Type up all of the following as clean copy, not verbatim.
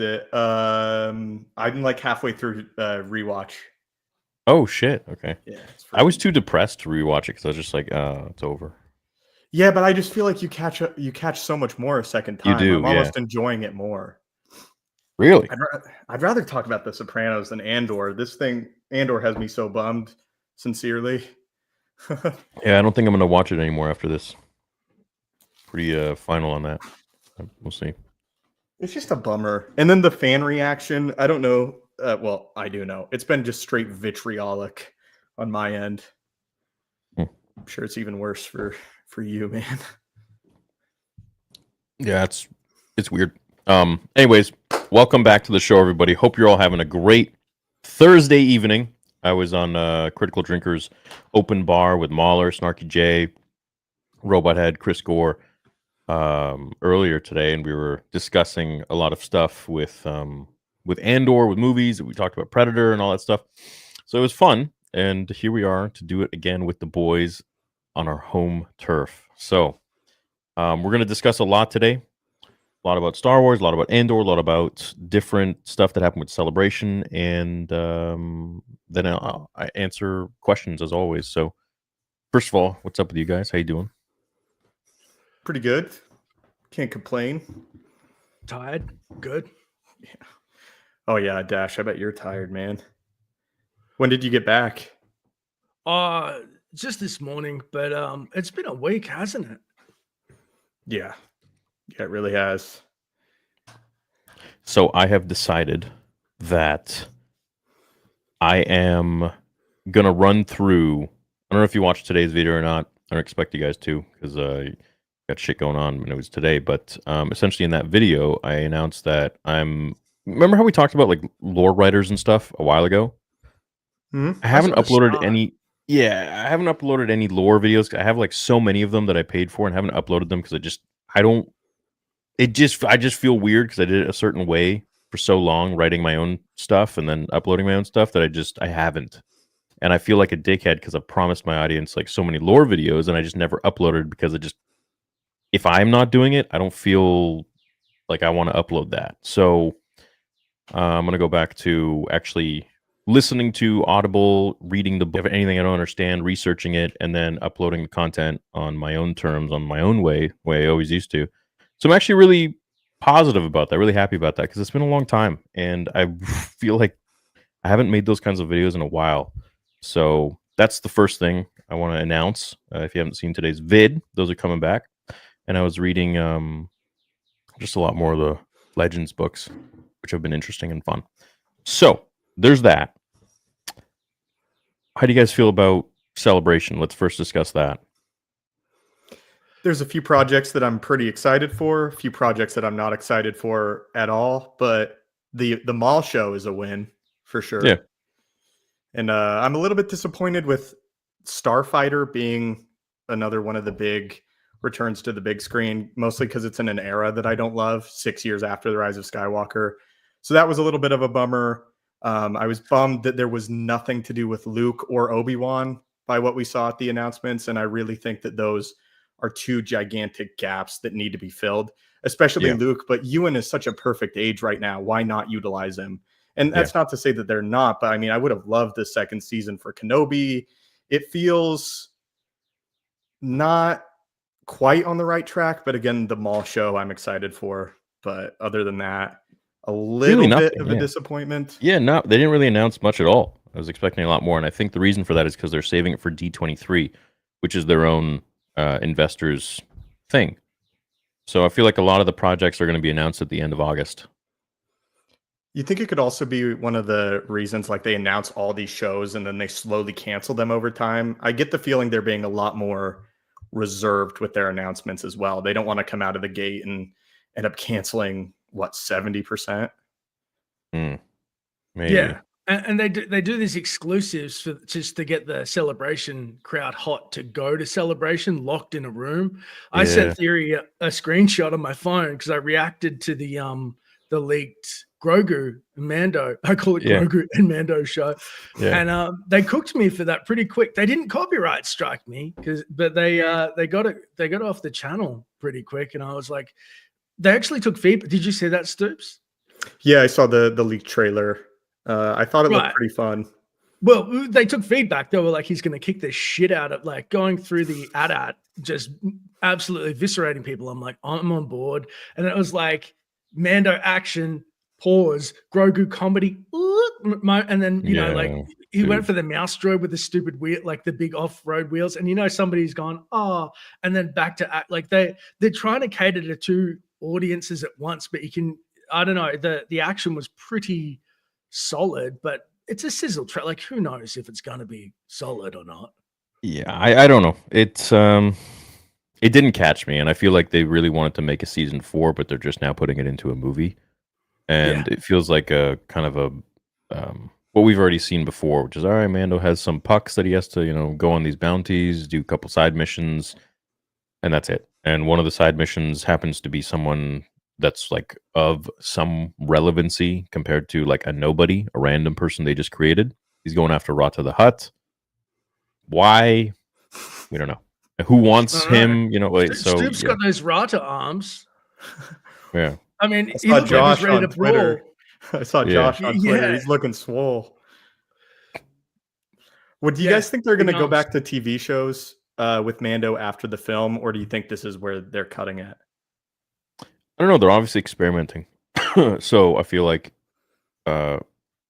finished it. I'm like halfway through rewatch. Oh shit. Okay. Yeah, it's I was freaking- too depressed to rewatch it because I was just like, it's over. Yeah, but I just feel like you catch so much more a second You time. do, I'm yeah. almost enjoying it more. Really? I'd rather talk about The Sopranos than Andor. Andor has me so bummed, sincerely. Yeah, I don't think I'm gonna watch it anymore after this. Pretty final on that. We'll see. It's just a bummer. And then the fan reaction, I don't know. Well, I do know. It's been just straight vitriolic on my end. Hmm. I'm sure it's even worse for you, man. Yeah, it's weird. Anyways, welcome back to the show, everybody. Hope you're all having a great Thursday evening. I was on Critical Drinkers open bar with Mahler, Snarky J, Robot Head, Chris Gore earlier today, and we were discussing a lot of stuff with Andor, with movies. We talked about Predator and all that stuff. So it was fun, and here we are to do it again with the boys on our home turf. So we're going to discuss a lot today. A lot about Star Wars, a lot about Andor, a lot about different stuff that happened with Celebration, and then I answer questions as always. So, first of all, what's up with you guys? How you doing? Pretty good. Can't complain. Tired? Good. Yeah. Oh yeah, Dash. I bet you're tired, man. When did you get back? Just this morning, but it's been a week, hasn't it? Yeah, it really has. So I have decided that I am gonna run through. I don't know if you watched today's video or not. I don't expect you guys to because got shit going on and it was today. But essentially, in that video, I announced that I'm. Remember how we talked about like lore writers and stuff a while ago? Mm-hmm. I haven't uploaded any. Yeah, I haven't uploaded any lore videos. I have like so many of them that I paid for and haven't uploaded them because I don't. I just feel weird because I did it a certain way for so long, writing my own stuff and then uploading my own stuff that I haven't. And I feel like a dickhead because I promised my audience like so many lore videos and I just never uploaded because if I'm not doing it, I don't feel like I want to upload that. So I'm going to go back to actually listening to Audible, reading the book, anything I don't understand, researching it, and then uploading the content on my own terms, on my own way I always used to. So I'm actually really positive about that, really happy about that because it's been a long time. And I feel like I haven't made those kinds of videos in a while. So that's the first thing I want to announce. If you haven't seen today's vid, those are coming back. And I was reading just a lot more of the Legends books, which have been interesting and fun. So there's that. How do you guys feel about Celebration? Let's first discuss that. There's a few projects that I'm pretty excited for, a few projects that I'm not excited for at all, but the mall show is a win for sure. Yeah. And I'm a little bit disappointed with Starfighter being another one of the big returns to the big screen, mostly because it's in an era that I don't love, 6 years after The Rise of Skywalker. So that was a little bit of a bummer. I was bummed that there was nothing to do with Luke or Obi-Wan by what we saw at the announcements, and I really think that those are two gigantic gaps that need to be filled, especially Luke. But Ewan is such a perfect age right now. Why not utilize him? And that's not to say that they're not, but I mean, I would have loved the second season for Kenobi. It feels not quite on the right track, but again, the mall show I'm excited for. But other than that, a little bit of a disappointment. Yeah, no, they didn't really announce much at all. I was expecting a lot more, and I think the reason for that is because they're saving it for D23, which is their own investors thing. So I feel like a lot of the projects are going to be announced at the end of August. You think it could also be one of the reasons, like they announce all these shows and then they slowly cancel them over time? I get the feeling they're being a lot more reserved with their announcements as well. They don't want to come out of the gate and end up canceling, 70%? Maybe. Yeah. And they do these exclusives for just to get the Celebration crowd hot to go to Celebration, locked in a room. I sent Theory a screenshot on my phone because I reacted to the leaked Grogu and Mando. I call it Grogu and Mando show. Yeah. And they cooked me for that pretty quick. They didn't copyright strike me but they got it off the channel pretty quick. And I was like, they actually took feedback. Did you see that, Stoops? Yeah, I saw the leaked trailer. I thought it looked Right. pretty fun. Well, they took feedback. They were like, he's going to kick the shit out of, like, going through the AT-AT, just absolutely eviscerating people. I'm like, I'm on board. And it was like Mando action, pause, Grogu comedy, and then like Yeah, he went dude. for the mouse droid with the stupid wheel, like the big off-road wheels, and somebody's gone, oh, and then back to act. Like they're trying to cater to two audiences at once, but I don't know, the action was pretty solid, but it's a sizzle track. Like, who knows if it's going to be solid or not? Yeah, I don't know. It didn't catch me, and I feel like they really wanted to make a season 4, but they're just now putting it into a movie, and it feels like a kind of a what we've already seen before, which is all right. Mando has some pucks that he has to go on these bounties, do a couple side missions, and that's it. And one of the side missions happens to be someone that's like of some relevancy compared to like a nobody, a random person they just created. He's going after Rata the Hutt. Why? We don't know. Who wants him? Like, so Stoop's yeah. got those Rata arms. Yeah. I mean, I he saw looks like he's Josh ready on to Twitter. brawl. I saw Yeah. Josh on Twitter. Yeah. He's looking swole. What do you Yeah, guys think they're going to go arms. back to TV shows with Mando after the film, or do you think this is where they're cutting it? I don't know. They're obviously experimenting. So I feel like I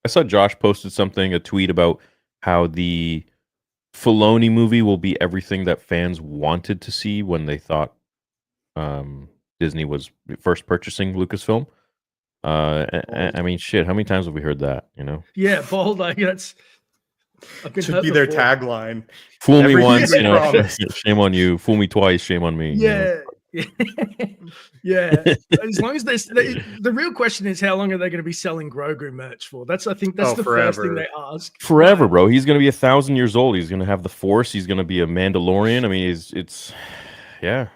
saw Josh posted a tweet about how the Filoni movie will be everything that fans wanted to see when they thought Disney was first purchasing Lucasfilm. I mean, shit, how many times have we heard that, Yeah, bold. Like that's Should be their tagline. Fool me Everything once, we promised. shame on you. Fool me twice, shame on me. Yeah. Yeah. As long as the real question is, how long are they going to be selling Grogu merch for? I think that's the first thing they ask. Forever, bro. He's going to be 1,000 years old. He's going to have the Force. He's going to be a Mandalorian. I mean, yeah.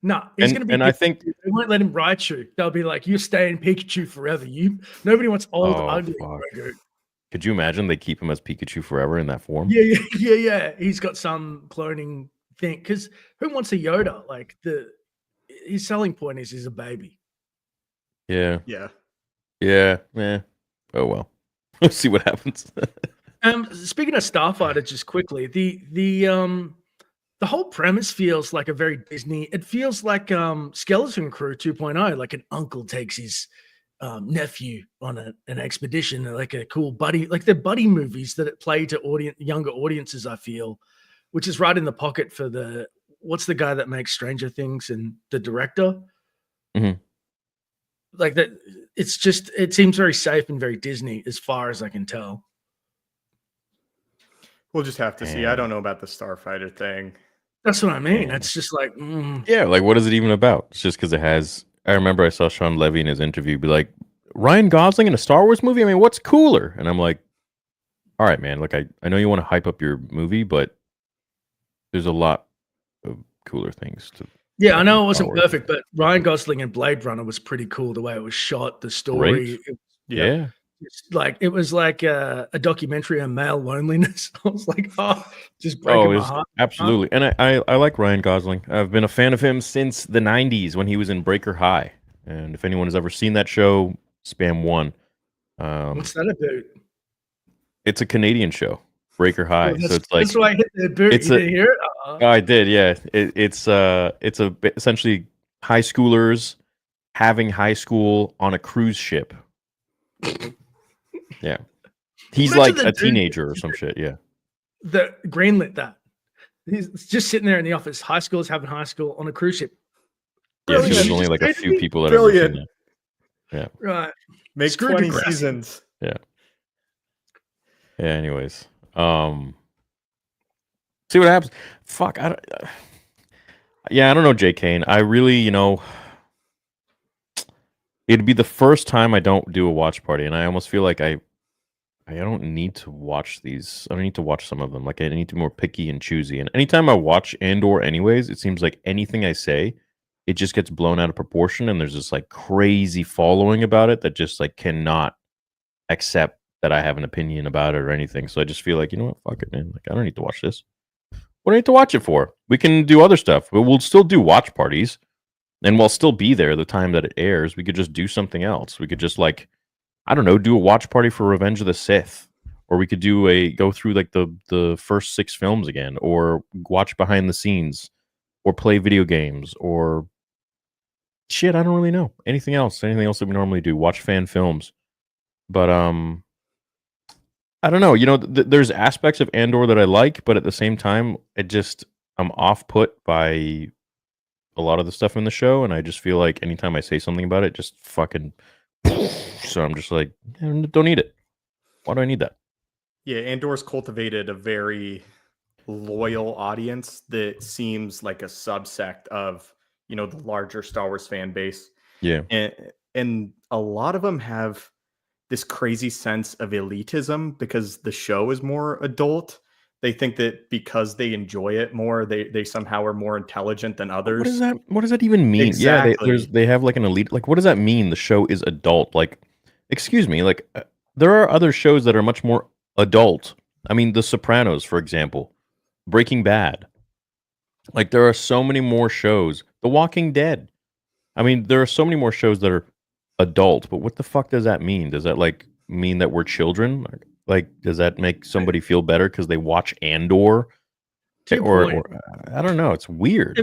No, he's going to be. And I think they won't let him Raichu. They'll be like, "You're staying Pikachu forever." Nobody wants old, ugly Grogu. Could you imagine they keep him as Pikachu forever in that form? Yeah. He's got some cloning thing, because who wants a Yoda? Like his selling point is he's a baby. Yeah. Yeah. Oh well. Let's see what happens. Speaking of Starfighter, just quickly, the whole premise feels like a very Disney. It feels like Skeleton Crew 2.0, like an uncle takes his nephew on an expedition, like a cool buddy, like the buddy movies that play to younger audiences. I feel, which is right in the pocket for what's the guy that makes Stranger Things and the director. Mm-hmm. Like that, it seems very safe and very Disney as far as I can tell. We'll just have to see. I don't know about the Starfighter thing. That's what I mean. It's just like, yeah, like what is it even about? It's just because it has. I remember I saw Sean Levy in his interview be like, Ryan Gosling in a Star Wars movie? I mean, what's cooler? And I'm like, all right, man. Like, I know you want to hype up your movie, but there's a lot of cooler things to. Yeah, I know it wasn't perfect, but Ryan Gosling in Blade Runner was pretty cool. The way it was shot, the story. Yeah. It was like a documentary on male loneliness. I was like, just breaking my heart. Absolutely. And I like Ryan Gosling. I've been a fan of him since the 90s when he was in Breaker High. And if anyone has ever seen that show, spam one. What's that about? It's a Canadian show, Breaker High. So it's like, that's why I hit the boot. You didn't hear it? Oh, I did, yeah. It's essentially high schoolers having high school on a cruise ship. Yeah. He's like a teenager or some shit, yeah. The greenlit that. He's just sitting there in the office. High schoolers having high school on a cruise ship. Yeah, so there's only like a few people that have seen that. Yeah. Right. Make 20 seasons. Yeah. Yeah, anyways. See what happens. Fuck, I don't know, J. Kane. I really, it'd be the first time I don't do a watch party, and I almost feel like I don't need to watch these. I don't need to watch some of them. Like, I need to be more picky and choosy. And anytime I watch Andor anyways, it seems like anything I say, it just gets blown out of proportion, and there's this like crazy following about it that just like cannot accept that I have an opinion about it or anything. So I just feel like, you know what, fuck it, man. Like, I don't need to watch this. What do I need to watch it for? We can do other stuff. We'll still do watch parties. And we'll still be there the time that it airs. We could just do something else. We could just like, I don't know, do a watch party for Revenge of the Sith. Or we could go through like the first 6 films again, or watch behind the scenes, or play video games, or shit, I don't really know. Anything else that we normally do. Watch fan films. But I don't know. You know, there's aspects of Andor that I like, but at the same time, I'm off put by a lot of the stuff in the show, and I just feel like anytime I say something about it, just fucking. So I'm just like, don't need it. Why do I need that? Yeah, Andor's cultivated a very loyal audience that seems like a subsect of, you know, the larger Star Wars fan base. Yeah. And a lot of them have this crazy sense of elitism because the show is more adult. They think that because they enjoy it more, they somehow are more intelligent than others. What does that even mean? Exactly. Yeah, they have like an elite. Like, what does that mean? The show is adult. Like, excuse me. Like, there are other shows that are much more adult. I mean, The Sopranos, for example, Breaking Bad. Like, there are so many more shows. The Walking Dead. I mean, there are so many more shows that are adult. But what the fuck does that mean? Does that like mean that we're children? Like, does that make somebody feel better because they watch Andor? Or I don't know. It's weird.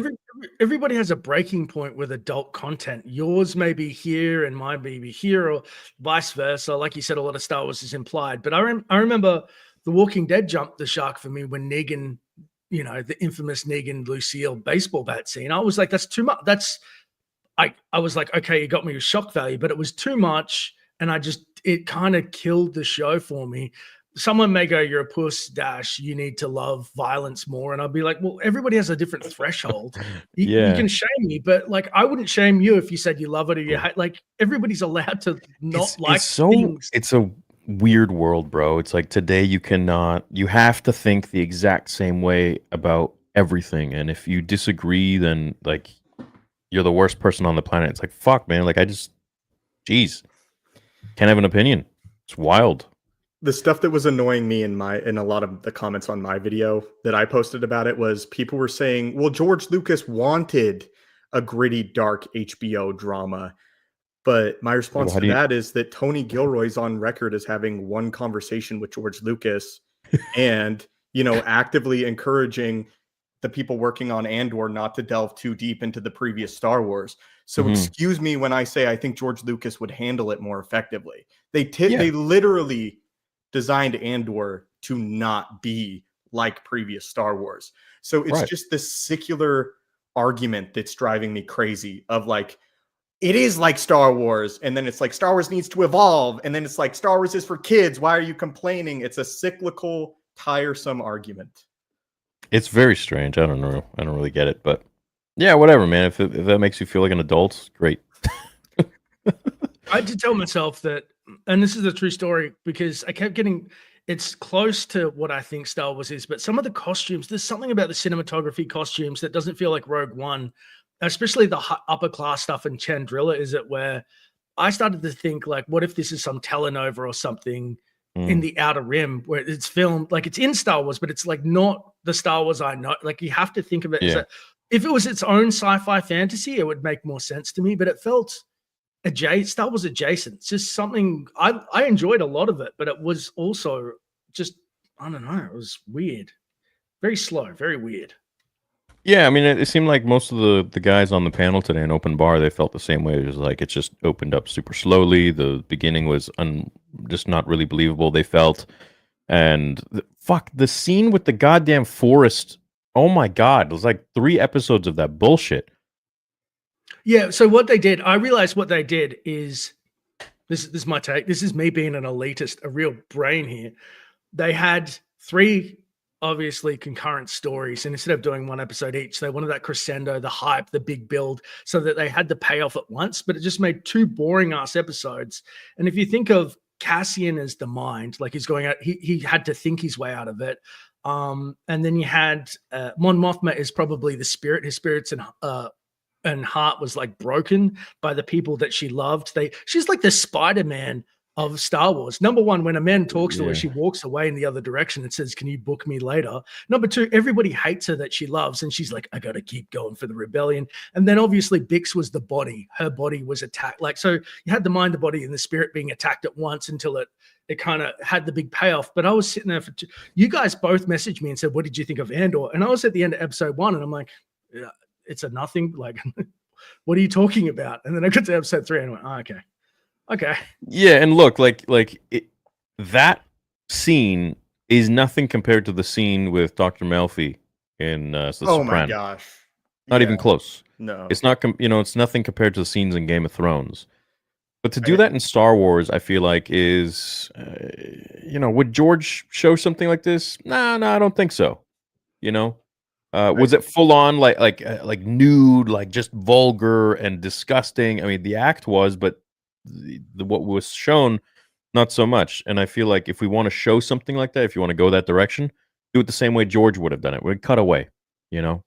Everybody has a breaking point with adult content. Yours may be here and mine may be here, or vice versa. Like you said, a lot of Star Wars is implied. But I remember The Walking Dead jumped the shark for me when Negan, you know, the infamous Negan Lucille baseball bat scene. I was like, that's too much. I was like, okay, you got me with shock value, but it was too much. And it kind of killed the show for me. Someone may go, you're a puss, Dash, you need to love violence more. And I'll be like, well, everybody has a different threshold. You can shame me, but like, I wouldn't shame you if you said you love it or you hate. Like, everybody's allowed to things. It's a weird world, bro. It's like today you have to think the exact same way about everything. And if you disagree, then like you're the worst person on the planet. It's like, fuck, man. Like, jeez, can't have an opinion. It's wild. The stuff that was annoying me in a lot of the comments on my video that I posted about it was people were saying, well, George Lucas wanted a gritty, dark HBO drama. But my response to that is that Tony Gilroy's on record as having one conversation with George Lucas and, you know, actively encouraging the people working on Andor not to delve too deep into the previous Star Wars. So excuse me when I say I think George Lucas would handle it more effectively. They literally designed Andor to not be like previous Star Wars. So it's just this secular argument that's driving me crazy of like, it is like Star Wars. And then it's like, Star Wars needs to evolve. And then it's like, Star Wars is for kids. Why are you complaining? It's a cyclical, tiresome argument. It's very strange. I don't know. I don't really get it, but yeah, whatever, man. If that makes you feel like an adult, great. I had to tell myself that, and this is a true story, because I kept getting, it's close to what I think Star Wars is, but some of the costumes, there's something about the cinematography costumes that doesn't feel like Rogue One, especially the upper class stuff in Chandrilla, is it, where I started to think like, what if this is some telenova or something in the Outer Rim where it's filmed, like it's in Star Wars, but it's like not the Star Wars I know. Like you have to think of it as if it was its own sci-fi fantasy, it would make more sense to me, but it felt Star Wars adjacent. It's just something I enjoyed a lot of it, but it was also just, I don't know, it was weird. Very slow, very weird. Yeah, I mean, it seemed like most of the guys on the panel today in Open Bar, they felt the same way. It was like it just opened up super slowly. The beginning was just not really believable, they felt. And the scene with the goddamn forest. Oh my God, it was like 3 episodes of that bullshit. Yeah, so what they did, I realized what they did is, this is my take. This is me being an elitist, a real brain here. They had 3 obviously concurrent stories, and instead of doing 1 episode each, they wanted that crescendo, the hype, the big build, so that they had the payoff at once, but it just made 2 boring ass episodes. And if you think of Cassian as the mind, like he's going out, he had to think his way out of it. And then you had Mon Mothma is probably the spirit. His spirits and heart was like broken by the people that she loved. She's like the Spider-Man of Star Wars. Number one, when a man talks to her, Yeah. she walks away in the other direction and says, "Can you book me later?" Number two, everybody hates her that she loves, and she's like, "I got to keep going for the rebellion." And then obviously Bix was the body. Her body was attacked. Like, so you had the mind, the body, and the spirit being attacked at once until it kind of had the big payoff. But I was sitting there you guys both messaged me and said, "What did you think of Andor?" And I was at the end of episode 1, and I'm like, yeah, it's a nothing. Like, what are you talking about? And then I got to episode 3 and I went, oh, okay. Yeah, and look, that scene is nothing compared to the scene with Dr. Melfi in The Oh my Sopranos. gosh. Not even close. No. It's not, it's nothing compared to the scenes in Game of Thrones. But to do that in Star Wars, I feel like is, would George show something like this? No, I don't think so. Was it full on like nude, like just vulgar and disgusting? I mean, the act was, but what was shown, not so much. And I feel like if we want to show something like that, if you want to go that direction, do it the same way George would have done it. We'd cut away. I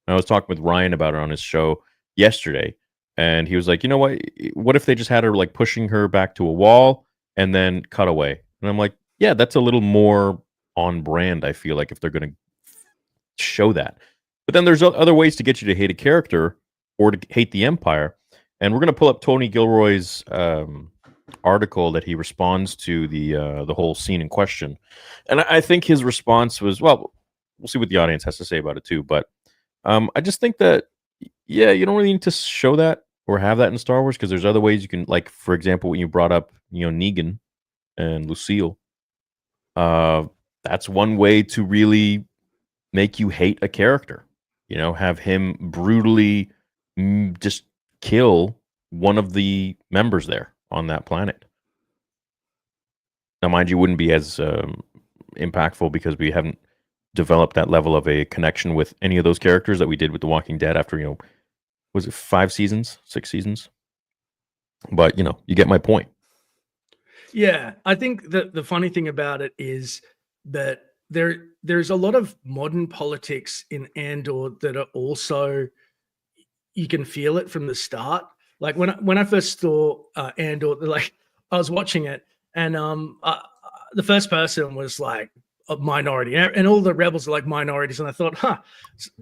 was talking with Ryan about it on his show yesterday, and he was like, you know what if they just had her like pushing her back to a wall and then cut away? And I'm like, yeah, that's a little more on brand, I feel like, if they're going to show that. But then there's other ways to get you to hate a character or to hate the Empire. And we're going to pull up Tony Gilroy's article that he responds to the whole scene in question. And I think his response was, well, we'll see what the audience has to say about it too. But I just think that, yeah, you don't really need to show that or have that in Star Wars, because there's other ways you can, like, for example, when you brought up, Negan and Lucille, that's one way to really make you hate a character. Have him brutally just kill one of the members there on that planet. Now, mind you, wouldn't be as impactful because we haven't developed that level of a connection with any of those characters that we did with The Walking Dead after, was it 5 seasons, 6 seasons? But, you get my point. Yeah, I think that the funny thing about it is that there's a lot of modern politics in Andor that are also, you can feel it from the start. Like when I first saw Andor, like I was watching it, and the first person was like a minority, and all the rebels are like minorities, and I thought,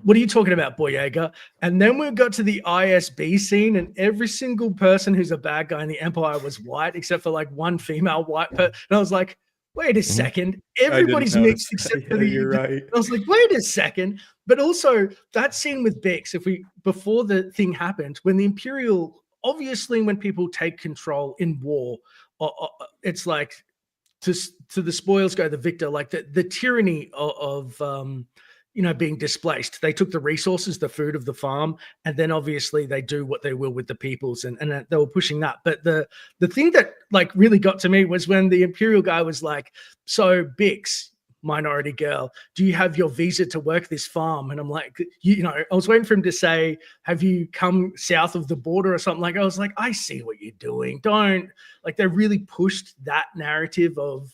what are you talking about, Boyega? And then we got to the ISB scene, and every single person who's a bad guy in the Empire was white, except for like one female white person. And I was like, wait a second, everybody's mixed except for the. You're right. I was like, wait a second. But also that scene with Bix, before the thing happened, when the Imperial, obviously when people take control in war, it's like, to the spoils go the victor, like the tyranny of being displaced. They took the resources, the food of the farm, and then obviously they do what they will with the peoples, and they were pushing that. But the thing that like really got to me was when the Imperial guy was like, so Bix, minority girl, do you have your visa to work this farm? And I'm like, I was waiting for him to say, have you come south of the border or something? Like, I was like, I see what you're doing. Don't, like, they really pushed that narrative of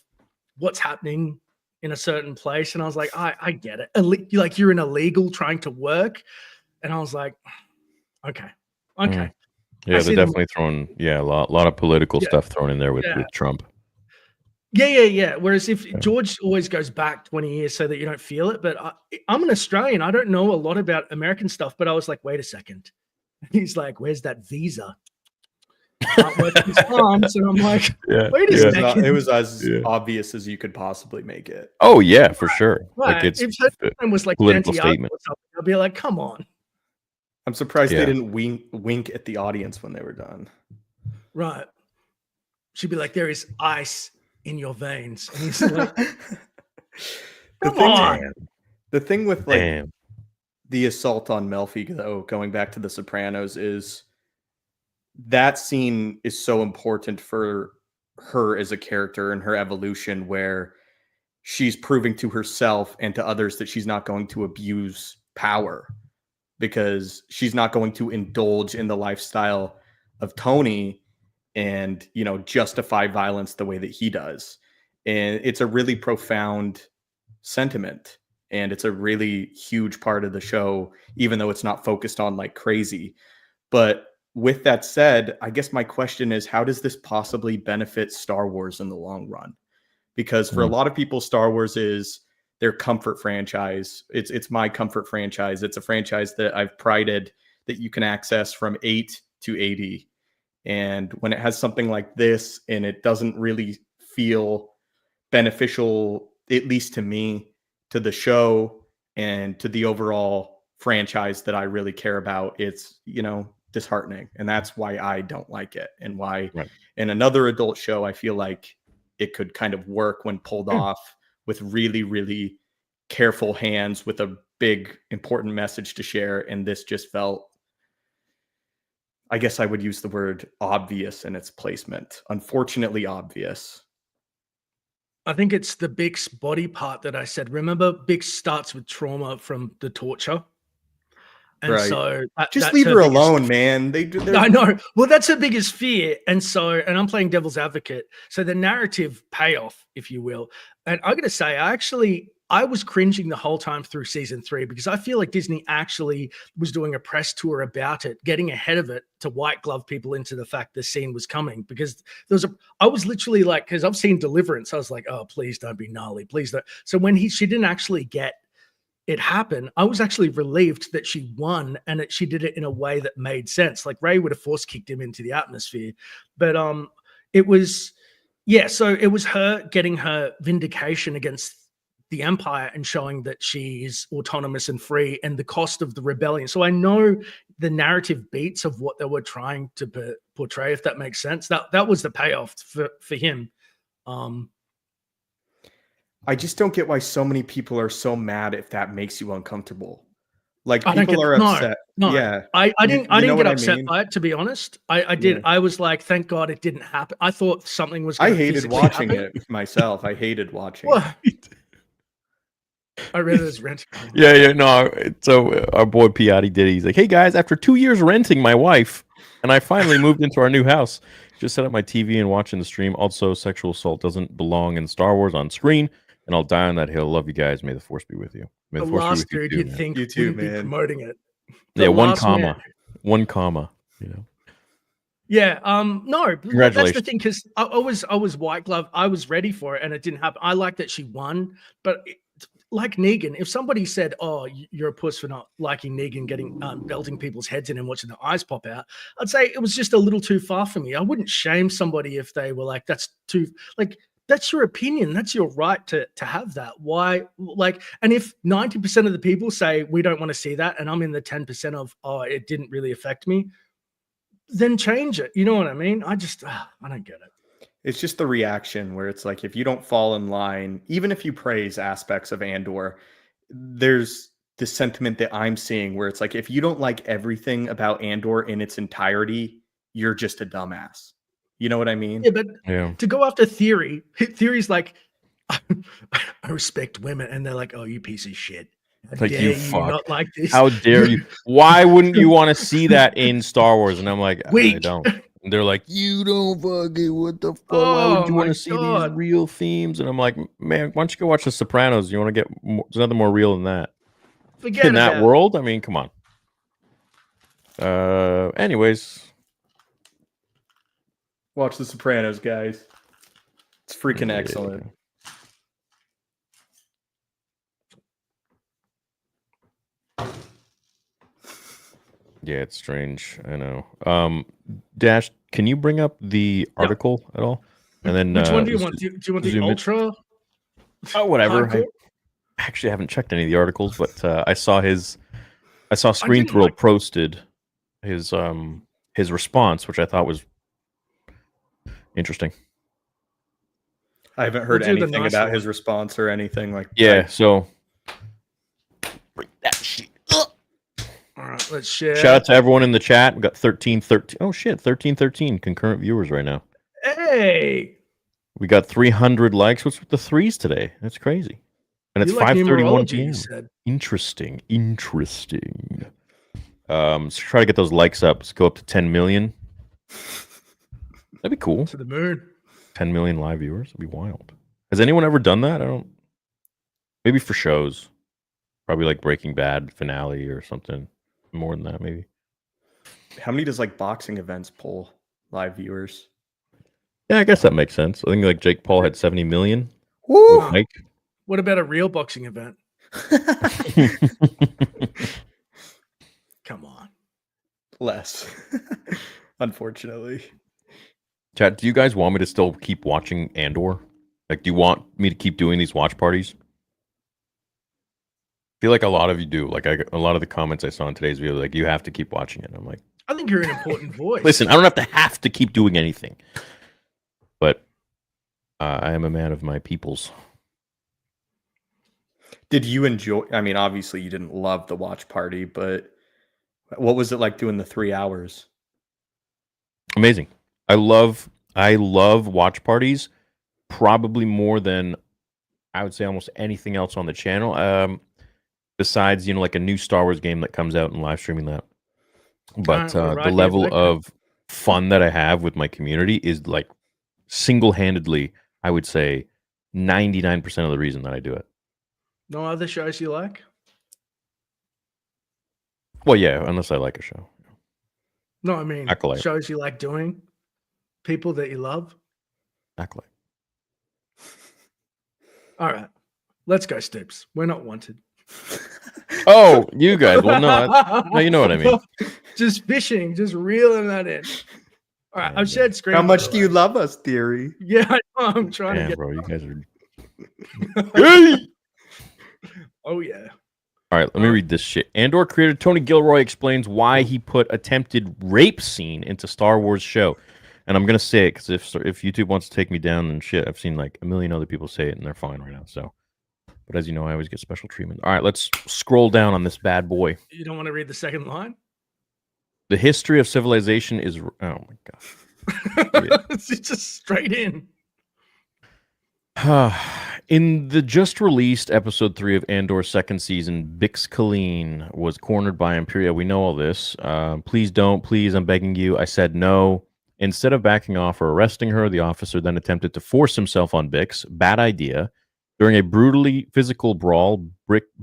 what's happening in a certain place. And I was like, I get it. Like, you're an illegal trying to work. And I was like, okay. Yeah, they're definitely throwing a lot of political stuff thrown in there with Trump. Yeah. Whereas if George always goes back 20 years so that you don't feel it. But I'm an Australian. I don't know a lot about American stuff, but I was like, wait a second. He's like, where's that visa? Can't work his farms. And I'm like, wait a second. It was as obvious as you could possibly make it. Oh, yeah, for sure. Right. Like, it's if her name was like political Santiago statement. or something, I'll be like, come on. I'm surprised they didn't wink at the audience when they were done. Right. She'd be like, there is ice in your veins. And he's like, come on. The thing with the assault on Melfi, though, going back to The Sopranos, is that scene is so important for her as a character and her evolution, where she's proving to herself and to others that she's not going to abuse power, because she's not going to indulge in the lifestyle of Tony and, justify violence the way that he does. And it's a really profound sentiment, and it's a really huge part of the show, even though it's not focused on like crazy. But with that said, I guess my question is, how does this possibly benefit Star Wars in the long run? Because for a lot of people, Star Wars is their comfort franchise. It's my comfort franchise. It's a franchise that I've prided that you can access from 8 to 80. And when it has something like this and it doesn't really feel beneficial, at least to me, to the show and to the overall franchise that I really care about, it's, disheartening. And that's why I don't like it. And why in another adult show, I feel like it could kind of work when pulled off with really, really careful hands with a big, important message to share. And this just felt, I guess I would use the word obvious in its placement. Unfortunately, obvious. I think it's the Bix body part that I said. Remember, Bix starts with trauma from the torture. And Right. so Just that's leave her biggest alone, man. I know. Well, that's her biggest fear. And I'm playing devil's advocate. So the narrative payoff, if you will. And I got to say, I was cringing the whole time through season 3 because I feel like Disney actually was doing a press tour about it, getting ahead of it to white glove people into the fact the scene was coming. Because I was literally like, because I've seen Deliverance, I was like, oh, please don't be gnarly, please don't. So when she didn't actually get it happened, I was actually relieved that she won and that she did it in a way that made sense. Like Rey would have force kicked him into the atmosphere, but it was so it was her getting her vindication against the Empire and showing that she is autonomous and free, and the cost of the rebellion. So I know the narrative beats of what they were trying to portray, if that makes sense. That was the payoff for him. I just don't get why so many people are so mad if that makes you uncomfortable. Like I don't people get are upset. No, Yeah. I didn't get upset mean? by it, to be honest. I did. Yeah. I was like, thank God it didn't happen. I thought something was I going to hated physically watching happen. it myself. I hated watching it. Well, I read it as rent. Yeah. No. So our boy Piatti did. He's like, hey guys, after 2 years renting my wife, and I finally moved into our new house. Just set up my TV and watching the stream. Also, sexual assault doesn't belong in Star Wars on screen, and I'll die on that hill. Love you guys. May the force be with you. May The the force be last with you dude too, you'd man. think You too, wouldn't be man. promoting it. Yeah, The one last comma. man. One comma. You know. Yeah. No. That's the Congratulations. thing, because I was white glove. I was ready for it, and it didn't happen. I like that she won, but like Negan, if somebody said, "Oh, you're a puss for not liking Negan getting belting people's heads in and watching their eyes pop out," I'd say it was just a little too far for me. I wouldn't shame somebody if they were like, "That's too like." That's your opinion. That's your right to have that. Why? Like, and if 90% of the people say we don't want to see that, and I'm in the 10% of, oh, it didn't really affect me, then change it. You know what I mean? I don't get it. It's just the reaction where it's like, if you don't fall in line, even if you praise aspects of Andor, there's this sentiment that I'm seeing where it's like, if you don't like everything about Andor in its entirety, you're just a dumbass. You know what I mean? Yeah, but Yeah. to go after theory's like, I respect women, and they're like, oh, you piece of shit. How Like, dare you you fuck. not like this? How dare you? Why wouldn't you want to see that in Star Wars? And I'm like, I Weak. don't. And they're like, you don't fucking, what the fuck? Why Oh, would you want my to see these God. real themes? And I'm like, man, why don't you go watch The Sopranos? You want to get more, there's nothing more real than that. Forget In that about world, I mean, come on. Anyways, Watch The Sopranos, guys. It's freaking excellent. Yeah, it's strange. I know. Dash, can you bring up the article at all? And then Which one do you want? Do you want the zoom in. ultra? Oh, whatever. Hardcore? I actually haven't checked any of the articles, but I saw Screen didn't Twirl like- posted his response, which I thought was interesting. I haven't heard We'll do the anything nice about one. his response or anything like Yeah, that. so bring that shit up. All right, let's share. Shout out to everyone in the chat. We got 1313. Oh shit, 1313 concurrent viewers right now. Hey, We got 300 likes. What's with the threes today? That's crazy. And it's you like 5:31 numerology, you p.m. said. Interesting. So try to get those likes up. Let's go up to 10 million. That'd be cool. To the moon. 10 million live viewers. That'd be wild. Has anyone ever done that? I don't. Maybe for shows. Probably like Breaking Bad finale or something. More than that, maybe. How many does like boxing events pull live viewers? Yeah, I guess that makes sense. I think like Jake Paul had 70 million Woo! with Mike. What about a real boxing event? Come on. Less, unfortunately. Chat, do you guys want me to still keep watching Andor? Like, do you want me to keep doing these watch parties? I feel like a lot of you do. Like, a lot of the comments I saw in today's video, like, you have to keep watching it. I'm like, I think you're an important voice. listen, I don't have to keep doing anything, but I am a man of my peoples. Did you enjoy? I mean, obviously you didn't love the watch party, but what was it like doing the 3 hours? Amazing. I love watch parties probably more than I would say almost anything else on the channel. Besides, like a new Star Wars game that comes out and live streaming that. But We're right the here level for that. of fun that I have with my community is like single-handedly, I would say 99% of the reason that I do it. No other shows you like? Well, yeah, unless I like a show. No, I mean Acolyte. shows you like doing, people that you love. Acolyte. All right, let's go, Stoops. We're not wanted. Oh, you guys. Well, no, you know what I mean. Just fishing, just reeling that in. All right, Yeah, I've shared screen. How much do you love us, Theory? Yeah, I know, I'm trying to Damn, get. bro, you guys are. Oh yeah. All right, let me read this shit. Andor creator Tony Gilroy explains why he put attempted rape scene into Star Wars show. And I'm going to say it because if YouTube wants to take me down and shit, I've seen like a million other people say it and they're fine right now. So, but as you know, I always get special treatment. All right, let's scroll down on this bad boy. You don't want to read the second line? The history of civilization is... Oh, my God. It's just straight in. In the just released episode 3 of Andor's second season, Bix Colleen was cornered by Imperia. We know all this. Please don't. Please, I'm begging you. I said no. Instead of backing off or arresting her, the officer then attempted to force himself on Bix. Bad idea. During a brutally physical brawl,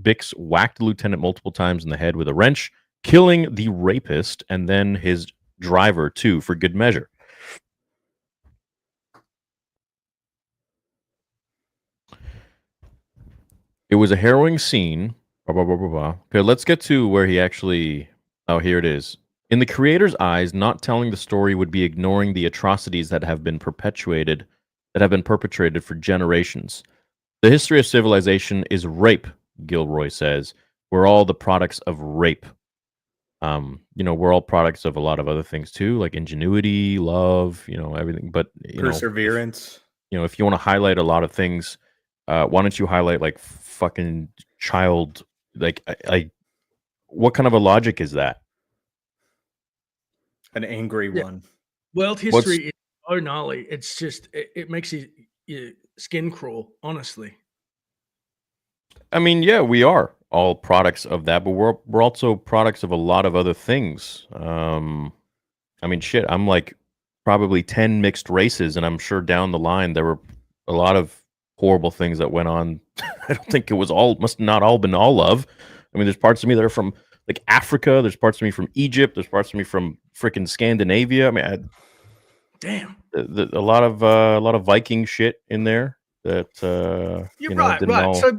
Bix whacked the lieutenant multiple times in the head with a wrench, killing the rapist and then his driver, too, for good measure. It was a harrowing scene. Okay, let's get to where he actually... Oh, here it is. In the creator's eyes, not telling the story would be ignoring the atrocities that have been perpetrated for generations. The history of civilization is rape, Gilroy says. We're all the products of rape. We're all products of a lot of other things too, like ingenuity, love, everything. But Perseverance. If you want to highlight a lot of things, why don't you highlight like fucking child? Like, what kind of a logic is that? An angry one. World history is so gnarly. It's just it makes your skin crawl, honestly. I mean, yeah, we are all products of that, but we're also products of a lot of other things. I mean, shit, I'm like probably 10 mixed races, and I'm sure down the line there were a lot of horrible things that went on. I don't think it was must not all been all love. I mean, there's parts of me that are from like Africa. There's parts of me from Egypt. There's parts of me from freaking Scandinavia. I mean, damn, a lot of Viking shit in there. That you're right. So,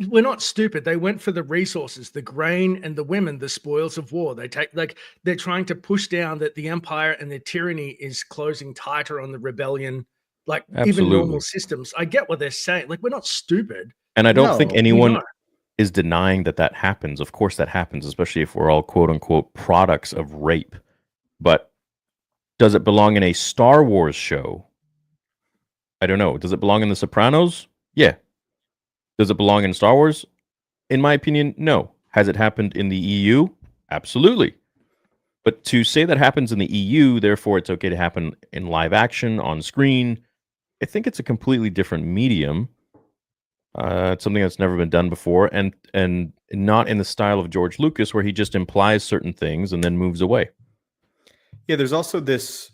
we're not stupid. They went for the resources, the grain, and the women, the spoils of war. They're trying to push down that the empire and the tyranny is closing tighter on the rebellion. Like even normal systems. I get what they're saying. Like we're not stupid. And I don't think anyone is denying that happens. Of course that happens, especially if we're all quote unquote products of rape. But does it belong in a Star Wars show? I don't know. Does it belong in The Sopranos? Yeah. Does it belong in Star Wars? In my opinion, no. Has it happened in the EU? Absolutely. But to say that happens in the EU, therefore it's okay to happen in live action, on screen, I think it's a completely different medium. It's something that's never been done before, and not in the style of George Lucas, where he just implies certain things and then moves away. Yeah, there's also this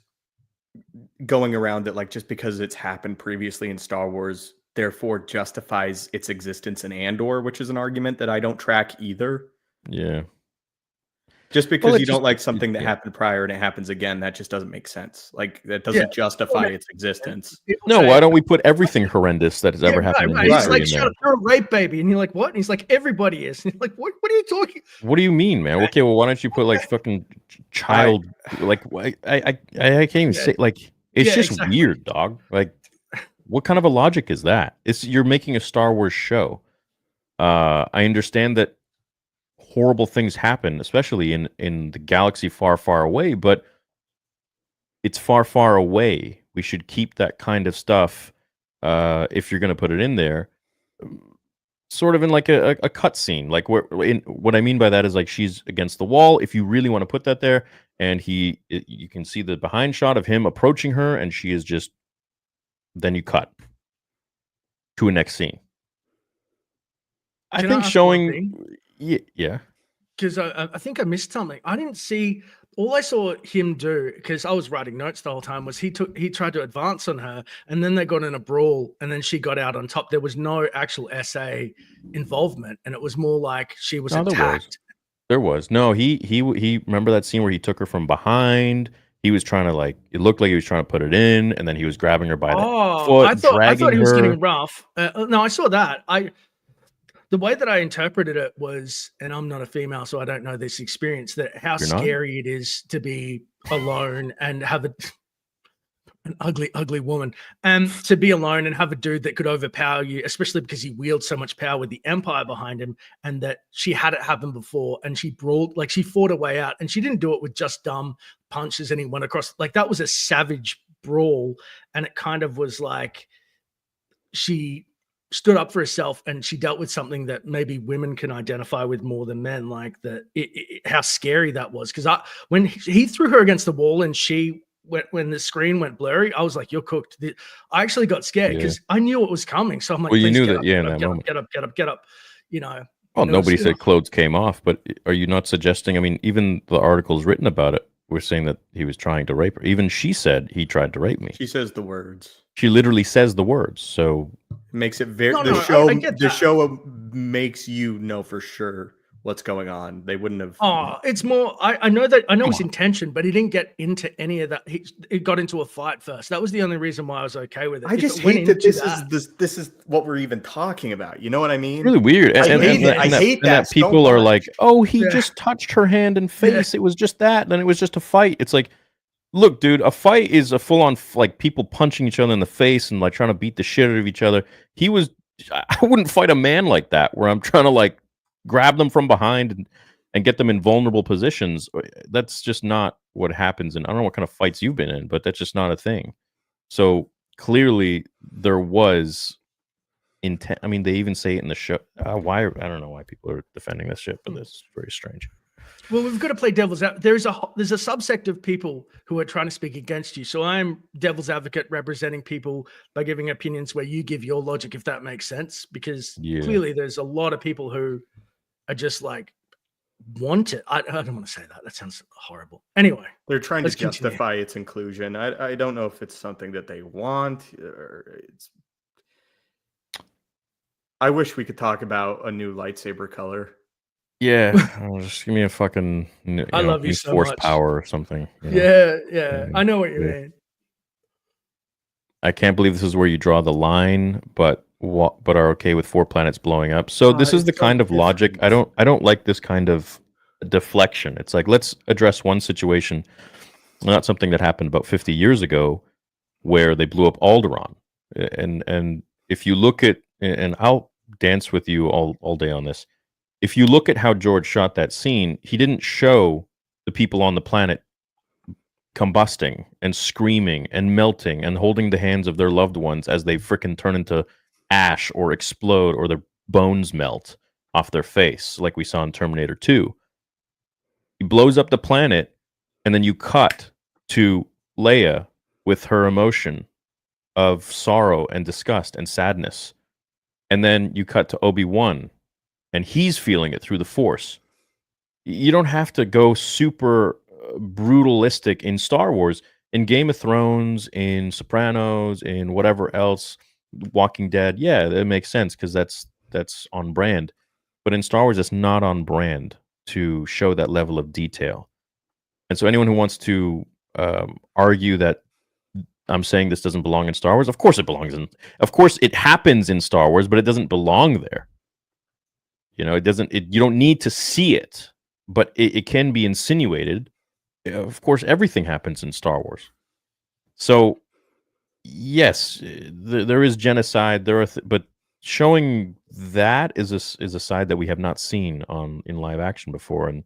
going around that, like, just because it's happened previously in Star Wars, therefore justifies its existence in Andor, which is an argument that I don't track either. Yeah. Just because it's you don't just- like something that yeah. happened prior and it happens again, that just doesn't make sense. Like that doesn't justify its existence. People No, say, why don't we put everything horrendous that has ever happened in He's history like, in shut there? up, you're a rape baby. And you're like, what? And he's like, everybody is. And you're like, what are you talking? What do you mean, man? Okay, well, why don't you put like fucking child? Like, I can't even say like it's Yeah, just exactly. weird, dog. Like, what kind of a logic is that? You're making a Star Wars show. I understand that horrible things happen, especially in the galaxy far, far away, but it's far, far away. We should keep that kind of stuff if you're going to put it in there. Sort of in like a cut scene, like what I mean by that is like she's against the wall. If you really want to put that there, and you can see the behind shot of him approaching her, and she is just. Then you cut to a next scene. I think showing, yeah, because I think I missed something. I didn't see. All I saw him do, because I was writing notes the whole time, was he tried to advance on her, and then they got in a brawl, and then she got out on top. There was no actual SA involvement, and it was more like she was attacked. There was. No, he remember that scene where he took her from behind. He was trying to like. It looked like he was trying to put it in, and then he was grabbing her by the foot, I thought he was her. getting rough. No, I saw that. The way that I interpreted it was, and I'm not a female, so I don't know this experience, that how scary it is to be alone and have an ugly woman, and to be alone and have a dude that could overpower you, especially because he wields so much power with the Empire behind him, and that she had it happen before, and she brawled, like she fought her way out, and she didn't do it with just dumb punches and he went across. Like that was a savage brawl, and it kind of was like she stood up for herself and she dealt with something that maybe women can identify with more than men, like that how scary that was. Because when he threw her against the wall and when the screen went blurry, I was like, you're cooked. I actually got scared because I knew it was coming. So I'm like, well, you knew that, in that moment. Get up, you know. Well, nobody said clothes came off, but are you not suggesting? I mean, even the articles written about it were saying that he was trying to rape her. Even she said he tried to rape me. She says the words. She literally says the words. So it makes it very. I get the show makes you know for sure what's going on. They wouldn't have. Oh, it's more. I know his intention, but he didn't get into any of that. He got into a fight first. That was the only reason why I was okay with it. I just hate that this is what we're even talking about. You know what I mean? It's really weird. I hate that people are like, oh, he just touched her hand and face. It was just that. Then it was just a fight. It's like, look, dude, a fight is a full-on like people punching each other in the face and like trying to beat the shit out of each other. I wouldn't fight a man like that where I'm trying to like grab them from behind and get them in vulnerable positions. That's just not what happens. And I don't know what kind of fights you've been in, but that's just not a thing. So clearly there was intent. I mean, they even say it in the show. Why? I don't know why people are defending this shit, but this is very strange. Well, we've got to play devil's advocate. There's a subsect of people who are trying to speak against you. So I'm devil's advocate representing people by giving opinions where you give your logic, if that makes sense. Because clearly there's a lot of people who are just like want it. I don't want to say that. That sounds horrible. Anyway, they're trying to justify its inclusion. I don't know if it's something that they want or it's. I wish we could talk about a new lightsaber color. Yeah, just give me a fucking I love you so force much. Power or something. Yeah. I know what you mean. I can't believe this is where you draw the line, but are okay with 4 planets blowing up. So this is the kind of logic I don't like. This kind of deflection. It's like, let's address one situation, not something that happened about 50 years ago, where they blew up Alderaan. And if you look at, and I'll dance with you all day on this. If you look at how George shot that scene, he didn't show the people on the planet combusting and screaming and melting and holding the hands of their loved ones as they frickin' turn into ash or explode or their bones melt off their face, like we saw in Terminator 2. He blows up the planet, and then you cut to Leia with her emotion of sorrow and disgust and sadness. And then you cut to Obi-Wan, and he's feeling it through the Force. You don't have to go super brutalistic in Star Wars. In Game of Thrones, in Sopranos, in whatever else, Walking Dead, yeah, that makes sense because that's on brand. But in Star Wars, it's not on brand. to show that level of detail. And so anyone who wants to argue that I'm saying this doesn't belong in Star Wars, of course it belongs in. Of course it happens in Star Wars, but it doesn't belong there. You know, it doesn't. You don't need to see it, but it can be insinuated. Of course, everything happens in Star Wars. So yes, there is genocide. There are, but showing that is a side that we have not seen in live action before, and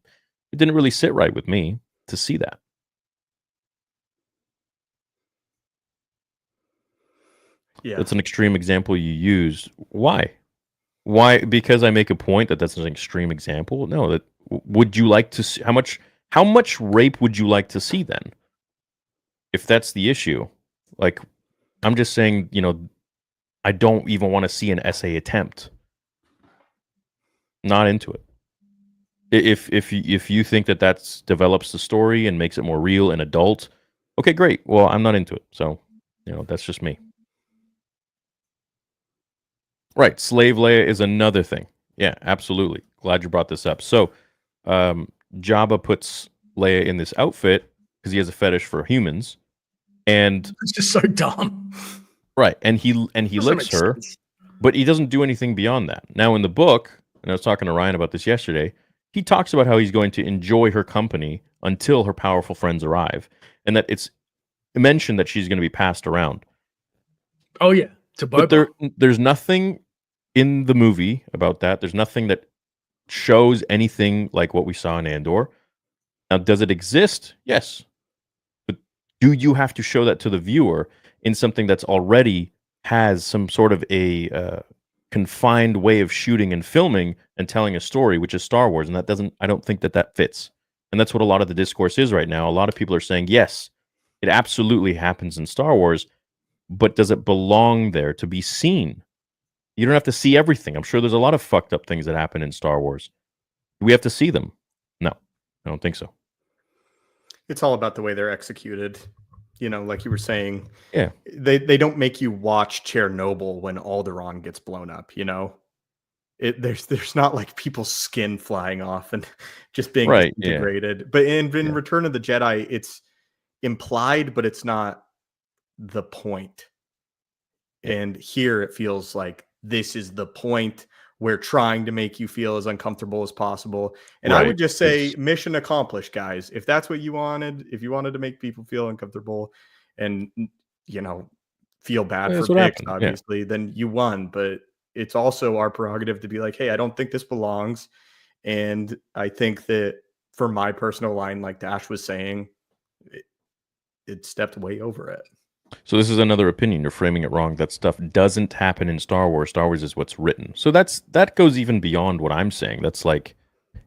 it didn't really sit right with me to see that. Yeah, That's an extreme example you used. Why? Why? Because I make a point that that's an extreme example? No. That would you like to see how much rape would you like to see then? If that's the issue, like I'm just saying, you know, I don't even want to see an essay attempt. Not into it. If you think that develops the story and makes it more real and adult, okay, great. Well, I'm not into it, so you know that's just me. Right, slave Leia is another thing. Yeah, absolutely. Glad you brought this up. So, Jabba puts Leia in this outfit because he has a fetish for humans, and It's just so dumb. right, and he Doesn't licks make her, sense. but he doesn't do anything beyond that. Now, in the book, and I was talking to Ryan about this yesterday, he talks about how he's going to enjoy her company until her powerful friends arrive, and that it's mentioned that she's going to be passed around. Oh yeah, to But Boba. there's nothing in the movie about that. There's nothing that shows anything like what we saw in Andor. Now, does it exist? Yes. But do you have to show that to the viewer in something that's already has some sort of a confined way of shooting and filming and telling a story, which is Star Wars? And that doesn't, I don't think that fits. And that's what a lot of the discourse is right now. A lot of people are saying, yes, it absolutely happens in Star Wars, but does it belong there to be seen? You don't have to see everything. I'm sure there's a lot of fucked up things that happen in Star Wars. Do we have to see them? No, I don't think so. it's all about the way they're executed. You know, like you were saying, Yeah. they don't make you watch Chernobyl when Alderaan gets blown up. You know, there's not like people's skin flying off and just being Right, yeah. degraded. But in Yeah. Return of the Jedi, it's implied, but it's not the point. Yeah. And here it feels like this is the point. We're trying to make you feel as uncomfortable as possible. And I would Right, just say 'cause- mission accomplished, guys. If that's what you wanted, if you wanted to make people feel uncomfortable and, you know, feel bad Yeah, that's for what picks, happened, yeah. obviously, then you won. But it's also our prerogative to be like, hey, I don't think this belongs. And I think that for my personal line, like Dash was saying, it stepped way over it. So this is another opinion. You're framing it wrong. That stuff doesn't happen in Star Wars. Star Wars is what's written. So that goes even beyond what I'm saying. That's like,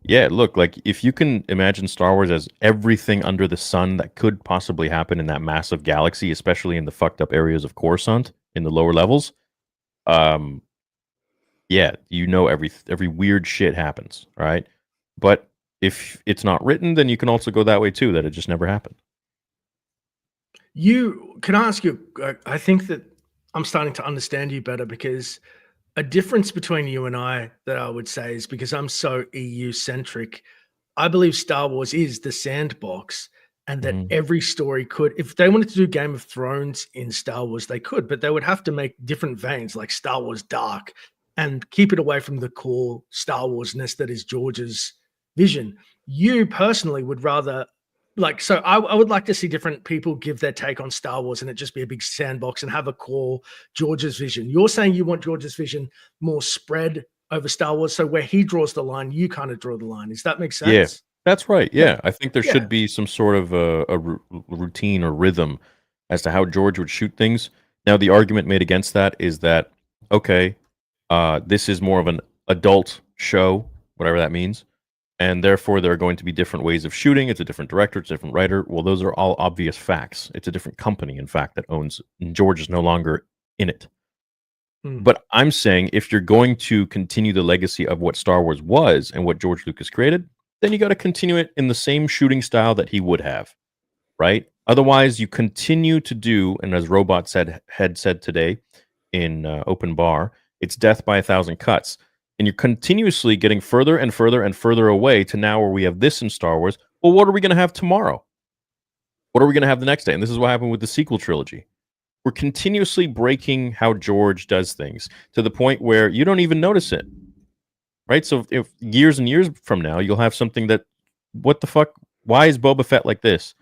yeah, look, like if you can imagine Star Wars as everything under the sun that could possibly happen in that massive galaxy, especially in the fucked up areas of Coruscant in the lower levels, yeah, you know every weird shit happens, right? But if it's not written, then you can also go that way too, that it just never happened. Can I ask you? I think that I'm starting to understand you better because a difference between you and I that I would say is because I'm so EU centric. I believe Star Wars is the sandbox, and that Mhm. every story could, if they wanted to do Game of Thrones in Star Wars, they could, but they would have to make different veins like Star Wars Dark and keep it away from the core Star Wars-ness that is George's vision. You personally would rather so I would like to see different people give their take on Star Wars and it just be a big sandbox and have a core George's vision. You're saying you want George's vision more spread over Star Wars. So where he draws the line, you kind of draw the line. Does that make sense? Yeah, that's right. Yeah, Yeah. I think there Yeah. should be some sort of a routine or rhythm as to how George would shoot things. Now, the argument made against that is that okay, this is more of an adult show, whatever that means, and therefore there are going to be different ways of shooting. It's a different director, it's a different writer. Well, those are all obvious facts. It's a different company, in fact, that owns. And George is no longer in it. But I'm saying if you're going to continue the legacy of what Star Wars was and what George Lucas created, then you got to continue it in the same shooting style that he would have, right? Otherwise, you continue to do, and as Robot had said today in Open Bar, it's death by 1,000 cuts. and you're continuously getting further and further and further away to now where we have this in Star Wars. Well, what are we going to have tomorrow? What are we going to have the next day? And this is what happened with the sequel trilogy. We're continuously breaking how George does things to the point where you don't even notice it, right? So if years and years from now, you'll have something that, what the fuck? Why is Boba Fett like this?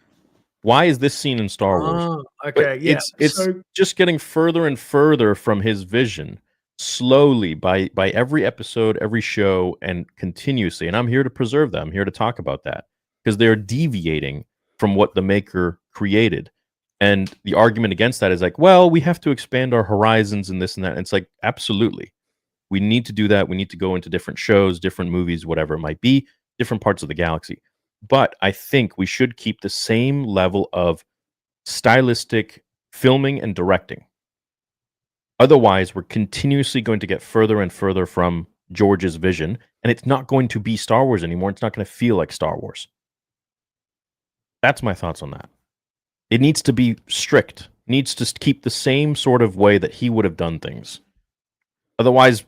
Why is this scene in Star Wars? Oh, But okay, yeah. it's So just getting further and further from his vision, slowly by every episode, every show, and continuously. And I'm here to preserve that. I'm here to talk about that because they're deviating from what the maker created. And the argument against that is like, well, we have to expand our horizons and this and that. And it's like, absolutely. We need to do that. We need to go into different shows, different movies, whatever it might be, different parts of the galaxy. But I think we should keep the same level of stylistic filming and directing. Otherwise, we're continuously going to get further and further from George's vision, and it's not going to be Star Wars anymore. It's not going to feel like Star Wars. That's my thoughts on that. It needs to be strict. It needs to keep the same sort of way that he would have done things. Otherwise,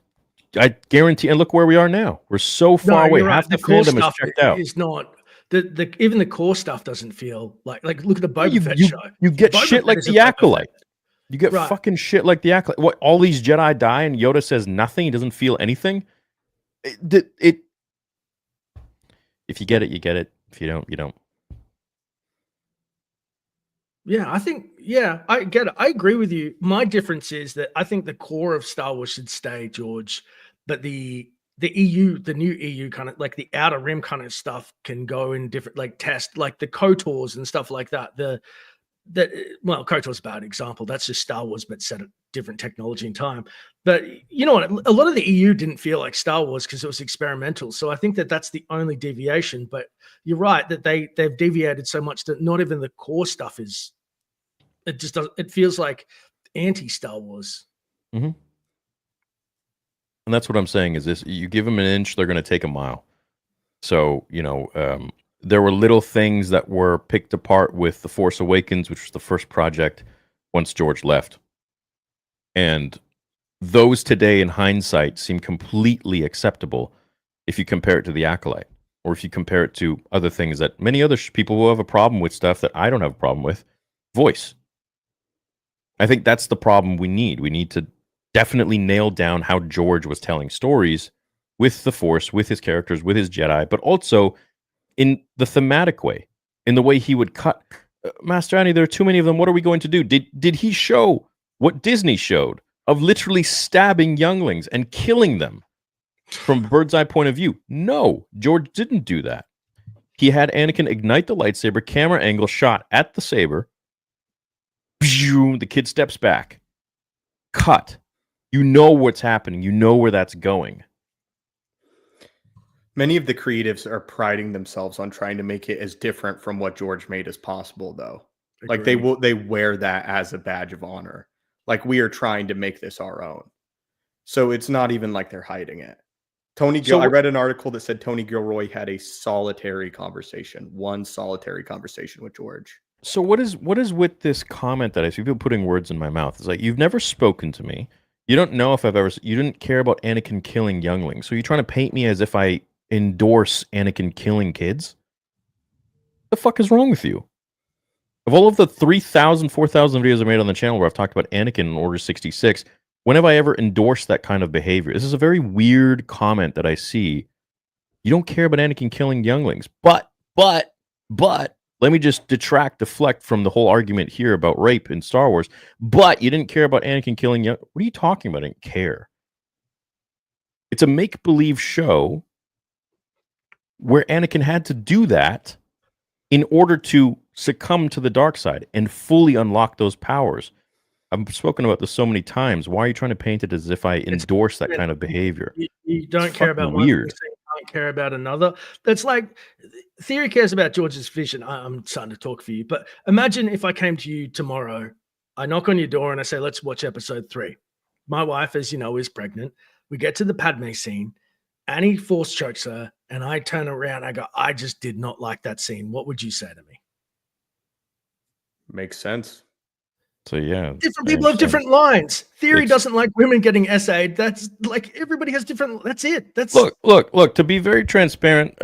I guarantee, and look where we are now. We're so far away. you're right. Half the core fandom is stuff checked out. is not the even the core stuff doesn't feel like look at the Boba you, Fett you, show. you get Boba shit Fett like is a the Boba Acolyte. Fett. You get Right. fucking shit like the Acolyte. What? All these Jedi die and Yoda says nothing. He doesn't feel anything. It if you get it, you get it. If you don't, you don't. Yeah, I think, I get it. I agree with you. My difference is that I think the core of Star Wars should stay, George, but the EU, the new EU kind of like the outer rim kind of stuff can go in different, like test, like the KOTORs and stuff like that. Well, KOTOR's a bad example. That's just Star Wars, but set at different technology and time. But you know what? A lot of the EU didn't feel like Star Wars because it was experimental. So I think that that's the only deviation. But you're right that they've deviated so much that not even the core stuff is. It just does. It feels like anti-Star Wars. Mm-hmm. And that's what I'm saying is this: you give them an inch, they're going to take a mile. So there were little things that were picked apart with The Force Awakens, which was the first project once George left. And those today, in hindsight, seem completely acceptable if you compare it to The Acolyte, or if you compare it to other things that many other people will have a problem with, stuff that I don't have a problem with. Voice. I think that's the problem we need. We need to definitely nail down how George was telling stories with the Force, with his characters, with his Jedi, but also in the thematic way, in the way he would cut. Master Annie, there are too many of them. What are we going to do? Did he show what Disney showed of literally stabbing younglings and killing them from a bird's eye point of view? No, George didn't do that. He had Anakin ignite the lightsaber, camera angle shot at the saber. The kid steps back. Cut. You know what's happening. You know where that's going. Many of the creatives are priding themselves on trying to make it as different from what George made as possible, though. Like they wear that as a badge of honor. Like, we are trying to make this our own. So it's not even like they're hiding it. I read an article that said Tony Gilroy had one solitary conversation with George. So what is with this comment that I see people putting words in my mouth? It's like, you've never spoken to me. You don't know if you didn't care about Anakin killing younglings. So you're trying to paint me as if I endorse Anakin killing kids? What the fuck is wrong with you? Of all of the 3,000, 4,000 videos I made on the channel where I've talked about Anakin in Order 66, when have I ever endorsed that kind of behavior? This is a very weird comment that I see. You don't care about Anakin killing younglings, but let me just deflect from the whole argument here about rape in Star Wars. But you didn't care about Anakin killing young. What are you talking about? I didn't care. It's a make-believe show where Anakin had to do that in order to succumb to the dark side and fully unlock those powers. I've spoken about this so many times. Why are you trying to paint it as if I endorse that kind of behavior? You don't care about one weird. thing, so you don't care about another. That's like theory cares about George's vision. I'm starting to talk for you, but imagine if I came to you tomorrow, I knock on your door and I say, let's watch episode 3. My wife, as you know, is pregnant. We get to the Padme scene. Annie force chokes her, and I turn around. I go, I just did not like that scene. What would you say to me? Makes sense. So yeah, Different I people have understand. different lines. Theory It's- doesn't like women getting essayed. That's like everybody has different. That's it. That's look. To be very transparent,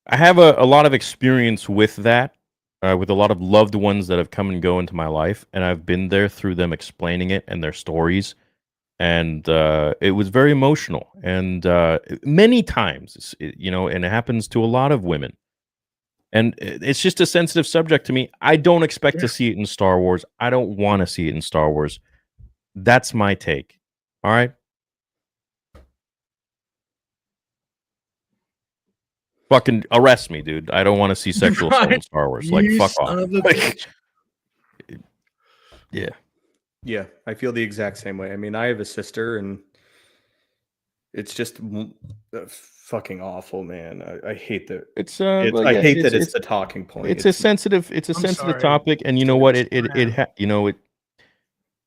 I have a lot of experience with that, with a lot of loved ones that have come and go into my life, and I've been there through them explaining it and their stories, and it was very emotional. And many times, and it happens to a lot of women. And it's just a sensitive subject to me. I don't expect to see it in Star Wars. I don't want to see it in Star Wars. That's my take. All right. Fucking arrest me, dude. I don't want to see sexual assault in Star Wars. Like, You fuck son off. of a Like, bitch. yeah. Yeah, I feel the exact same way. I mean, I have a sister, and it's just fucking awful, man. I hate that. It's I hate that it's the talking point. It's a sensitive sorry. topic, and you know what?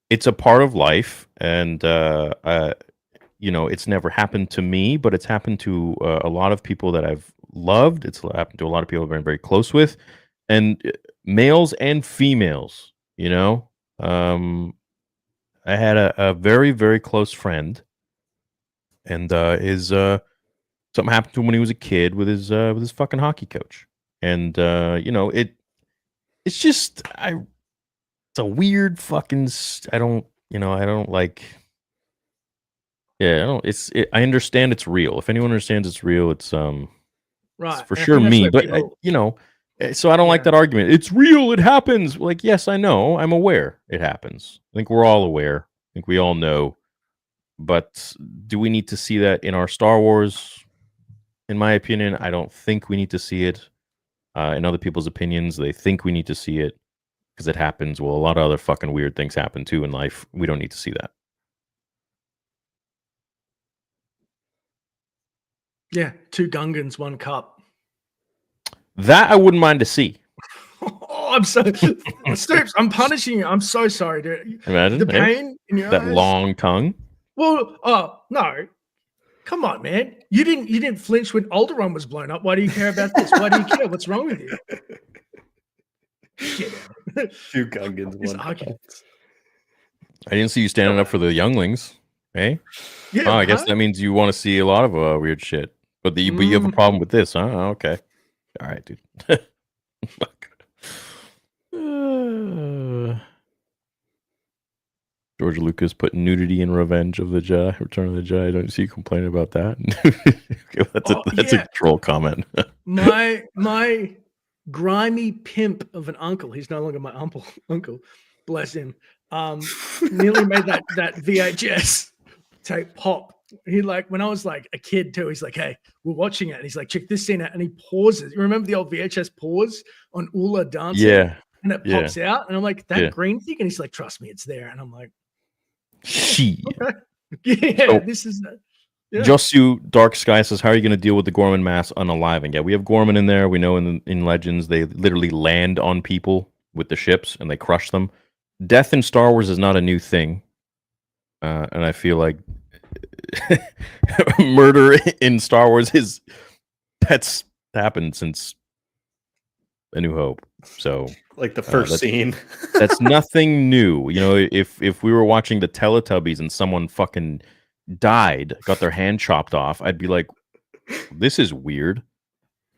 It's a part of life, and it's never happened to me, but it's happened to a lot of people that I've loved. It's happened to a lot of people I've been very close with, and males and females. I had a very, very close friend, and something happened to him when he was a kid with his fucking hockey coach, and it's just it's a weird fucking. I don't like. Yeah, I don't. I understand it's real. If anyone understands it's real, it's Right. for And I sure think that's me. where But people- so I don't like Yeah. that argument. It's real. It happens. Like, yes, I know. I'm aware it happens. I think we're all aware. I think we all know. But do we need to see that in our Star Wars? In my opinion, I don't think we need to see it. In other people's opinions, they think we need to see it because it happens. Well, a lot of other fucking weird things happen too in life. We don't need to see that. Yeah, 2 Gungans, 1 cup. That I wouldn't mind to see. Oh, I'm so Stoops, I'm punishing you. I'm so sorry, dude. Imagine The pain in your that eyes. long tongue. Well, no. Come on, man. You didn't flinch when Alderaan was blown up. Why do you care about this? Why do you care? What's wrong with you? Get out. 2 Gungans, This 1 argument. cup. I didn't see you standing up for the younglings. Hey, Yeah, I guess huh? that means you want to see a lot of weird shit. But you have a problem with this, huh? Okay. All right, dude. Fuck. George Lucas put nudity in Revenge of the Jedi, Return of the Jedi. I don't see you complaining about that. Okay, that's a troll comment. My grimy pimp of an uncle, he's no longer my uncle, bless him, nearly made that VHS tape pop. He when I was like a kid too, he's like, hey, we're watching it, and he's like, check this scene out, and he pauses. You remember the old VHS pause on Ula dancing? Yeah. And it pops out, and I'm like, that Yeah. green thing, and he's like, trust me, it's there. And I'm like, She. okay. Yeah, So- this is yeah. Josu Dark Sky says, "How are you going to deal with the Gorman mass unaliving?" Yeah, we have Gorman in there. We know in Legends they literally land on people with the ships and they crush them. Death in Star Wars is not a new thing, and I feel like murder in Star Wars that's happened since A New Hope. So Like the first scene. that's nothing new. If we were watching the Teletubbies and someone fucking died, got their hand chopped off, I'd be like, this is weird.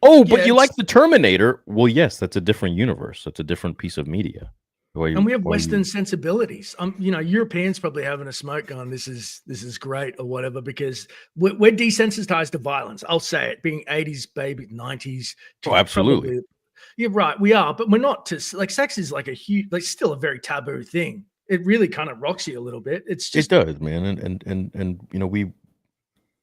Oh, but you like the Terminator? Well, yes, that's a different universe. That's a different piece of media. And we have Western sensibilities. Europeans probably having a smoke going, this is great or whatever, because we're desensitized to violence. I'll say it, being 80s baby, 90s. Oh, absolutely. Yeah, right. We are, but we're not sex is like still a very taboo thing. It really kind of rocks you a little bit. It does, man. And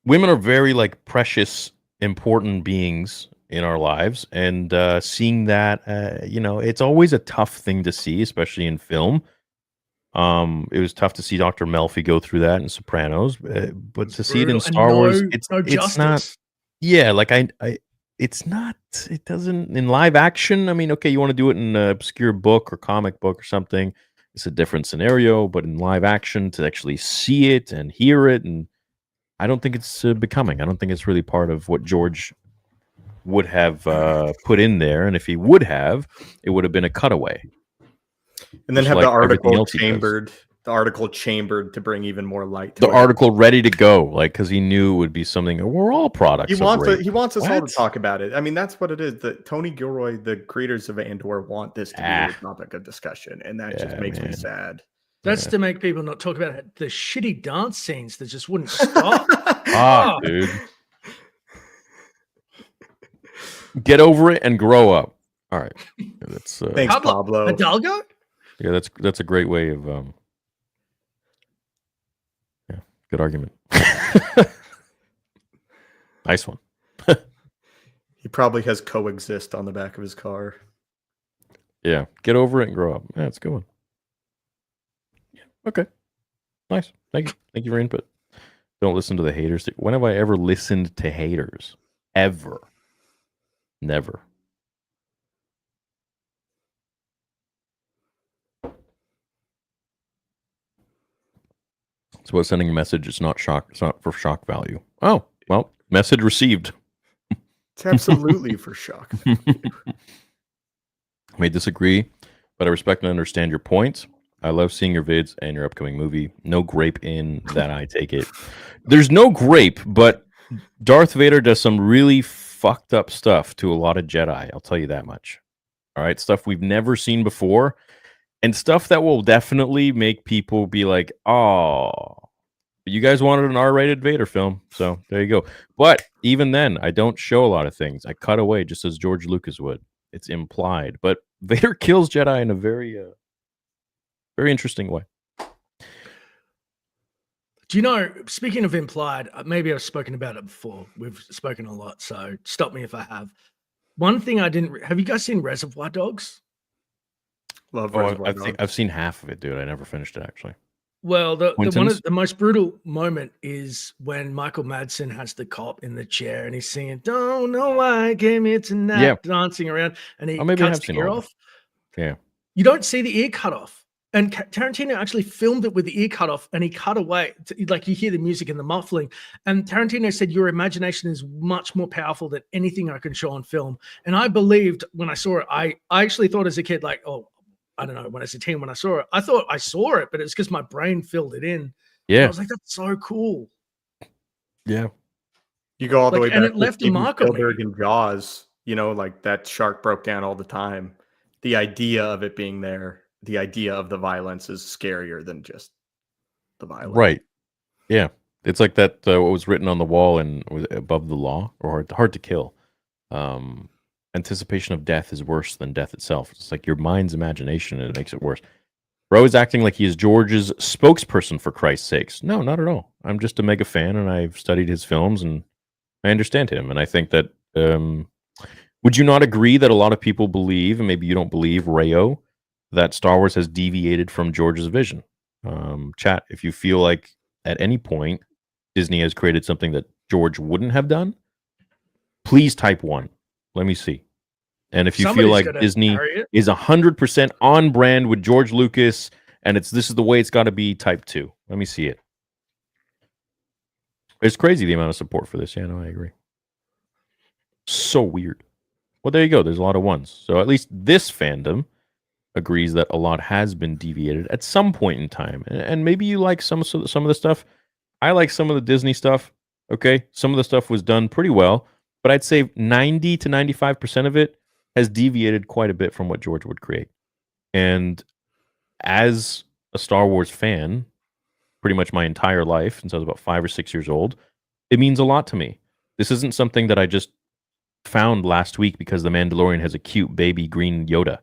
women are very like precious, important beings in our lives, and seeing that, it's always a tough thing to see, especially in film. It was tough to see Dr. Melfi go through that in Sopranos, but to see it in Star Wars, it's not. Yeah, like it's not. It doesn't in live action. I mean, okay, you want to do it in an obscure book or comic book or something. It's a different scenario, but in live action, to actually see it and hear it, and I don't think it's becoming. I don't think it's really part of what George would have put in there, and if he would have, it would have been a cutaway. And then Just have like the everything article else he does. chambered. The article chambered to bring even more light to The it. article ready to go, like, because he knew it would be something. We're all products. He of wants rape. he wants us all to What? talk about it. I mean, that's what it is. That Tony Gilroy, the creators of Andor, want this to be a topic of discussion, and that just makes me sad. That's to make people not talk about it. The shitty dance scenes that just wouldn't stop. Ah, dude. Get over it and grow up. All right. That's Thanks, Pablo. Hidalgo? yeah, that's a great way of yeah, good argument. Nice one. He probably has coexist on the back of his car. Yeah, get over it and grow up. Yeah, that's a good one. Yeah, okay. Nice. Thank you. Thank you for your input. Don't listen to the haters. When have I ever listened to haters? Ever. Never. It's about sending a message. It's not shock. It's not for shock value. Oh, well, message received. It's absolutely for shock. I may disagree, but I respect and understand your points. I love seeing your vids and your upcoming movie. No grape in that, I take it. There's no grape, but Darth Vader does some really fucked up stuff to a lot of Jedi. I'll tell you that much. All right, stuff we've never seen before, and stuff that will definitely make people be like, "Oh, you guys wanted an R-rated Vader film, so there you go." But even then, I don't show a lot of things. I cut away just as George Lucas would. It's implied, but Vader kills Jedi in a very, very interesting way. Do you know, speaking of implied, maybe I've spoken about it before. We've spoken a lot, so stop me if I have. One thing I didn't... Have you guys seen Reservoir Dogs? Love Oh, Reservoir Dogs. I've seen half of it, dude. I never finished it, actually. Well, one Quentin's? of the most brutal moment is when Michael Madsen has the cop in the chair and he's singing "Don't Know Why I Came Here Tonight," Yeah. dancing around, and he maybe I cuts have the seen ear all of off. Yeah. You don't see the ear cut off. And Tarantino actually filmed it with the ear cut off, and he cut away. Like, you hear the music and the muffling. And Tarantino said, "Your imagination is much more powerful than anything I can show on film." And I believed when I saw it. I actually thought as a kid, like, oh, I don't know, when I was a teen, when I saw it, I thought I saw it, but it's because my brain filled it in. And I Yeah. was like, that's so cool. Yeah. You go all the Like, way and back it left a mark on me. Spielberg and Jaws. You know, like that shark broke down all the time. The idea of it being there, the idea of the violence is scarier than just the violence. Right. Yeah. It's like that, what was written on the wall and was above the law, or hard to kill. Anticipation of death is worse than death itself. It's like your mind's imagination, and it makes it worse. Bro is acting like he is George's spokesperson, for Christ's sakes. No, not at all. I'm just a mega fan, and I've studied his films, and I understand him. And I think that, would you not agree that a lot of people believe, and maybe you don't believe, Rayo, that Star Wars has deviated from George's vision? Chat, if you feel like at any point Disney has created something that George wouldn't have done, please type 1. Let me see. And if you feel like Disney is 100% on brand with George Lucas, and this is the way it's got to be, type 2. Let me see it. It's crazy the amount of support for this. Yeah, no, I agree. So weird. Well, there you go. There's a lot of ones. So at least this fandom agrees that a lot has been deviated at some point in time. And maybe you like some of the stuff. I like some of the Disney stuff. Okay, some of the stuff was done pretty well, but I'd say 90 to 95% of it has deviated quite a bit from what George would create. And as a Star Wars fan, pretty much my entire life, since I was about 5 or 6 years old, it means a lot to me. This isn't something that I just found last week because The Mandalorian has a cute baby green Yoda,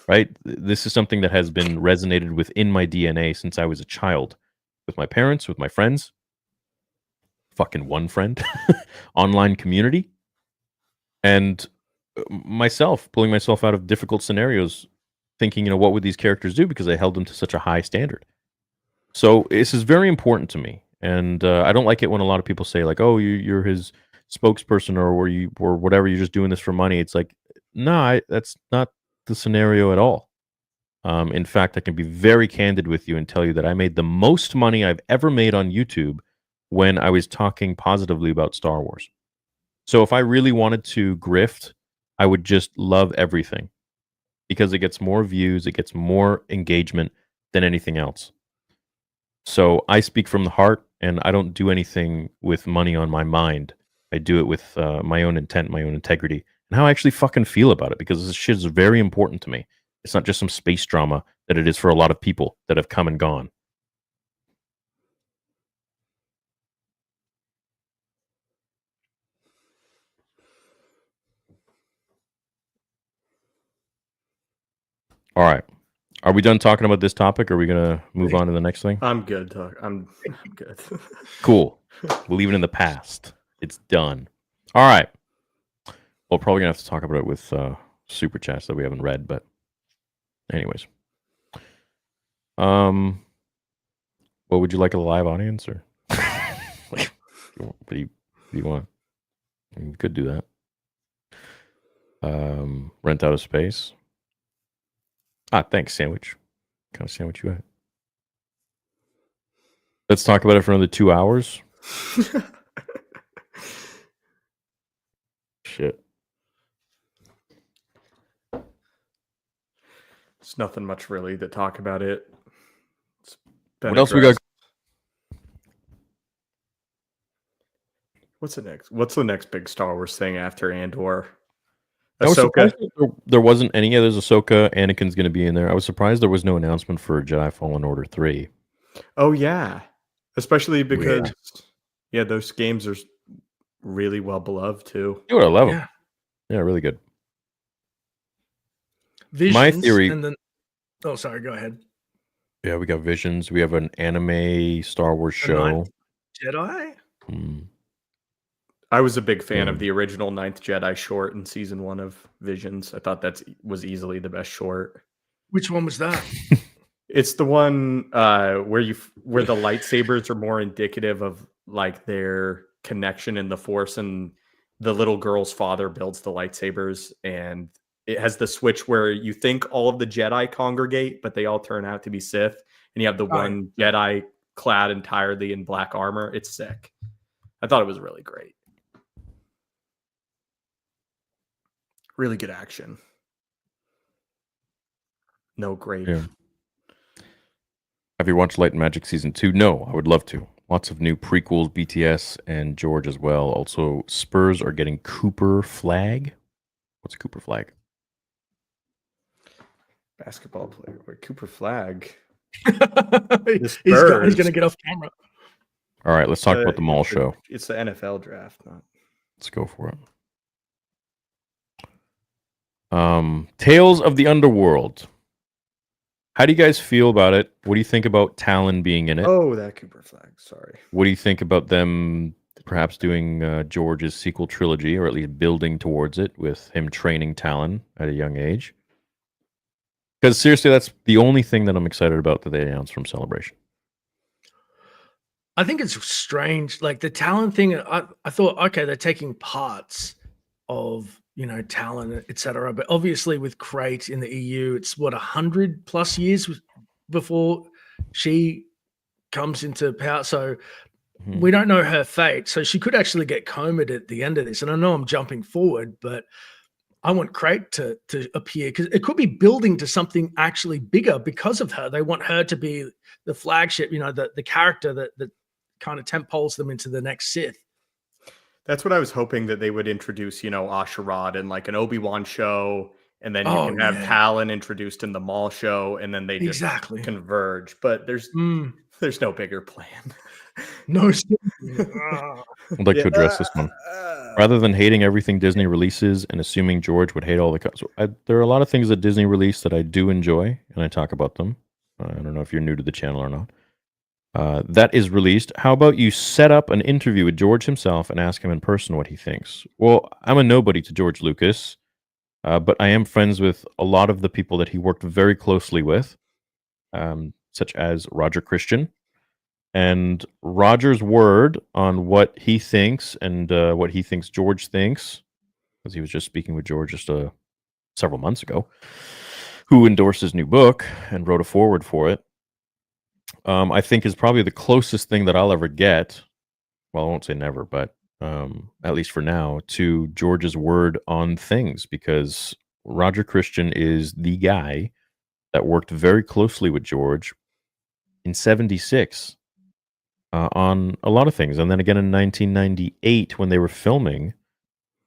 right? This is something that has been resonated within my DNA since I was a child, with my parents, with my friends, fucking one friend, online community, and myself, pulling myself out of difficult scenarios, thinking, what would these characters do, because I held them to such a high standard. So this is very important to me, and I don't like it when a lot of people say, like, "Oh, you're his spokesperson," or whatever. You're just doing this for money. It's like, no, that's not the scenario at all. In fact, I can be very candid with you and tell you that I made the most money I've ever made on YouTube when I was talking positively about Star Wars. So if I really wanted to grift, I would just love everything because it gets more views, it gets more engagement than anything else. So I speak from the heart, and I don't do anything with money on my mind. I do it with my own intent, my own integrity, and how I actually fucking feel about it, because this shit is very important to me. It's not just some space drama that it is for a lot of people that have come and gone. All right. Are we done talking about this topic? Or are we going to move on to the next thing? I'm good. I'm good. Cool. We'll leave it in the past. It's done. All right. We're probably going to have to talk about it with super chats that we haven't read. But anyways. What would you like, a live audience? Or what do you want? You could do that. Rent out a space. Thanks, sandwich. What kind of sandwich you had? Let's talk about it for another 2 hours. Shit. There's nothing much really to talk about it. What else we got? What's the next? What's the next big Star Wars thing after Andor? I was Ahsoka. surprised there wasn't any. Yeah, there's Ahsoka. Anakin's going to be in there. I was surprised there was no announcement for Jedi Fallen Order 3. Oh yeah, especially because those games are really well beloved too. You would love them. Yeah, really good. Visions, my theory. And then, oh, sorry. Go ahead. Yeah, we got Visions. We have an anime Star Wars show. Jedi. I was a big fan of the original Ninth Jedi short in season 1 of Visions. I thought that was easily the best short. Which one was that? It's the one where the lightsabers are more indicative of like their connection in the Force, and the little girl's father builds the lightsabers, and it has the switch where you think all of the Jedi congregate, but they all turn out to be Sith, and you have the one Jedi clad entirely in black armor. It's sick. I thought it was really great. Really good action. No Grape. Yeah. Have you watched Light and Magic Season 2? No, I would love to. Lots of new prequels, BTS, and George as well. Also, Spurs are getting Cooper Flag. What's a Cooper Flag? Basketball player. Wait, Cooper Flag. He's going to get off camera. All right, let's talk about the mall show. It's the NFL draft. Let's go for it. Tales of the Underworld. How do you guys feel about it? What do you think about Talon being in it? Oh, that Cooper Flag. Sorry. What do you think about them perhaps doing George's sequel trilogy, or at least building towards it with him training Talon at a young age? Because seriously, that's the only thing that I'm excited about that they announced from Celebration. I think it's strange. Like the Talon thing, I thought, okay, they're taking parts of, Talon, etc. But obviously with Crate in the EU, it's 100+ years before she comes into power. So we don't know her fate. So she could actually get combed at the end of this. And I know I'm jumping forward, but I want Crate to appear, because it could be building to something actually bigger because of her. They want her to be the flagship, the character that kind of temples them into the next Sith. That's what I was hoping, that they would introduce, Asherad in like an Obi-Wan show, and then you can have Talon introduced in the Maul show, and then they just converge. But there's no bigger plan. No. I'd like to address this one. Rather than hating everything Disney releases and assuming George would hate all the... there are a lot of things that Disney release that I do enjoy, and I talk about them. I don't know if you're new to the channel or not. That is released. How about you set up an interview with George himself and ask him in person what he thinks? Well, I'm a nobody to George Lucas, but I am friends with a lot of the people that he worked very closely with, such as Roger Christian. And Roger's word on what he thinks and what he thinks George thinks, because he was just speaking with George just several months ago, who endorsed his new book and wrote a foreword for it, I think is probably the closest thing that I'll ever get. Well, I won't say never, but at least for now, to George's word on things, because Roger Christian is the guy that worked very closely with George in '76 on a lot of things, and then again in 1998 when they were filming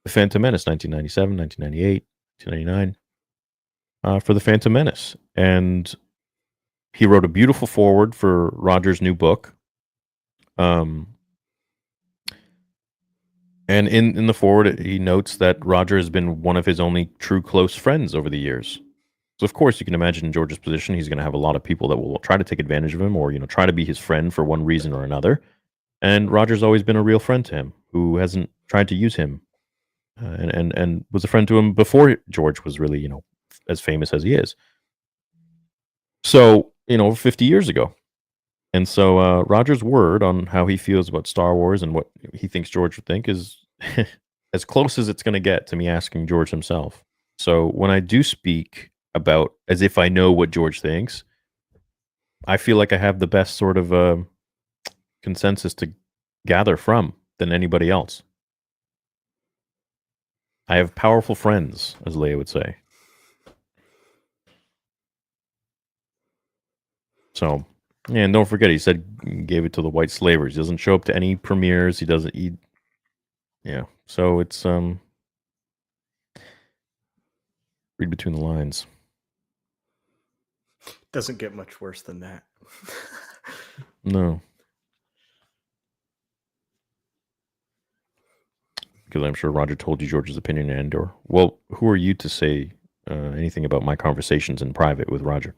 The Phantom Menace, 1997, 1998, 1999, for The Phantom Menace. And he wrote a beautiful foreword for Roger's new book. And in the foreword, he notes that Roger has been one of his only true close friends over the years. So, of course, you can imagine in George's position, he's going to have a lot of people that will try to take advantage of him or, try to be his friend for one reason or another. And Roger's always been a real friend to him who hasn't tried to use him and was a friend to him before George was really, as famous as he is. So, 50 years ago. And so Roger's word on how he feels about Star Wars and what he thinks George would think is as close as it's going to get to me asking George himself. So when I do speak about as if I know what George thinks, I feel like I have the best sort of consensus to gather from than anybody else. I have powerful friends, as Leia would say. So, yeah, and don't forget, he said he gave it to the white slavers. He doesn't show up to any premieres. He doesn't eat. Yeah, so it's read between the lines. Doesn't get much worse than that. No. Because I'm sure Roger told you George's opinion in Andor. Well, who are you to say anything about my conversations in private with Roger?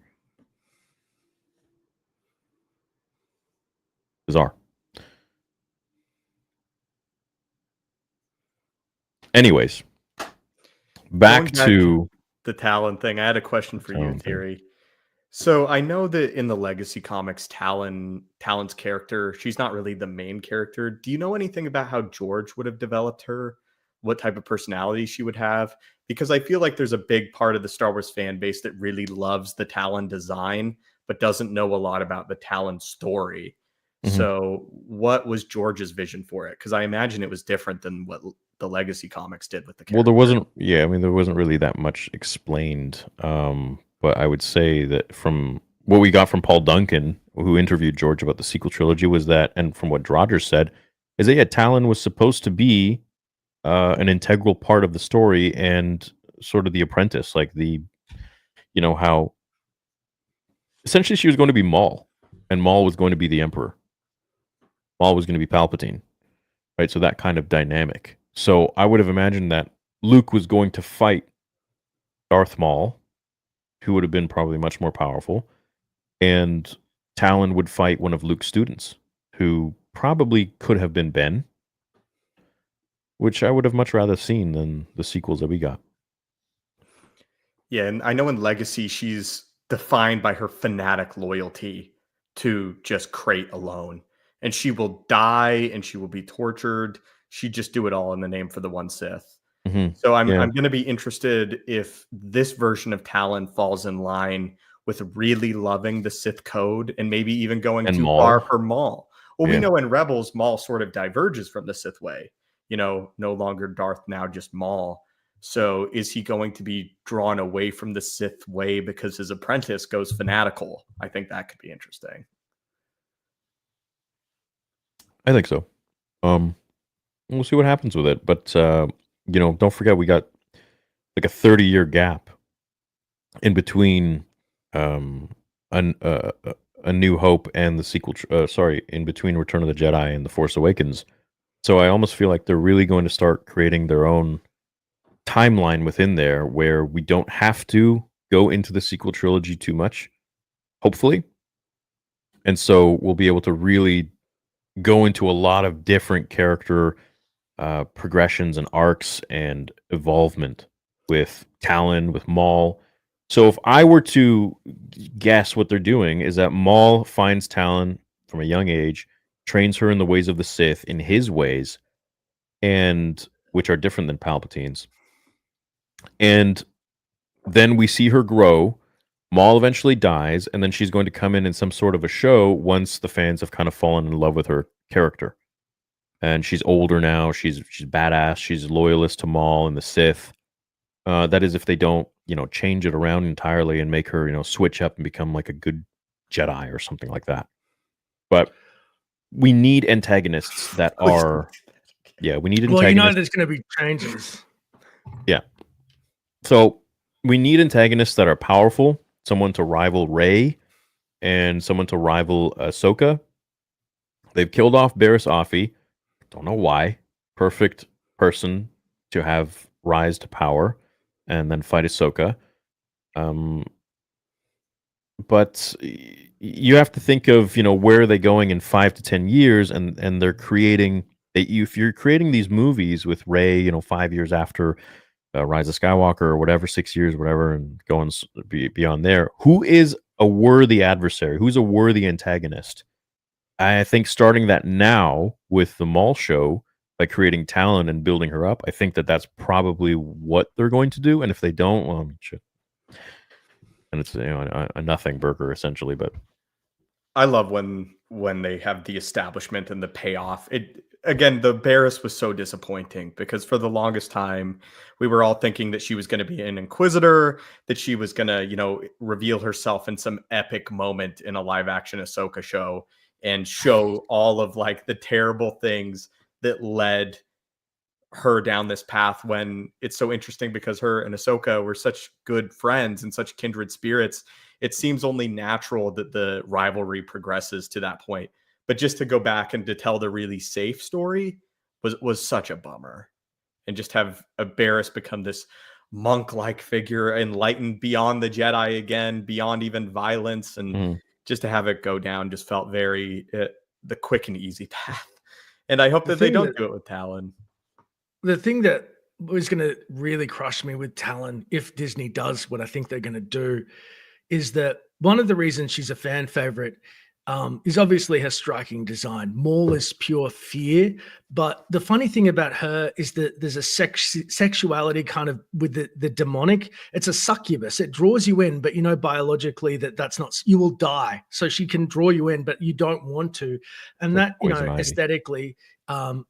Bizarre. Anyways, back to the Talon thing. I had a question for you, Talon thing. Theory. So I know that in the Legacy comics, Talon's character, she's not really the main character. Do you know anything about how George would have developed her? What type of personality she would have? Because I feel like there's a big part of the Star Wars fan base that really loves the Talon design, but doesn't know a lot about the Talon story. Mhm. So what was George's vision for it? Because I imagine it was different than what the Legacy comics did with the character. Well, there wasn't. Yeah, I mean, there wasn't really that much explained. But I would say that from what we got from Paul Duncan, who interviewed George about the sequel trilogy, was that, and from what Roger said, is that yeah, Talon was supposed to be an integral part of the story and sort of the apprentice, like how essentially she was going to be Maul, and Maul was going to be the Emperor. Maul was going to be Palpatine, right? So that kind of dynamic. So I would have imagined that Luke was going to fight Darth Maul, who would have been probably much more powerful, and Talon would fight one of Luke's students, who probably could have been Ben, which I would have much rather seen than the sequels that we got. Yeah, and I know in Legacy, she's defined by her fanatic loyalty to just Crate alone. And she will die and she will be tortured. She'd just do it all in the name for the one Sith. Mm-hmm. So I'm Yeah. going to be interested if this version of Talon falls in line with really loving the Sith code and maybe even going And too Maul. far for Maul. Well, we Yeah. know in Rebels, Maul sort of diverges from the Sith way. No longer Darth, now just Maul. So is he going to be drawn away from the Sith way because his apprentice goes fanatical? I think that could be interesting. I think so. We'll see what happens with it. But don't forget we got like a 30-year gap in between a New Hope and the sequel. In between Return of the Jedi and The Force Awakens. So I almost feel like they're really going to start creating their own timeline within there where we don't have to go into the sequel trilogy too much, hopefully. And so we'll be able to really go into a lot of different character progressions and arcs and evolvement with Talon, with Maul. So if I were to guess what they're doing is that Maul finds Talon from a young age, trains her in the ways of the Sith, in his ways, and which are different than Palpatine's. And then we see her grow. Maul eventually dies, and then she's going to come in some sort of a show once the fans have kind of fallen in love with her character. and she's older now. She's badass. She's loyalist to Maul and the Sith. That is, if they don't, change it around entirely and make her, switch up and become like a good Jedi or something like that. But we need antagonists that are, we need antagonists. Well, there's going to be changes. Yeah. So we need antagonists that are powerful, someone to rival Rey, and someone to rival Ahsoka. They've killed off Barriss Offee. Don't know why. Perfect person to have rise to power and then fight Ahsoka. But you have to think of, where are they going in 5 to 10 years, and they're creating. If you're creating these movies with Rey, 5 years after Rise of Skywalker or whatever, 6 years, whatever, and going beyond there, who is a worthy adversary? Who's a worthy antagonist? I think starting that now with the Maul show, by creating Talon and building her up, I think that's probably what they're going to do. And if they don't, well, shit. And it's a nothing burger essentially. But I love when they have the establishment and the payoff. Again, the Barriss was so disappointing because for the longest time we were all thinking that she was going to be an Inquisitor, that she was going to, reveal herself in some epic moment in a live action Ahsoka show and show all of like the terrible things that led her down this path. When it's so interesting because her and Ahsoka were such good friends and such kindred spirits, it seems only natural that the rivalry progresses to that point. But just to go back and to tell the really safe story was such a bummer. And just have a Barriss become this monk-like figure, enlightened beyond the Jedi again, beyond even violence. And just to have it go down just felt very the quick and easy path. And I hope that they don't do it with Talon. The thing that was going to really crush me with Talon, if Disney does what I think they're going to do, is that one of the reasons she's a fan favorite is obviously her striking design. Maul is pure fear, but the funny thing about her is that there's a sexuality kind of with the demonic. It's a succubus. It draws you in, but biologically that's not. You will die, so she can draw you in, but you don't want to, and that aesthetically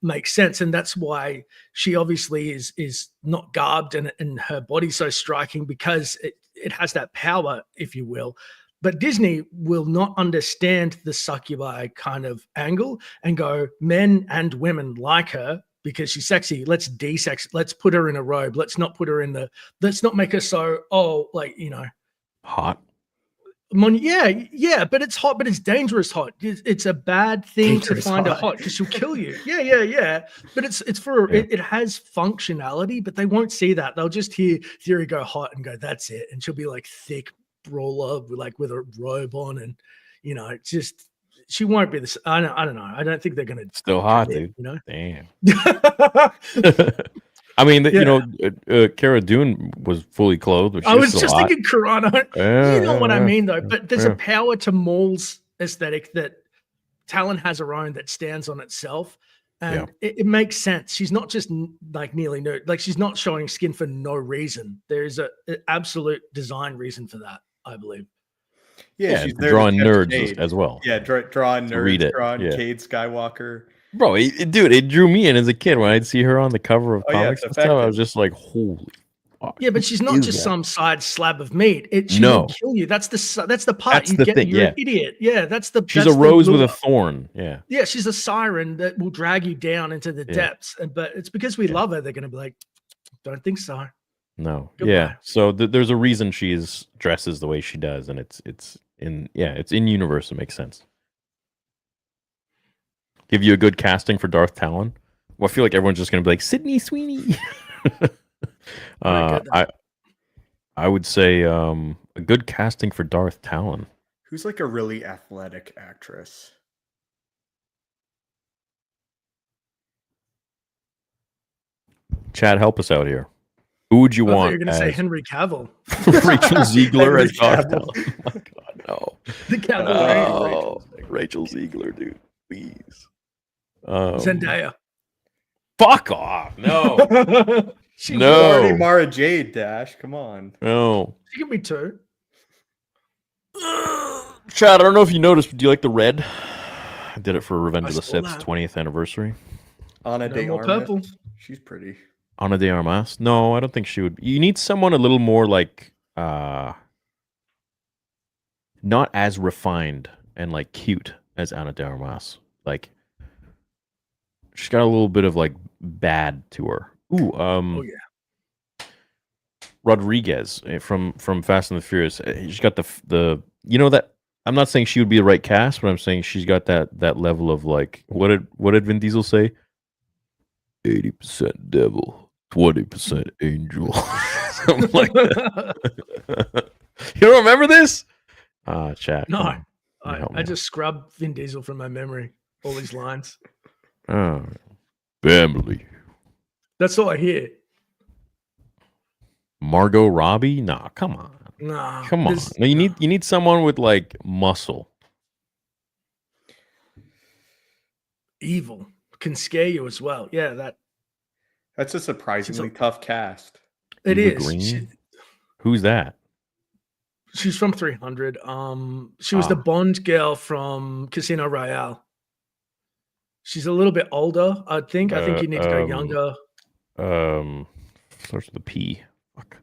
makes sense, and that's why she obviously is not garbed and her body's so striking because it has that power, if you will. But Disney will not understand the succubi kind of angle and go, men and women like her because she's sexy. Let's de-sex. Let's put her in a robe. Let's not put her let's not make her so, hot. Yeah, but it's hot, but it's dangerous hot. It's a bad thing to find her hot because she'll kill you. Yeah. But it has functionality, but they won't see that. They'll just hear Theory go hot and go, that's it. And she'll be like thick brawler, like with a robe on, and it's just she won't be this. I don't know. I don't think they're gonna still hot, dude. Damn. I mean, Cara Dune was fully clothed. I was just thinking Corona. What I mean, though. But there's a power to Maul's aesthetic that Talon has her own that stands on itself. And it makes sense. She's not just like nearly nude. Like she's not showing skin for no reason. There's an absolute design reason for that, I believe. Yeah, she's drawing nerds as well. Yeah, drawing nerds, drawing Cade Skywalker. Bro, it drew me in as a kid when I'd see her on the cover of comics and stuff. I was just like, holy fuck. Yeah, but she's not just some side slab of meat. She will kill you. That's the part you get. You're an idiot. Yeah, she's a rose with a thorn. Yeah. Yeah, she's a siren that will drag you down into the depths. But it's because we love her. They're going to be like, don't think so. No. Goodbye. Yeah. So there's a reason she's dresses the way she does, and it's in universe. It makes sense. Give you a good casting for Darth Talon. Well, I feel like everyone's just going to be like Sydney Sweeney. I would say a good casting for Darth Talon. Who's like a really athletic actress? Chad, help us out here. Who would you want? You're going to say Henry Cavill. Rachel Ziegler as Darth Talon. Oh my God, no. The Cavill. No. Rachel Ziegler, dude. Please. Zendaya. Fuck off. No. She's already Mara Jade, Dash. Come on. No. She can be too. Chad, I don't know if you noticed, but do you like the red? I did it for Revenge of the Sith's 20th anniversary. Ana No de more Armas. purple. She's pretty. Ana de Armas? No, I don't think she would. You need someone a little more like not as refined and like cute as Ana de Armas. Like she's got a little bit of like bad to her. Ooh, Oh yeah. Rodriguez from Fast and the Furious. She's got the you know that I'm not saying she would be the right cast, but I'm saying she's got that level of like what did Vin Diesel say? 80% devil, 20% angel. Something like that. You don't remember this? Chat. No, come on, help me I out. just scrubbed Vin Diesel from my memory. All these lines. Family. That's all I hear. Margot Robbie? Nah, come on. Nah, Come on. No, you need someone with like muscle. evil can scare you as well. Yeah, That's a surprisingly tough cast. it Eva is. Green? Who's that? She's from 300. She was the Bond girl from Casino Royale. She's a little bit older, I think. I think you need to go younger. Starts with a P. Fuck.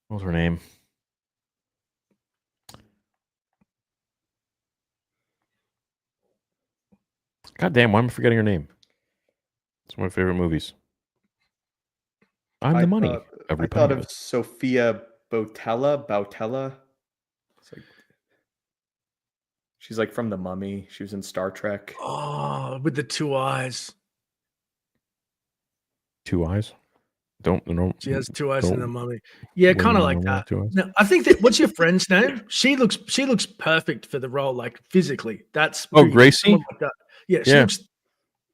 What was her name? God damn, why am I forgetting her name? It's one of my favorite movies. I'm the money. I thought of Sophia Boutella. It's like she's like from The Mummy. She was in Star Trek. Oh, with the two eyes. Two eyes? She has two eyes in The Mummy. Yeah, kind of like that. No, I think that. What's your friend's name? She looks perfect for the role, like physically. That's Gracie. Like that. Yeah, she looks.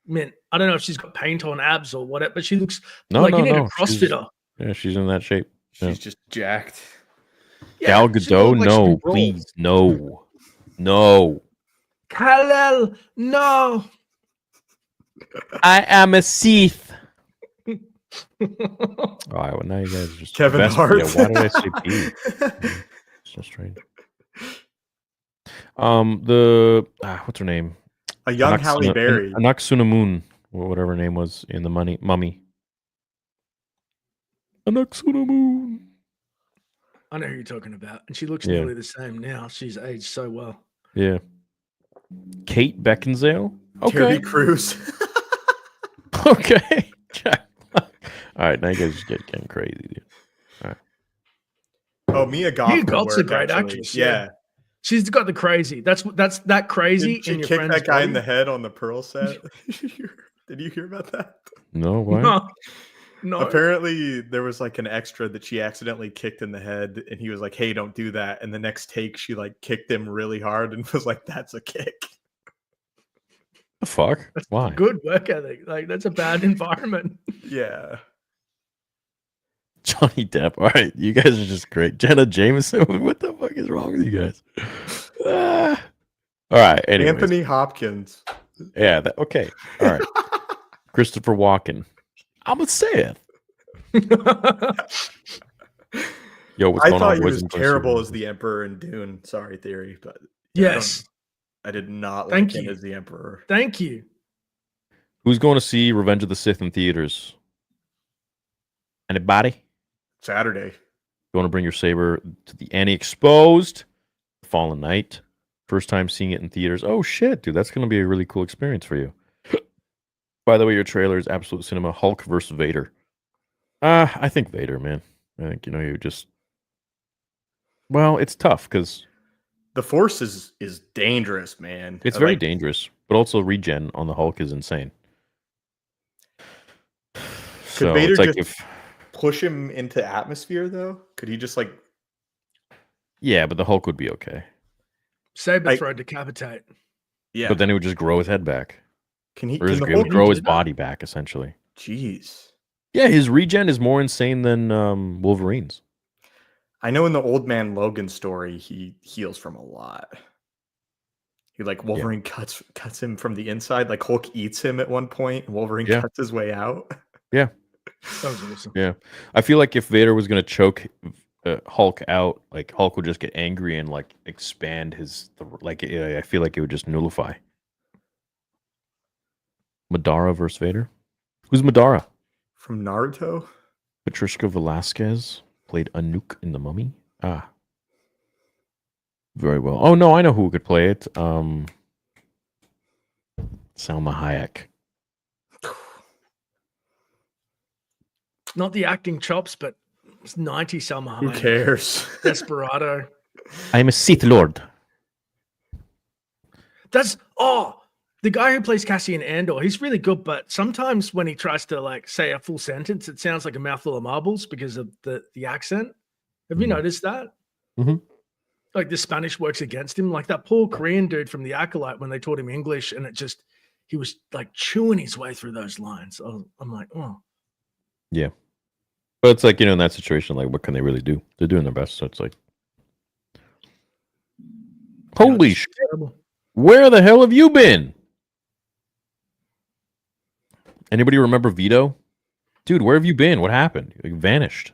Man, I don't know if she's got paint on abs or whatever, but she looks you need a CrossFitter. She's in that shape. She's just jacked. Yeah, Gal Gadot, like no, please, no. Kal-El, no. I am a Sith. All right, well now you guys are just Kevin Hart. Yeah, why did I say P? So strange. What's her name? A young Halle Berry. Anaxunamun, or whatever her name was in the Mummy. Anaxunamun. I know who you're talking about, and she looks nearly the same now. She's aged so well. Yeah. Kate Beckinsale. Okay. Terry Crews. Okay. All right, now you guys just getting crazy, dude. All right. Oh, Mia Goth. Mia Goth's a great actress. Yeah. She's got the crazy. That's that crazy. Did she kick that guy in the head on the Pearl set? Did you hear about that? No, what? No. Apparently, there was like an extra that she accidentally kicked in the head, and he was like, "Hey, don't do that." And the next take, she like kicked him really hard and was like, "That's a kick." The fuck? That's why? Good work ethic. Like that's a bad environment. Yeah. Johnny Depp. All right, you guys are just great. Jenna Jameson. What the fuck is wrong with you guys? All right. Anyways. Anthony Hopkins. Yeah. Okay. All right. Christopher Walken. I'm a Sith. Yo, what's going on? I thought he was terrible as the Emperor in Dune. Sorry, Theory, but yes, I did not like him as the Emperor. Thank you. Who's going to see Revenge of the Sith in theaters? Anybody? Saturday. You want to bring your saber to the Annie-Exposed Fallen Knight? First time seeing it in theaters. Oh shit, dude, that's going to be a really cool experience for you. By the way, your trailer is absolute cinema. Hulk versus Vader. I think Vader, man. I think you just. Well, it's tough because the Force is dangerous, man. It's very dangerous, but also regen on the Hulk is insane. Could Vader just push him into atmosphere though? Could he just like? Yeah, but the Hulk would be okay. Saber throw, decapitate. Yeah, but then he would just grow his head back. Can he? Or he would grow his body back essentially. Jeez. Yeah, his regen is more insane than Wolverine's. I know in the Old Man Logan story, he heals from a lot. He Wolverine cuts him from the inside. Like Hulk eats him at one point, and Wolverine cuts his way out. Yeah, that was awesome. Yeah, I feel like if Vader was going to choke Hulk out, like Hulk would just get angry and expand his I feel like it would just nullify. Madara versus Vader. Who's Madara? From Naruto. Patricia Velasquez played Anouk in The Mummy. Ah, very well. Oh no, I know who could play it. Salma Hayek. Not the acting chops, but it's 90 Salma Who Hayek. cares? Desperado. I am a Sith Lord. That's the guy who plays Cassian Andor. He's really good, but sometimes when he tries to like say a full sentence, it sounds like a mouthful of marbles because of the accent. Have you noticed that? Mhm. Like the Spanish works against him. Like that poor Korean dude from The Acolyte when they taught him English, and he was like chewing his way through those lines. I'm like, oh. Yeah. But it's like, in that situation, like, what can they really do? They're doing their best. So it's like, holy it's shit. terrible. Where the hell have you been? Anybody remember Vito? Dude, where have you been? What happened? You vanished.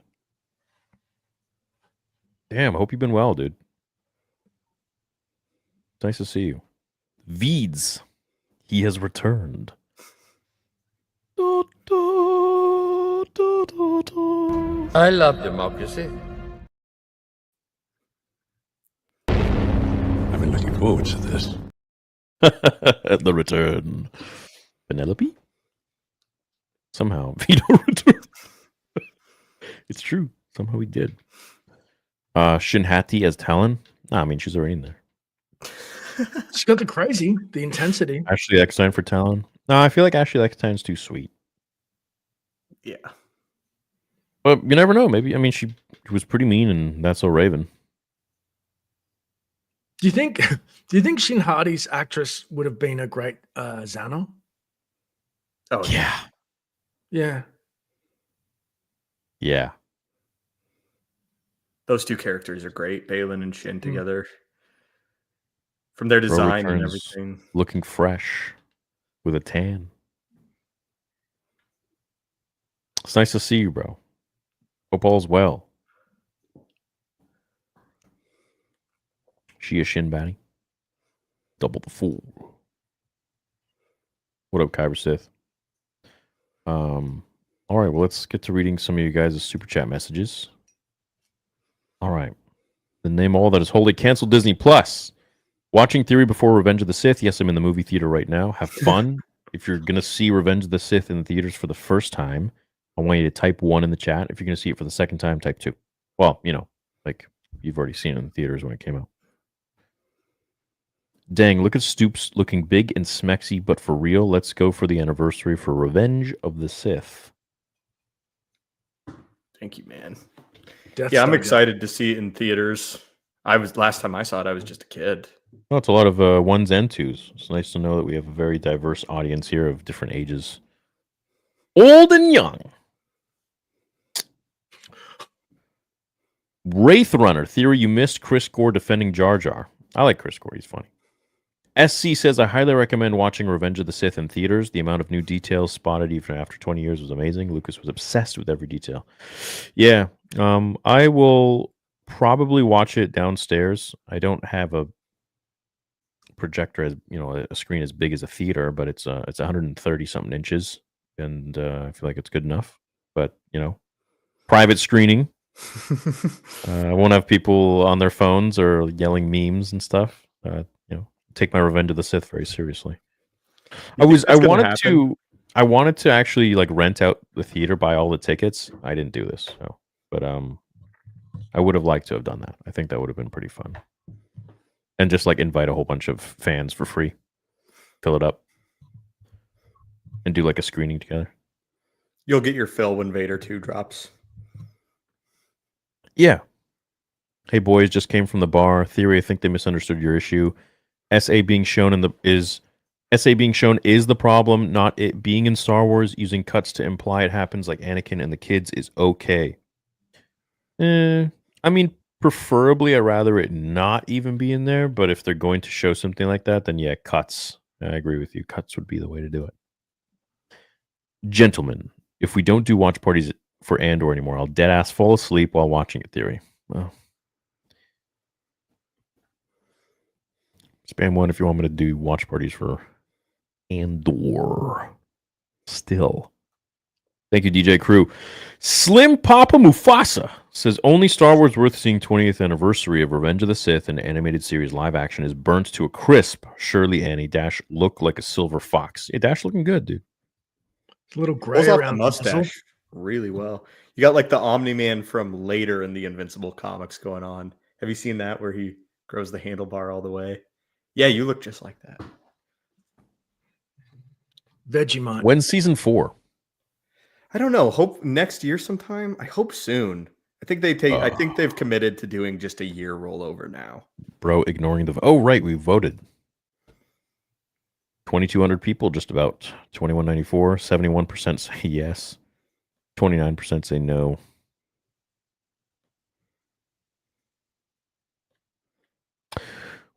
Damn, I hope you've been well, dude. It's nice to see you. Veeds. He has returned. I love democracy. I've been looking forward to this. The return. Penelope? Somehow Vito returned. It's true. Somehow he did. Shinhati as Talon? Nah, I mean, she's already in there. She's got the intensity. Ashley Eckstein for Talon? No, I feel like Ashley Eckstein's too sweet. Yeah. But you never know. Maybe, I mean, she was pretty mean and That's So Raven. Do you think Shin Hardy's actress would have been a great Xana? Oh Yeah. Yeah. Yeah. Those two characters are great. Balin and Shin together. From their design and returns everything. Looking fresh with a tan. It's nice to see you, bro. Hope all's well. She a Shin Batty. Double the fool. What up, Kyber Sith? All right, well, let's get to reading some of you guys' super chat messages. All right. The name all that is holy. Cancel Disney Plus. Watching Theory before Revenge of the Sith. Yes, I'm in the movie theater right now. Have fun. If you're going to see Revenge of the Sith in the theaters for the first time, I want you to type 1 in the chat. If you're going to see it for the second time, type 2. Well, like you've already seen it in the theaters when it came out. Dang, look at Stoops looking big and smexy, but for real, let's go for the anniversary for Revenge of the Sith. Thank you, man. Death Yeah, I'm Star excited to see it in theaters. Last time I saw it, I was just a kid. Well, it's a lot of ones and twos. It's nice to know that we have a very diverse audience here of different ages. Old and young. Wraith Runner. Theory, you missed Chris Gore defending Jar Jar. I like Chris Gore. He's funny. SC says, I highly recommend watching Revenge of the Sith in theaters. The amount of new details spotted even after 20 years was amazing. Lucas was obsessed with every detail. Yeah, I will probably watch it downstairs. I don't have a projector, as a screen as big as a theater, but it's 130 something inches, and I feel like it's good enough. But private screening. I won't have people on their phones or yelling memes and stuff. Take my Revenge of the Sith very seriously. I wanted to actually like rent out the theater, buy all the tickets. I didn't do this, but I would have liked to have done that. I think that would have been pretty fun. And just like invite a whole bunch of fans for free, fill it up, and do like a screening together. You'll get your fill when Vader 2 drops. Yeah. Hey boys, just came from the bar. Theory, I think they misunderstood your issue. SA being shown is the problem, not it being in Star Wars. Using cuts to imply it happens like Anakin and the kids is okay. I mean, preferably I'd rather it not even be in there, but if they're going to show something like that, then yeah, cuts. I agree with you. Cuts would be the way to do it. Gentlemen, if we don't do watch parties for Andor anymore, I'll deadass fall asleep while watching it, Theory. Well, spam 1 if you want me to do watch parties for Andor. Still. Thank you, DJ Crew. Slim Papa Mufasa says only Star Wars worth seeing 20th anniversary of Revenge of the Sith and animated series live action is burnt to a crisp. Surely Annie Dash look like a silver fox. Yeah, Dash looking good, dude. It's a little gray Pulls off around the mustache really well. You got like the Omni-Man from later in the Invincible comics going on. Have you seen that where he grows the handlebar all the way? Yeah, you look just like that. Vegemite. When's season 4? I don't know. Hope next year sometime. I hope soon. I think I think they've committed to doing just a year rollover now. Bro, ignoring the... Oh, right, we voted. 2,200 people, just about. 2194. 71% say yes. 29% say no.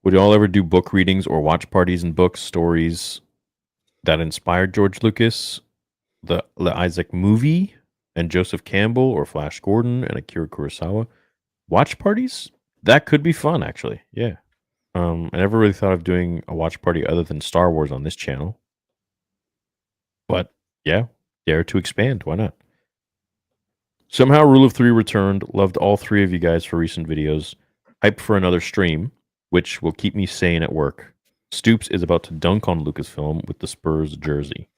Would y'all ever do book readings or watch parties and books, stories that inspired George Lucas, the Isaac movie, and Joseph Campbell, or Flash Gordon and Akira Kurosawa? Watch parties? That could be fun, actually. Yeah. I never really thought of doing a watch party other than Star Wars on this channel. But yeah, dare to expand. Why not? Somehow Rule of 3 returned. Loved all 3 of you guys for recent videos. Hyped for another stream, which will keep me sane at work. Stoops is about to dunk on Lucasfilm with the Spurs jersey.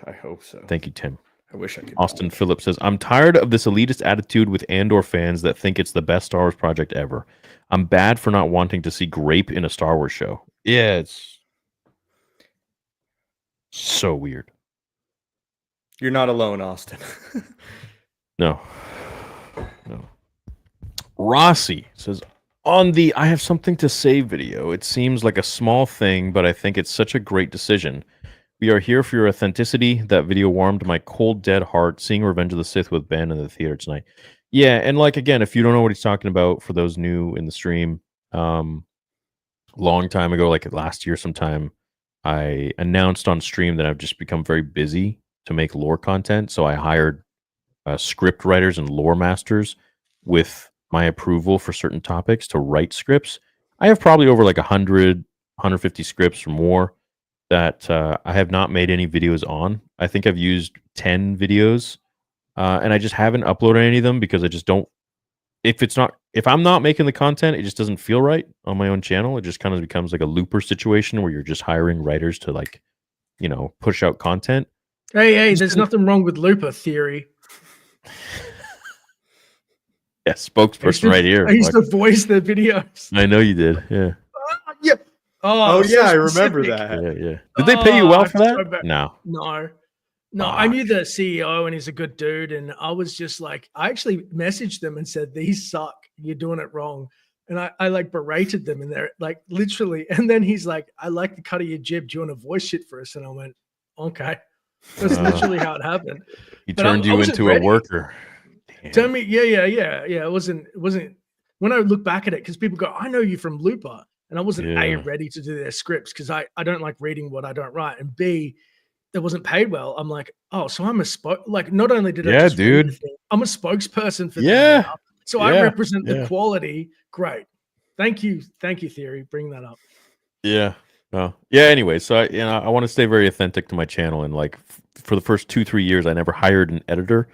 I hope so. Thank you, Tim. I wish I could. Austin Phillips says, I'm tired of this elitist attitude with Andor fans that think it's the best Star Wars project ever. I'm bad for not wanting to see Grape in a Star Wars show. Yeah, it's so weird. You're not alone, Austin. No. Rossi says, on the I have something to say video, it seems like a small thing, but I think it's such a great decision. We are here for your authenticity. That video warmed my cold, dead heart seeing Revenge of the Sith with Ben in the theater tonight. Yeah, and like, again, if you don't know what he's talking about, for those new in the stream, long time ago, like last year sometime, I announced on stream that I've just become very busy to make lore content. So I hired script writers and lore masters with my approval for certain topics to write scripts. I have probably over like 100, 150 scripts or more that I have not made any videos on. I think I've used 10 videos, and I just haven't uploaded any of them because I just don't. If I'm not making the content, it just doesn't feel right on my own channel. It just kind of becomes like a looper situation where you're just hiring writers to, like, you know, push out content. Hey, there's nothing wrong with Looper theory. Yeah, spokesperson right here. I used to voice the videos. I know you did. Yeah. Yep. Oh so yeah, I remember specific. that. Yeah. Did they pay you well for that? So No. No, I knew the CEO and he's a good dude. And I was just like, I actually messaged them and said, these suck. You're doing it wrong. And I like berated them and they're like, literally. And then he's like, I like the cut of your jib. Do you want to voice shit for us? And I went, okay. That's literally how it happened. He But turned I you wasn't into ready. a worker. Damn. Tell me, yeah. It wasn't when I look back at it, because people go, I know you from Looper. And I wasn't A, ready to do their scripts because I don't like reading what I don't write. And B, it wasn't paid well. I'm like, oh, so I'm like, not only did I just read the thing, I'm a spokesperson for them now. So I represent the quality. Great. Thank you, Theory. Bring that up. Yeah. Well, yeah. Anyway, so I want to stay very authentic to my channel, and like for the first 2-3 years, I never hired an editor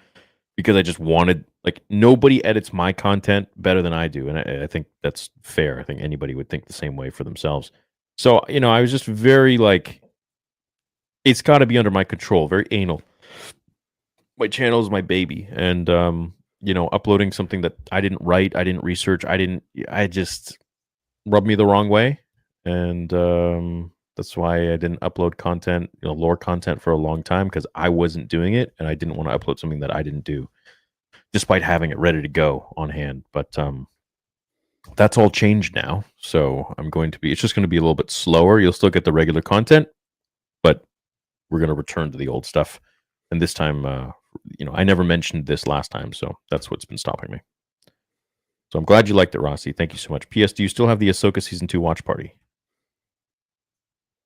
because I just wanted, like, nobody edits my content better than I do, and I think that's fair. I think anybody would think the same way for themselves. So I was just very like, it's got to be under my control, very anal. My channel is my baby, and uploading something that I didn't write, I didn't research, I just rubbed me the wrong way. And that's why I didn't upload content, lore content, for a long time, because I wasn't doing it, and I didn't want to upload something that I didn't do, despite having it ready to go on hand. But that's all changed now, so it's just going to be a little bit slower. You'll still get the regular content, but we're going to return to the old stuff. And this time, I never mentioned this last time, so that's what's been stopping me. So I'm glad you liked it, Rossi. Thank you so much. P.S. Do you still have the Ahsoka Season 2 watch party?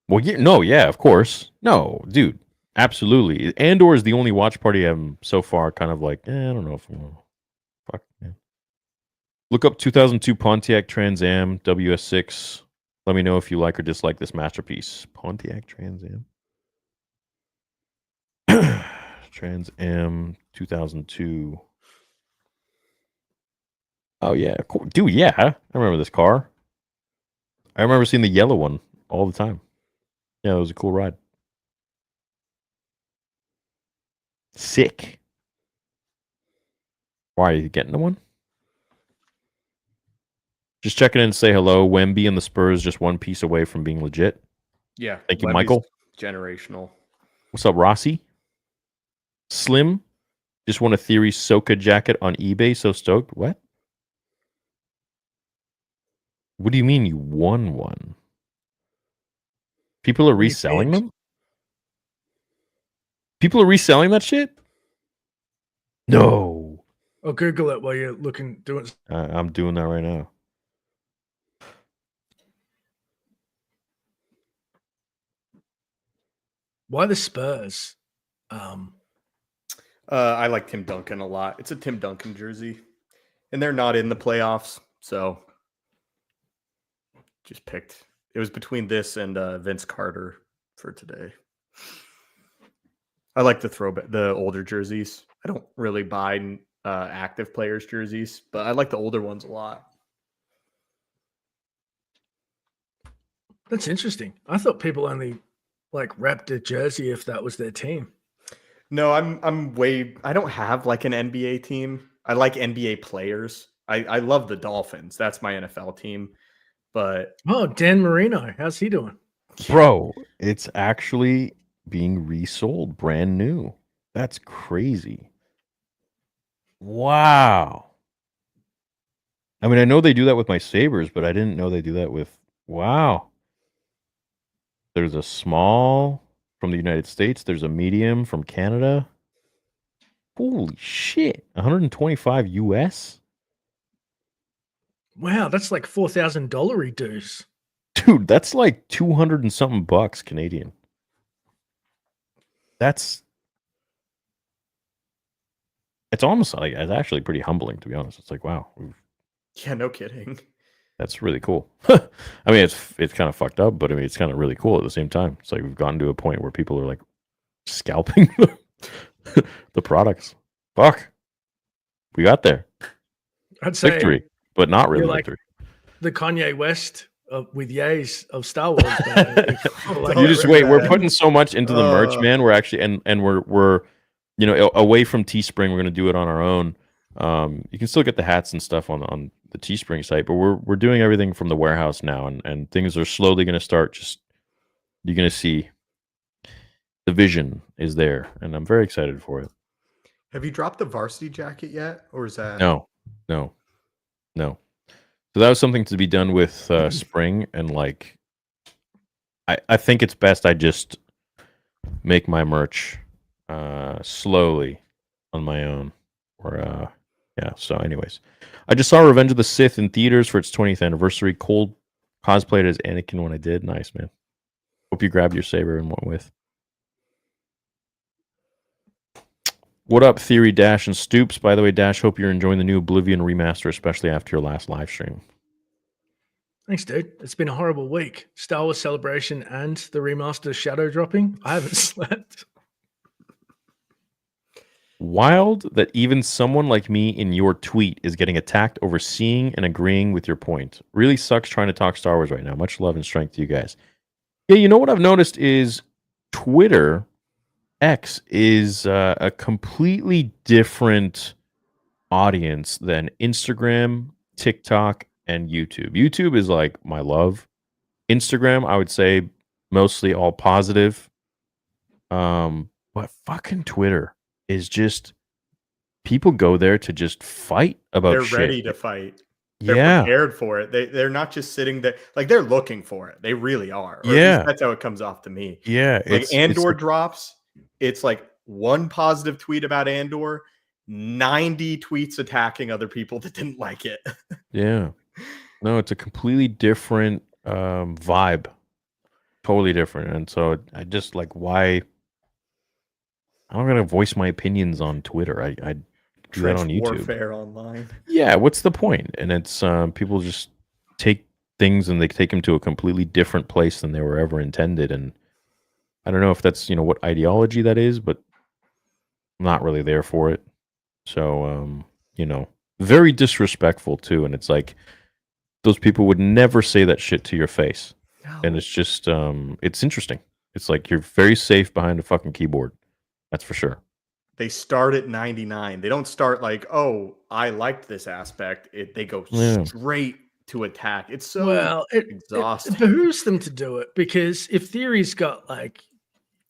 Well, yeah, of course. No, dude, absolutely. Andor is the only watch party I'm so far kind of like, I don't know if fuck, man. Look up 2002 Pontiac Trans Am WS6. Let me know if you like or dislike this masterpiece. Pontiac Trans Am. Trans Am 2002. Oh yeah, cool. Dude, yeah, I remember this car. I remember seeing the yellow one all the time. Yeah, it was a cool ride. Sick. Why are you getting the one? Just checking in to say hello. Wemby and the Spurs just one piece away from being legit. Yeah. Thank you, Wemby's Michael. Generational. What's up, Rossi? Slim just won a Theory Soka jacket on eBay. So stoked. What? What do you mean you won one? People are What do you reselling think? them? People are reselling that shit? No. I'll Google it while you're doing. I'm doing that right now. Why the Spurs? I like Tim Duncan a lot. It's a Tim Duncan jersey, and they're not in the playoffs, so just picked. It was between this and Vince Carter for today. I like the throwback, the older jerseys. I don't really buy active players' jerseys, but I like the older ones a lot. That's interesting. I thought people only like wrapped a jersey if that was their team. No, I don't have like an NBA team. I like NBA players. I love the Dolphins. That's my NFL team. But Oh, Dan Marino, how's he doing? Bro, it's actually being resold brand new. That's crazy. Wow. I mean, I know they do that with my Sabres, but I didn't know they do that with. Wow. There's a small from the United States. There's a medium from Canada. Holy shit. 125 US? Wow, that's like $4,000 dues. Dude, that's like 200 and something bucks Canadian. It's almost like it's actually pretty humbling, to be honest. It's like, wow, yeah, no kidding. that's really cool. I mean, it's kind of fucked up, but I mean, it's kind of really cool at the same time. It's like we've gotten to a point where people are like scalping the products. Fuck, we got there. I'd say Victory, but not really you're like victory. the Kanye West with Ye's of Star Wars. Like You just that. wait. We're putting so much into the merch, man. We're actually and we're away from Teespring. We're gonna do it on our own. You can still get the hats and stuff on the Teespring site, but we're doing everything from the warehouse now, and things are slowly gonna start. Just you're gonna see the vision is there, and I'm very excited for it. Have you dropped the varsity jacket yet, or is that No. So that was something to be done with spring, and like, I think it's best I just make my merch slowly on my own. Or yeah. So, anyways, I just saw Revenge of the Sith in theaters for its 20th anniversary. Cold cosplayed as Anakin when I did. Nice, man. Hope you grabbed your saber and went with. What up, Theory, Dash, and Stoops? By the way, Dash, hope you're enjoying the new Oblivion remaster, especially after your last live stream. Thanks, dude. It's been a horrible week. Star Wars Celebration and the remaster shadow dropping. I haven't slept. Wild that even someone like me in your tweet is getting attacked over seeing and agreeing with your point. Really sucks trying to talk Star Wars right now. Much love and strength to you guys. Yeah, you know what I've noticed is Twitter X is a completely different audience than Instagram, TikTok, and YouTube. YouTube is like my love. Instagram, I would say mostly all positive. But fucking Twitter is just people go there to just fight about they're shit. ready to fight? They're Yeah. prepared for it. They're not just sitting there, like they're looking for it. They really are. Or at Yeah. least that's how it comes off to me. Yeah. Like Andor drops, it's like one positive tweet about Andor, 90 tweets attacking other people that didn't like it. Yeah. No, it's a completely different vibe. Totally different. And so I just like why I'm not gonna voice my opinions on Twitter. I do that on Trench YouTube. warfare online. Yeah, what's the point? And it's people just take things and they take them to a completely different place than they were ever intended. And I don't know if that's what ideology that is, but not really there for it. So, very disrespectful too. And it's like those people would never say that shit to your face. And it's just, it's interesting. It's like you're very safe behind a fucking keyboard. That's for sure. They start at 99. They don't start like, oh, I liked this aspect. They go straight to attack. It's so exhausting. It behooves them to do it, because if Theory's got like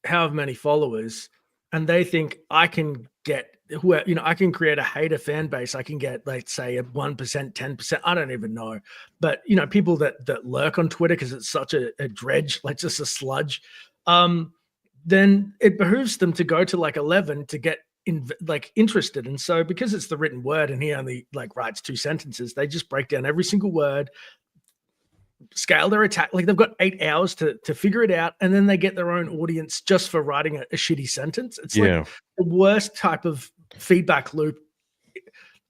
however many followers and they think I can get I can create a hater fan base, I can get, let's say, a 1%, 10%, I don't even know, but people that lurk on Twitter because it's such a dredge, like just a sludge, then it behooves them to go to like 11 to get interested. And so because it's the written word and he only like writes 2 sentences, they just break down every single word, scale their attack. Like they've got 8 hours to figure it out, and then they get their own audience just for writing a shitty sentence. It's like the worst type of feedback loop.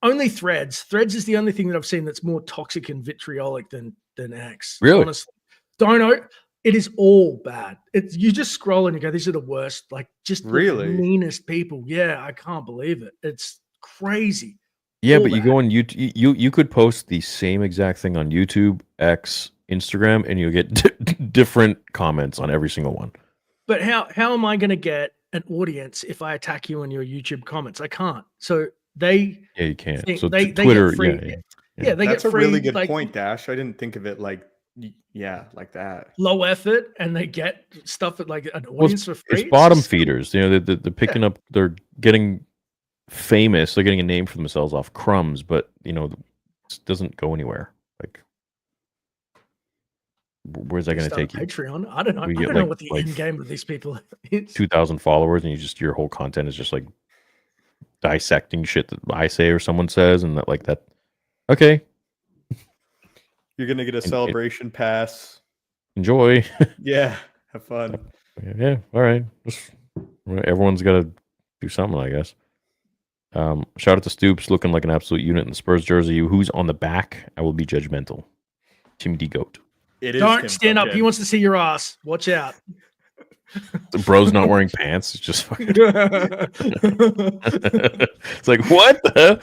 Only Threads is the only thing that I've seen that's more toxic and vitriolic than X. Really? Honestly, don't know. It is all bad. You just scroll and you go, these are the worst, like just really the meanest people. Yeah, I can't believe it. It's crazy. Yeah, but you go on YouTube, you could post the same exact thing on YouTube, X, Instagram, and you'll get different comments on every single one. But how am I going to get an audience if I attack you in your YouTube comments? I can't. So you can't. So they Twitter, get free, they that's get free, a really good point, Dash. I didn't think of it like that. Low effort, and they get stuff at like an audience for free. It's bottom feeders. They're picking up. They're getting famous. They're getting a name for themselves off crumbs, but it doesn't go anywhere. Like, where's that going to take you? Patreon. I don't know. I don't know what the end game of these people is. 2,000 followers, and your whole content is just like dissecting shit that I say or someone says, and that. Okay, you're gonna get a celebration pass. Enjoy. Yeah, have fun. Yeah, all right. Everyone's got to do something, I guess. Shout out to Stoops, looking like an absolute unit in the Spurs jersey. Who's on the back? I will be judgmental. Tim D Goat. Don't stand up. He wants to see your ass. Watch out. The bro's not wearing pants. It's just fucking. It's like, what the?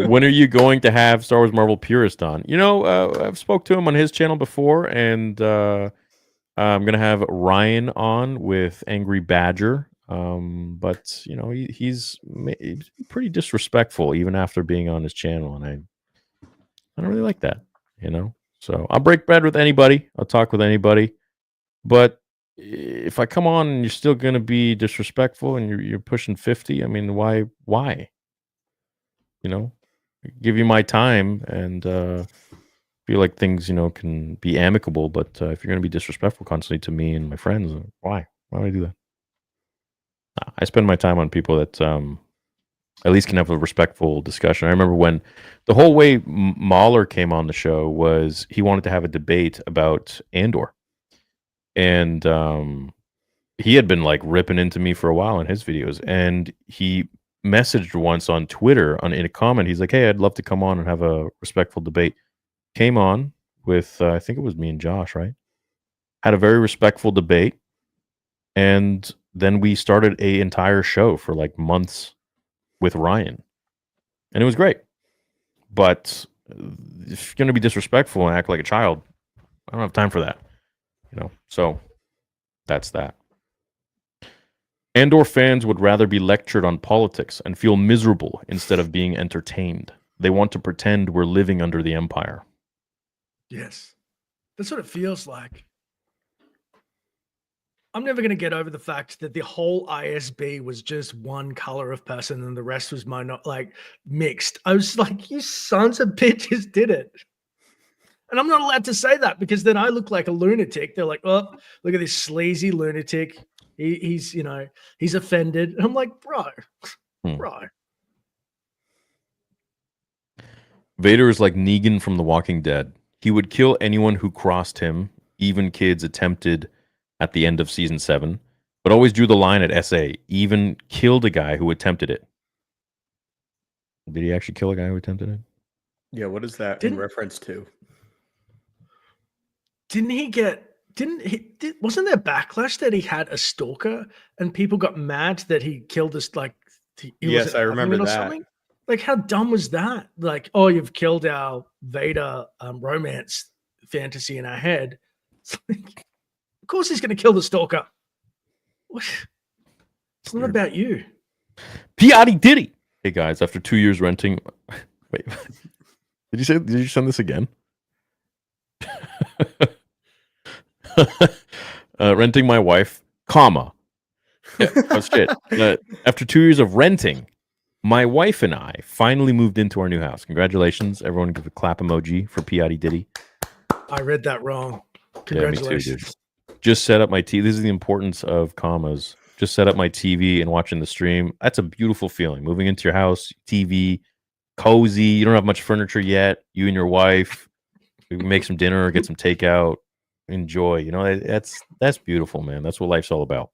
When are you going to have Star Wars Marvel Purist on? I've spoke to him on his channel before, and I'm gonna have Ryan on with Angry Badger. But he's pretty disrespectful even after being on his channel, and I don't really like that. So I'll break bread with anybody. I'll talk with anybody, but if I come on and you're still going to be disrespectful and you're pushing 50, I mean, why? Give you my time and feel like things, can be amicable. But if you're going to be disrespectful constantly to me and my friends, why? Why would I do that? I spend my time on people that at least can have a respectful discussion. I remember when the whole way Mahler came on the show was he wanted to have a debate about Andor. And he had been like ripping into me for a while in his videos, and he messaged once on Twitter in a comment. He's like, "Hey, I'd love to come on and have a respectful debate." Came on with I think it was me and Josh, right? Had a very respectful debate, and then we started an entire show for like months with Ryan, and it was great. But if you're going to be disrespectful and act like a child, I don't have time for that. So that's that. Andor fans would rather be lectured on politics and feel miserable instead of being entertained. They want to pretend we're living under the Empire. Yes. That's what it feels like. I'm never going to get over the fact that the whole ISB was just one color of person and the rest was mixed. I was like, you sons of bitches did it. And I'm not allowed to say that because then I look like a lunatic. They're like, oh, look at this sleazy lunatic. He's offended. And I'm like, bro. Vader is like Negan from The Walking Dead. He would kill anyone who crossed him, even kids attempted at the end of season 7, but always drew the line at SA, even killed a guy who attempted it. Did he actually kill a guy who attempted it? Yeah, what is that in reference to? Wasn't there backlash that he had a stalker and people got mad that he killed this like Yes, I remember or that. something? Like, how dumb was that? Like, oh, you've killed our Vader romance fantasy in our head. It's like, of course he's going to kill the Stalker. What? It's not about you. Piatti Diddy. Hey guys, after 2 years renting, wait, did you send this again? Renting my wife, comma. Yeah, oh shit. After 2 years of renting, my wife and I finally moved into our new house. Congratulations. Everyone give a clap emoji for Piatti Diddy. I read that wrong. Yeah, Congratulations. me too, dude. Just set up my TV. This is the importance of commas. Just set up my TV and watching the stream. That's a beautiful feeling. Moving into your house, TV, cozy. You don't have much furniture yet. You and your wife, we make some dinner, get some takeout, enjoy. You know, that's beautiful, man. That's what life's all about.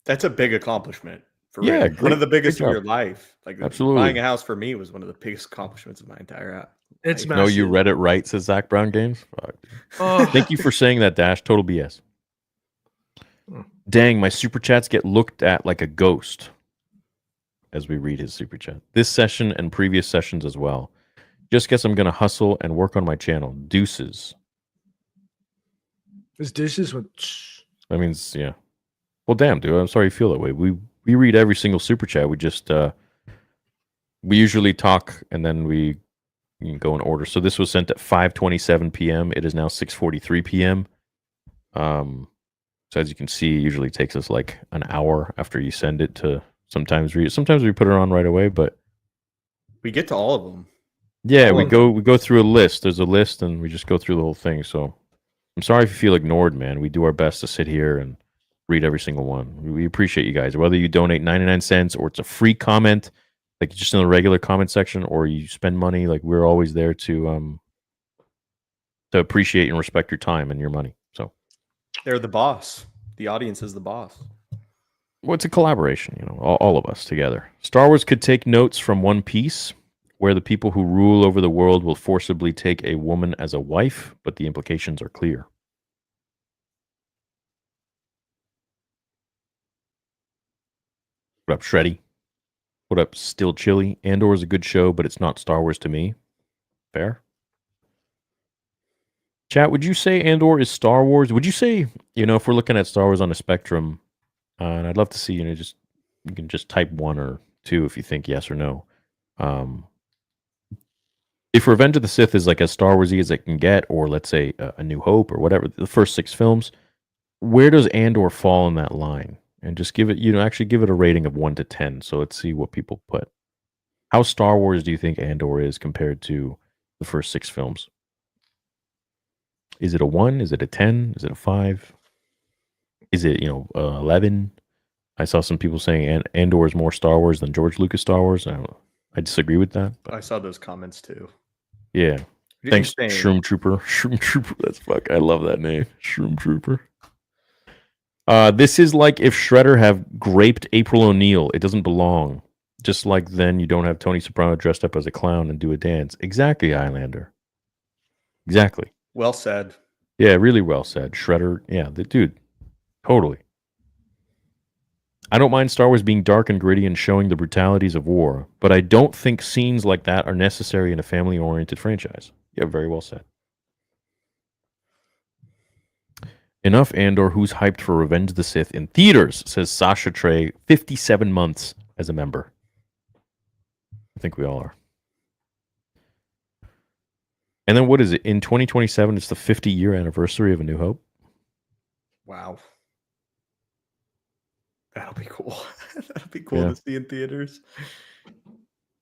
That's a big accomplishment. For Yeah, real. One of the biggest great of job. your life. Like Absolutely. buying a house for me was one of the biggest accomplishments of my entire It's life. No, you massive. read it right, says Zach Brown Games. Fuck. Oh, Thank you for saying that, Dash. Total BS. Dang, my super chats get looked at like a ghost as we read his super chat. This session and previous sessions as well. Just guess I'm going to hustle and work on my channel. Deuces. his dishes went. That means, yeah. Well, damn, dude. I'm sorry you feel that way. We read every single super chat. We just, we usually talk and then we go in order. So this was sent at 5:27 p.m. It is now 6:43 p.m. So as you can see, it usually takes us like an hour after you send it to sometimes read. Sometimes we put it on right away, but We get to all of them. yeah, All we of go through a list. There's a list, and we just go through the whole thing. So I'm sorry if you feel ignored, man. We do our best to sit here and read every single one. We appreciate you guys. Whether you donate 99 cents or it's a free comment, like just in the regular comment section, or you spend money, like we're always there to appreciate and respect your time and your money. So They're the boss. The audience is the boss. well, it's a collaboration, you know, all of us together. Star Wars could take notes from One Piece, where the people who rule over the world will forcibly take a woman as a wife, but the implications are clear. What up, Shreddy? What up, Still Chilly? Andor is a good show, but it's not Star Wars to me. Fair. Chat, would you say Andor is Star Wars? Would you say, you know, if we're looking at Star Wars on a spectrum, and I'd love to see, you know, just you can just type 1 or 2 if you think yes or no. If Revenge of the Sith is like as Star Wars-y as it can get, or let's say A New Hope or whatever, the first 6 films, where does Andor fall in that line? And just give it, you know, actually give it a rating of 1 to 10. So let's see what people put. How Star Wars do you think Andor is compared to the first 6 films? Is it a 1? Is it a 10? Is it a 5? Is it, 11? I saw some people saying Andor is more Star Wars than George Lucas Star Wars. I disagree with that. But I saw those comments too. yeah. Thanks, Insane. Shroom Trooper. Shroom Trooper. That's fuck. I love that name. Shroom Trooper. This is like if Shredder have graped April O'Neil. It doesn't belong. Just like then you don't have Tony Soprano dressed up as a clown and do a dance. Exactly, Highlander. Exactly. Well said. Yeah, really well said. Shredder. Yeah, the dude. Totally. I don't mind Star Wars being dark and gritty and showing the brutalities of war, but I don't think scenes like that are necessary in a family-oriented franchise. Yeah, very well said. Enough Andor, who's hyped for Revenge of the Sith in theaters, says Sasha Trey, 57 months as a member. I think we all are. And then what is it? In 2027, it's the 50-year anniversary of A New Hope. Wow. That'll be cool. That'll be cool Yeah. to see in theaters.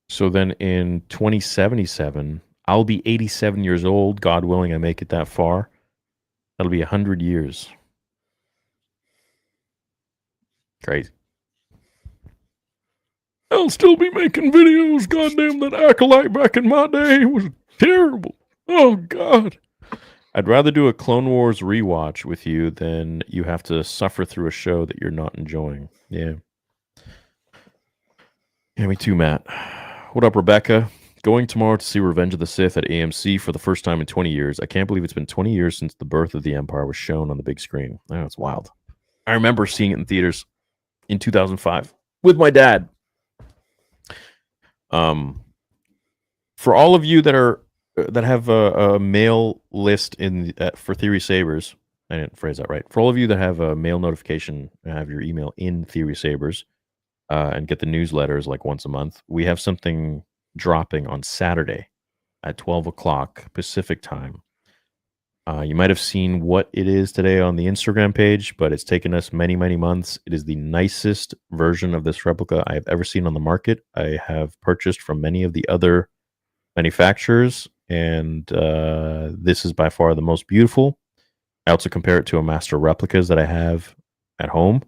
So then in 2077, I'll be 87 years old. God willing, I make it that far. That'll be 100 years. Crazy. I'll still be making videos. Goddamn, that Acolyte back in my day was terrible. Oh, God. I'd rather do a Clone Wars rewatch with you than you have to suffer through a show that you're not enjoying. Yeah. Yeah, me too, Matt. What up, Rebecca? Going tomorrow to see Revenge of the Sith at AMC for the first time in 20 years. I can't believe it's been 20 years since the birth of the Empire was shown on the big screen. Oh, it's wild. I remember seeing it in theaters in 2005 with my dad. For all of you that have a mail list for Theory Sabers, I didn't phrase that right. For all of you that have a mail notification and have your email in Theory Sabers and get the newsletters like once a month, we have something dropping on Saturday at 12 o'clock Pacific time. You might have seen what it is today on the Instagram page, but it's taken us many, many months. It is the nicest version of this replica I have ever seen on the market. I have purchased from many of the other manufacturers, and this is by far the most beautiful. I also compare it to a master replicas that I have at home,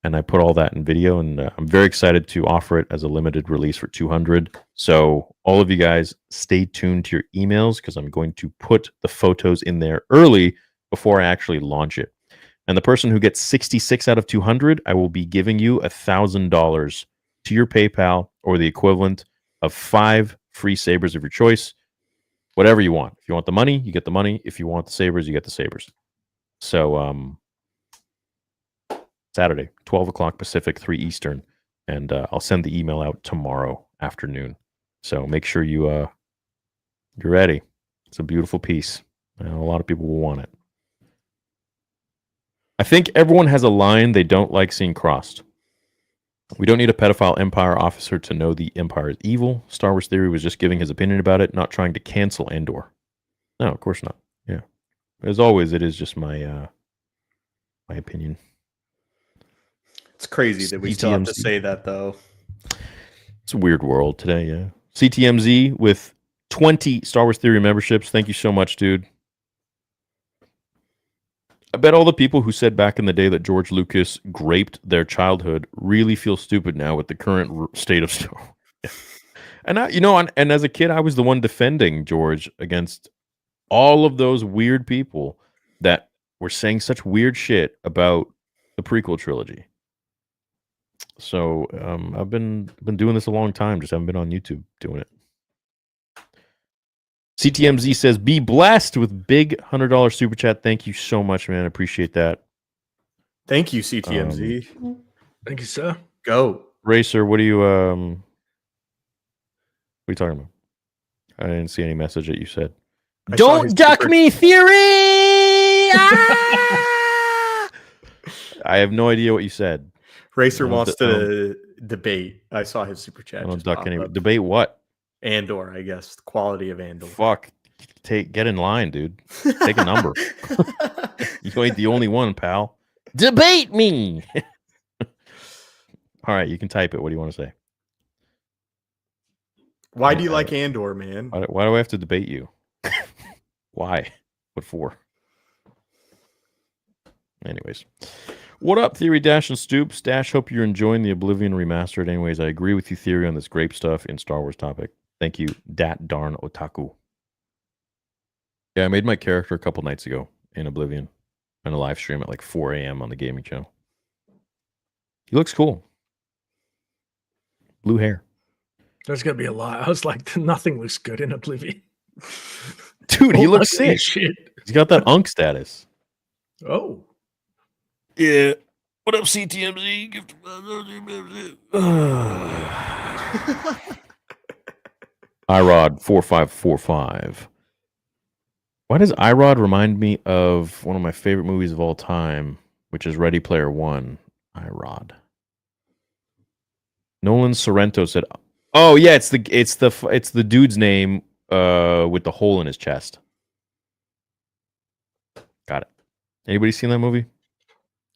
and I put all that in video, and I'm very excited to offer it as a limited release for 200. So all of you guys, stay tuned to your emails because I'm going to put the photos in there early before I actually launch it. And the person who gets 66 out of 200, I will be giving you $1,000 to your PayPal, or the equivalent of 5 free sabers of your choice. Whatever you want. If you want the money, you get the money. If you want the sabers, you get the sabers. So Saturday, 12 o'clock Pacific, 3 Eastern, and I'll send the email out tomorrow afternoon. So make sure you're ready. It's a beautiful piece. A lot of people will want it. I think everyone has a line they don't like seeing crossed. We don't need a pedophile Empire officer to know the Empire is evil. Star Wars Theory was just giving his opinion about it, not trying to cancel Andor. No, of course not. Yeah. As always, it is just my opinion. It's crazy that we still have to say that, though. It's a weird world today, yeah. CTMZ with 20 Star Wars Theory memberships. Thank you so much, dude. I bet all the people who said back in the day that George Lucas graped their childhood really feel stupid now with the current state of Star Wars. And and as a kid, I was the one defending George against all of those weird people that were saying such weird shit about the prequel trilogy. So I've been doing this a long time, just haven't been on YouTube doing it. CTMZ says, be blessed with big $100 super chat. Thank you so much, man. I appreciate that. Thank you, CTMZ. Thank you, sir. Go. Racer, what are you talking about? I didn't see any message that you said. Don't duck me, Theory! I have no idea what you said. Racer wants to debate. I saw his super chat. I don't duck any. Debate what? Andor, I guess. The quality of Andor. Fuck. Get in line, dude. Take a number. You ain't the only one, pal. Debate me. All right, you can type it. What do you want to say? Why do you like Andor, man? Why do I have to debate you? Why? What for? Anyways. What up, Theory Dash and Stoops? Dash, hope you're enjoying the Oblivion remastered. Anyways, I agree with you, Theory, on this grape stuff in Star Wars topic. Thank you, dat darn otaku. Yeah, I made my character a couple nights ago in Oblivion on a live stream at like 4 a.m. on the gaming channel. He looks cool. Blue hair. There's going to be a lot. I was like, nothing looks good in Oblivion. Dude, he looks sick. Shit. He's got that Unk status. Oh. Yeah. What up, CTMZ? iRod 4545. Why does iRod remind me of one of my favorite movies of all time, which is Ready Player One? iRod. Nolan Sorrento said, "Oh yeah, it's the dude's name with the hole in his chest." Got it. Anybody seen that movie?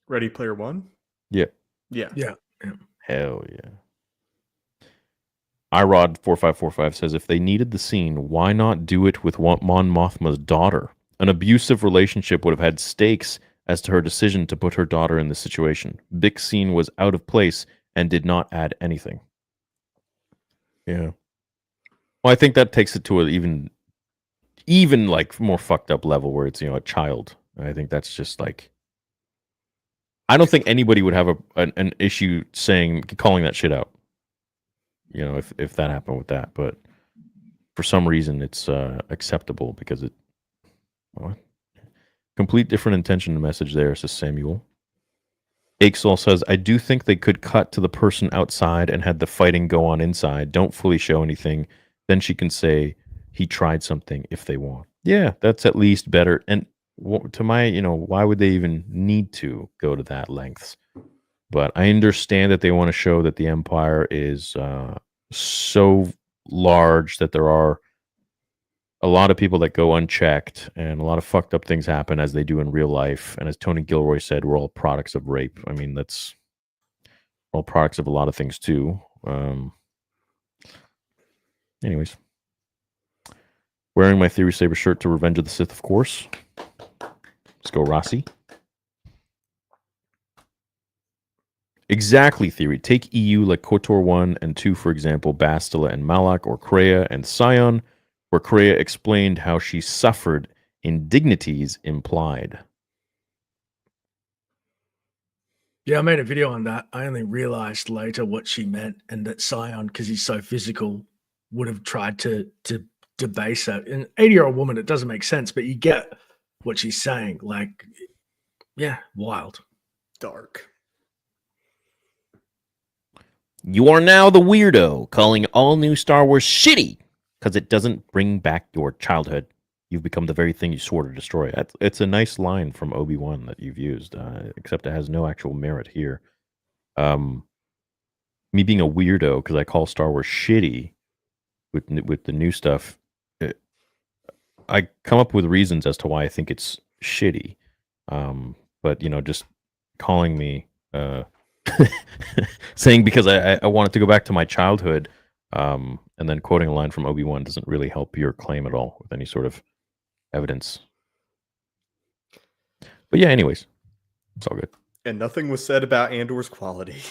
Ready Player One? Yeah. Yeah. Hell yeah. iRod4545 says, if they needed the scene, why not do it with Mon Mothma's daughter? An abusive relationship would have had stakes as to her decision to put her daughter in this situation. Bix scene was out of place and did not add anything. Yeah. Well, I think that takes it to an even like more fucked up level where it's, a child. I think that's just like, I don't think anybody would have an issue calling that shit out. If that happened with that, but for some reason it's acceptable because complete different intention to message there, says Samuel. Axel says, I do think they could cut to the person outside and had the fighting go on inside. Don't fully show anything. Then she can say he tried something if they want. Yeah, that's at least better. And to my, why would they even need to go to that lengths? But I understand that they want to show that the Empire is so large that there are a lot of people that go unchecked and a lot of fucked up things happen as they do in real life. And as Tony Gilroy said, we're all products of rape. I mean, that's all products of a lot of things too. Anyways, wearing my Theory Saber shirt to Revenge of the Sith, of course. Let's go, Rossi. Exactly, Theory. Take EU like KOTOR 1 and 2, for example, Bastila and Malak, or Kreia and Sion, where Kreia explained how she suffered indignities implied. Yeah, I made a video on that. I only realized later what she meant, and that Sion, because he's so physical, would have tried to debase her. An 80-year-old woman, it doesn't make sense, but you get what she's saying. Like, yeah, wild. Dark. You are now the weirdo calling all new Star Wars shitty because it doesn't bring back your childhood. You've become the very thing you swore to destroy. It's a nice line from Obi-Wan that you've used, except it has no actual merit here. Me being a weirdo because I call Star Wars shitty with the new stuff, I come up with reasons as to why I think it's shitty. But, just calling me... saying because I wanted to go back to my childhood, and then quoting a line from Obi-Wan doesn't really help your claim at all with any sort of evidence. But yeah, anyways, it's all good. And nothing was said about Andor's quality.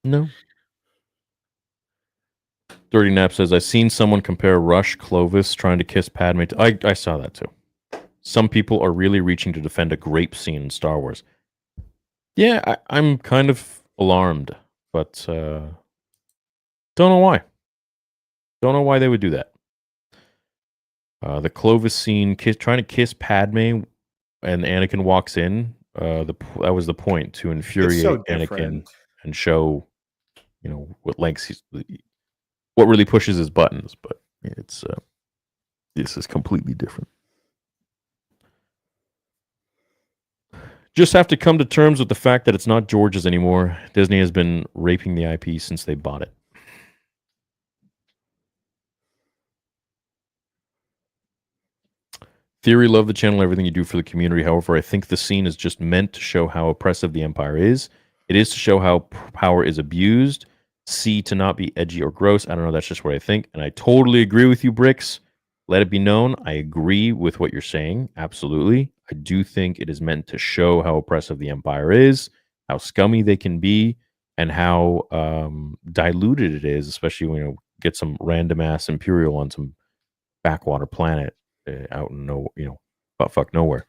No. Dirty Nap says, I've seen someone compare Rush Clovis trying to kiss Padme. I saw that too. Some people are really reaching to defend a grape scene in Star Wars. Yeah, I'm kind of alarmed, but don't know why. Don't know why they would do that. The Clovis scene, trying to kiss Padme, and Anakin walks in. That was the point, to infuriate Anakin and show, what lengths what really pushes his buttons. But it's this is completely different. Just have to come to terms with the fact that it's not George's anymore. Disney has been raping the IP since they bought it. Theory, love the channel, everything you do for the community. However, I think the scene is just meant to show how oppressive the Empire is. It is to show how power is abused. C, to not be edgy or gross. I don't know, that's just what I think. And I totally agree with you, Bricks. Let it be known, I agree with what you're saying. Absolutely. I do think it is meant to show how oppressive the Empire is, how scummy they can be, and how diluted it is, especially when you get some random ass Imperial on some backwater planet out in buttfuck nowhere.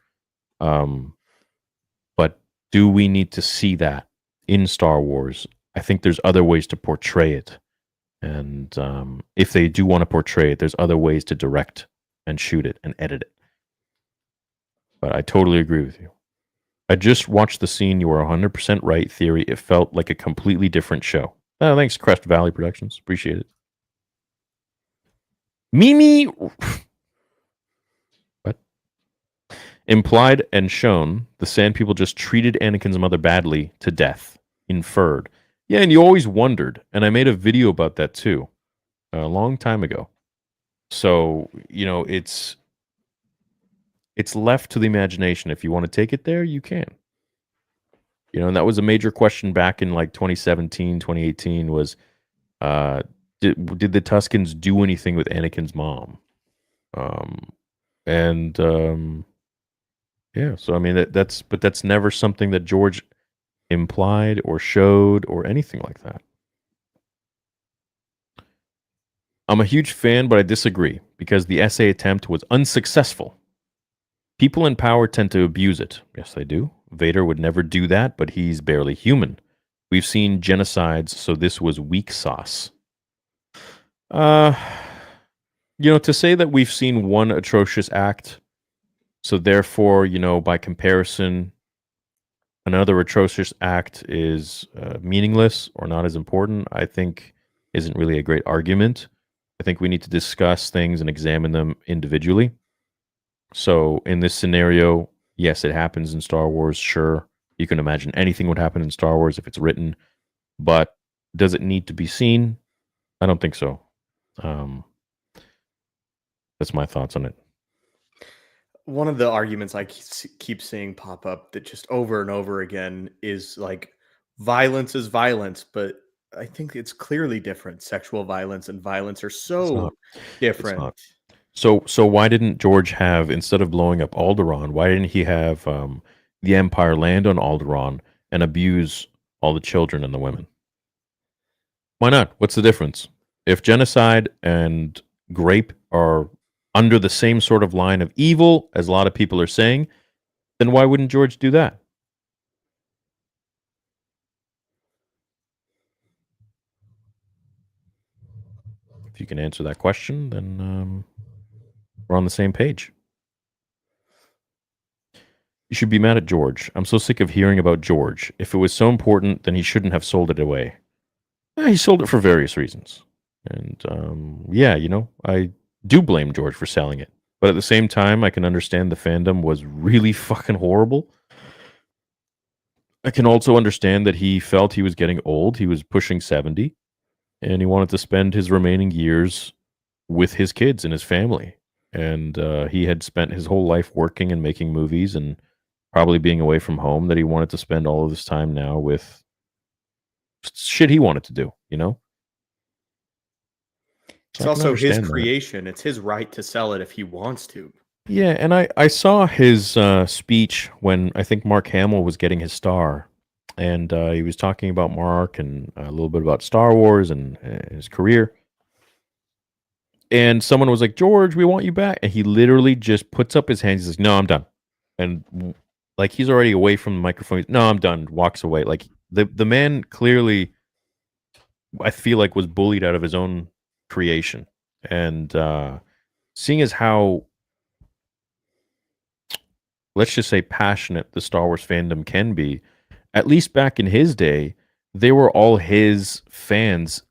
But do we need to see that in Star Wars? I think there's other ways to portray it. And if they do want to portray it, there's other ways to direct and shoot it and edit it. But I totally agree with you. I just watched the scene. You were 100% right, Theory. It felt like a completely different show. Oh, thanks, Crest Valley Productions. Appreciate it. Mimi... What? Implied and shown, the Sand People just treated Anakin's mother badly to death. Inferred. Yeah, and you always wondered. And I made a video about that too. A long time ago. So, it's left to the imagination. If you want to take it there, you can. And that was a major question back in like 2017, 2018 was, did the Tuskens do anything with Anakin's mom? Yeah, so I mean, that's never something that George implied or showed or anything like that. I'm a huge fan, but I disagree because the essay attempt was unsuccessful. People in power tend to abuse it. Yes, they do. Vader would never do that, but he's barely human. We've seen genocides, so this was weak sauce. To say that we've seen one atrocious act, so therefore, by comparison, another atrocious act is meaningless or not as important, I think isn't really a great argument. I think we need to discuss things and examine them individually. So in this scenario, yes, it happens in Star Wars. Sure, you can imagine anything would happen in Star Wars if it's written, but does it need to be seen? I don't think so. Um, that's my thoughts on it. One of the arguments I keep seeing pop up that just over and over again is like violence is violence, but I think it's clearly different. Sexual violence and violence are It's so not. different. not. So why didn't George have, instead of blowing up Alderaan, why didn't he have the Empire land on Alderaan and abuse all the children and the women? Why not? What's the difference? If genocide and Grape are under the same sort of line of evil as a lot of people are saying, then why wouldn't George do that? If you can answer that question, then we're on the same page. You should be mad at George. I'm so sick of hearing about George. If it was so important, then he shouldn't have sold it away. He sold it for various reasons. And yeah, I do blame George for selling it. But at the same time, I can understand the fandom was really fucking horrible. I can also understand that he felt he was getting old. He was pushing 70, and he wanted to spend his remaining years with his kids and his family. And he had spent his whole life working and making movies and probably being away from home, that he wanted to spend all of this time now with shit he wanted to do, It's So I can also his understand that. creation. It's his right to sell it if he wants to. Yeah, and I saw his speech when I think Mark Hamill was getting his star, and he was talking about Mark and a little bit about Star Wars and his career. And someone was like, "George, we want you back," and he literally just puts up his hands. He's like, "No, I'm done," and like he's already away from the microphone. No, I'm done. Walks away. Like the man clearly, I feel like, was bullied out of his own creation, and seeing as how, let's just say, passionate the Star Wars fandom can be, at least back in his day, they were all his fans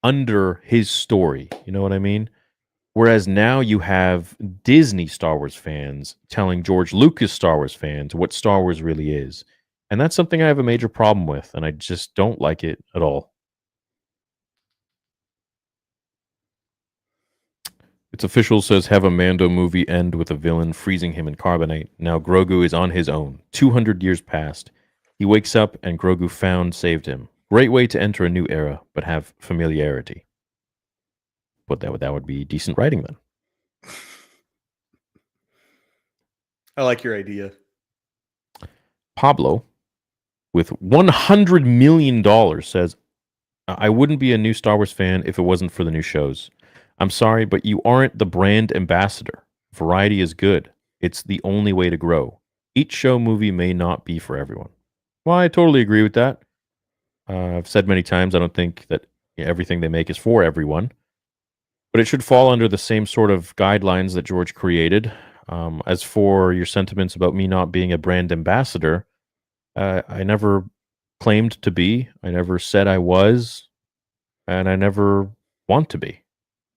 under his story. You know what I mean? Whereas now you have Disney Star Wars fans telling George Lucas Star Wars fans what Star Wars really is. And that's something I have a major problem with, and I just don't like it at all. Its official says have a Mando movie end with a villain freezing him in carbonite. Now Grogu is on his own. 200 years passed. He wakes up and Grogu saved him. Great way to enter a new era, but have familiarity. But that would be decent writing then. I like your idea. Pablo, with $100 million, says, I wouldn't be a new Star Wars fan if it wasn't for the new shows. I'm sorry, but you aren't the brand ambassador. Variety is good. It's the only way to grow. Each show movie may not be for everyone. Well, I totally agree with that. I've said many times I don't think that everything they make is for everyone. But it should fall under the same sort of guidelines that George created. As for your sentiments about me not being a brand ambassador, I never claimed to be. I never said I was. And I never want to be.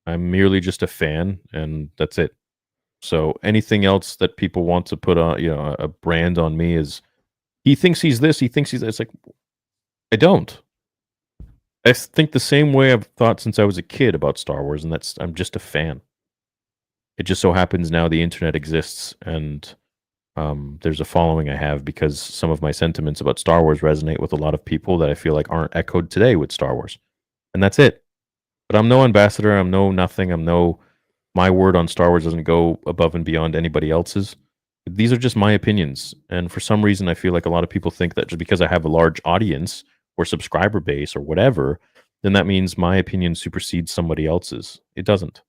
I'm merely just a fan, and that's it. So anything else that people want to put on, a brand on me is, he thinks he's this, he thinks he's that. It's like, I don't. I think the same way I've thought since I was a kid about Star Wars, and I'm just a fan. It just so happens now the internet exists, and there's a following I have because some of my sentiments about Star Wars resonate with a lot of people that I feel like aren't echoed today with Star Wars. And that's it. But I'm no ambassador. I'm no nothing. My word on Star Wars doesn't go above and beyond anybody else's. These are just my opinions. And for some reason, I feel like a lot of people think that just because I have a large audience or subscriber base or whatever, then that means my opinion supersedes somebody else's. It doesn't.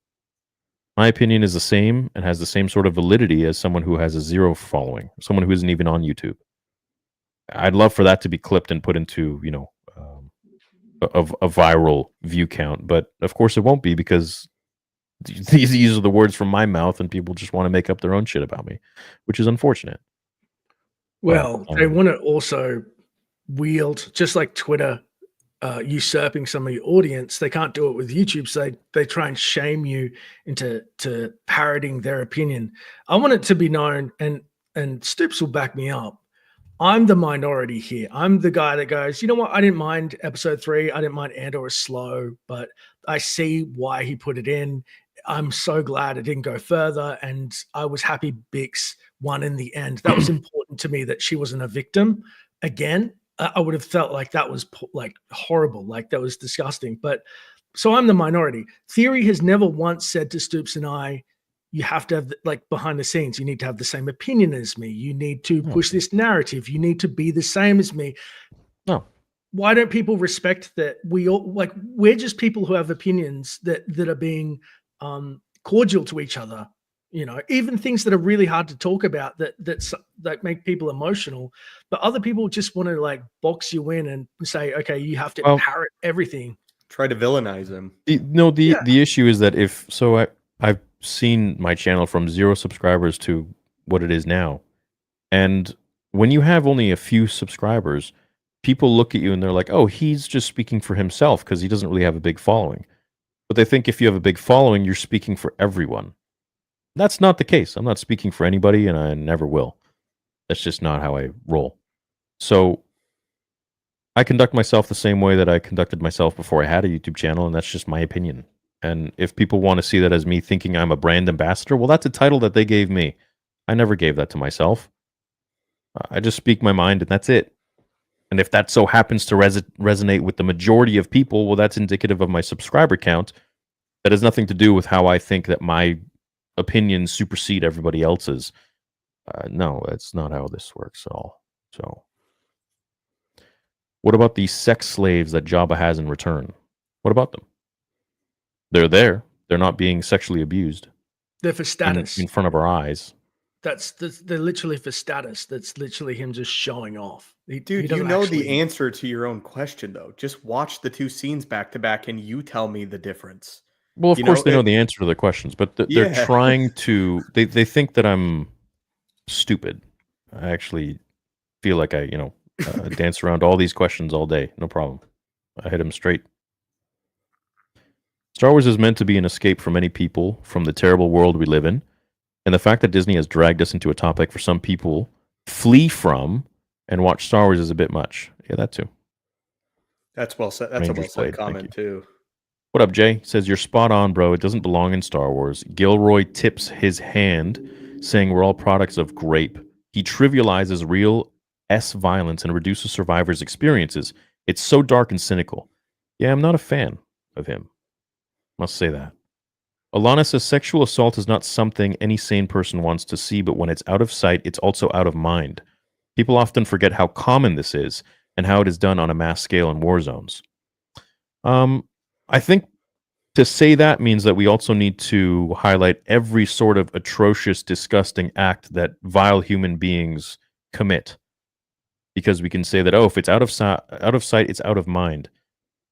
My opinion is the same and has the same sort of validity as someone who has a zero following, someone who isn't even on YouTube. I'd love for that to be clipped and put into, a viral view count, but of course it won't be because these are the words from my mouth and people just want to make up their own shit about me, which is unfortunate. Well, they want to also wield, just like Twitter usurping some of your audience. They can't do it with YouTube, so they try and shame you into parroting their opinion. I want it to be known, and Stoops will back me up. I'm the minority here. I'm the guy that goes, you know what? I didn't mind episode 3. I didn't mind Andor is slow, but I see why he put it in. I'm so glad it didn't go further, and I was happy Bix won in the end. That was important to me, that she wasn't a victim again. I would have felt like that was like horrible, like that was disgusting. But so I'm the minority. Theory has never once said to Stoops and I, you have to have, like, behind the scenes, you need to have the same opinion as me. You need to push this narrative. You need to be the same as me. No. Why don't people respect that? We all, like, we're just people who have opinions that are being cordial to each other. You know, even things that are really hard to talk about that make people emotional, but other people just want to like box you in and say, okay, you have to parrot everything. Try to villainize him. The issue is that I've seen my channel from 0 subscribers to what it is now, and when you have only a few subscribers, people look at you and they're like, oh, he's just speaking for himself because he doesn't really have a big following. But they think if you have a big following, you're speaking for everyone. That's not the case. I'm not speaking for anybody, and I never will. That's just not how I roll. So I conduct myself the same way that I conducted myself before I had a YouTube channel, and that's just my opinion. And if people want to see that as me thinking I'm a brand ambassador, well, that's a title that they gave me. I never gave that to myself. I just speak my mind, and that's it. And if that so happens to resonate with the majority of people, well, that's indicative of my subscriber count. That has nothing to do with how I think that my opinions supersede everybody else's. No, that's not how this works at all. So, what about these sex slaves that Jabba has in return? What about them? They're there. They're not being sexually abused. They're for status in front of our eyes. They're literally for status. That's literally him just showing off. Dude, you know the answer to your own question, though. Just watch the 2 scenes back to back, and you tell me the difference. Well, of course they know the answer to their questions, but they're trying to. They think that I'm stupid. I actually feel like I dance around all these questions all day. No problem. I hit them straight. Star Wars is meant to be an escape for many people from the terrible world we live in. And the fact that Disney has dragged us into a topic for some people flee from and watch Star Wars is a bit much. Yeah, that too. That's well said. That's a well said comment too. What up, Jay? Says, you're spot on, bro. It doesn't belong in Star Wars. Gilroy tips his hand, saying we're all products of Grape. He trivializes real violence and reduces survivors' experiences. It's so dark and cynical. Yeah, I'm not a fan of him. Must say that. Alana says sexual assault is not something any sane person wants to see, but when it's out of sight, it's also out of mind. People often forget how common this is and how it is done on a mass scale in war zones. I think to say that means that we also need to highlight every sort of atrocious, disgusting act that vile human beings commit. Because we can say that, oh, if it's out of sight, it's out of mind.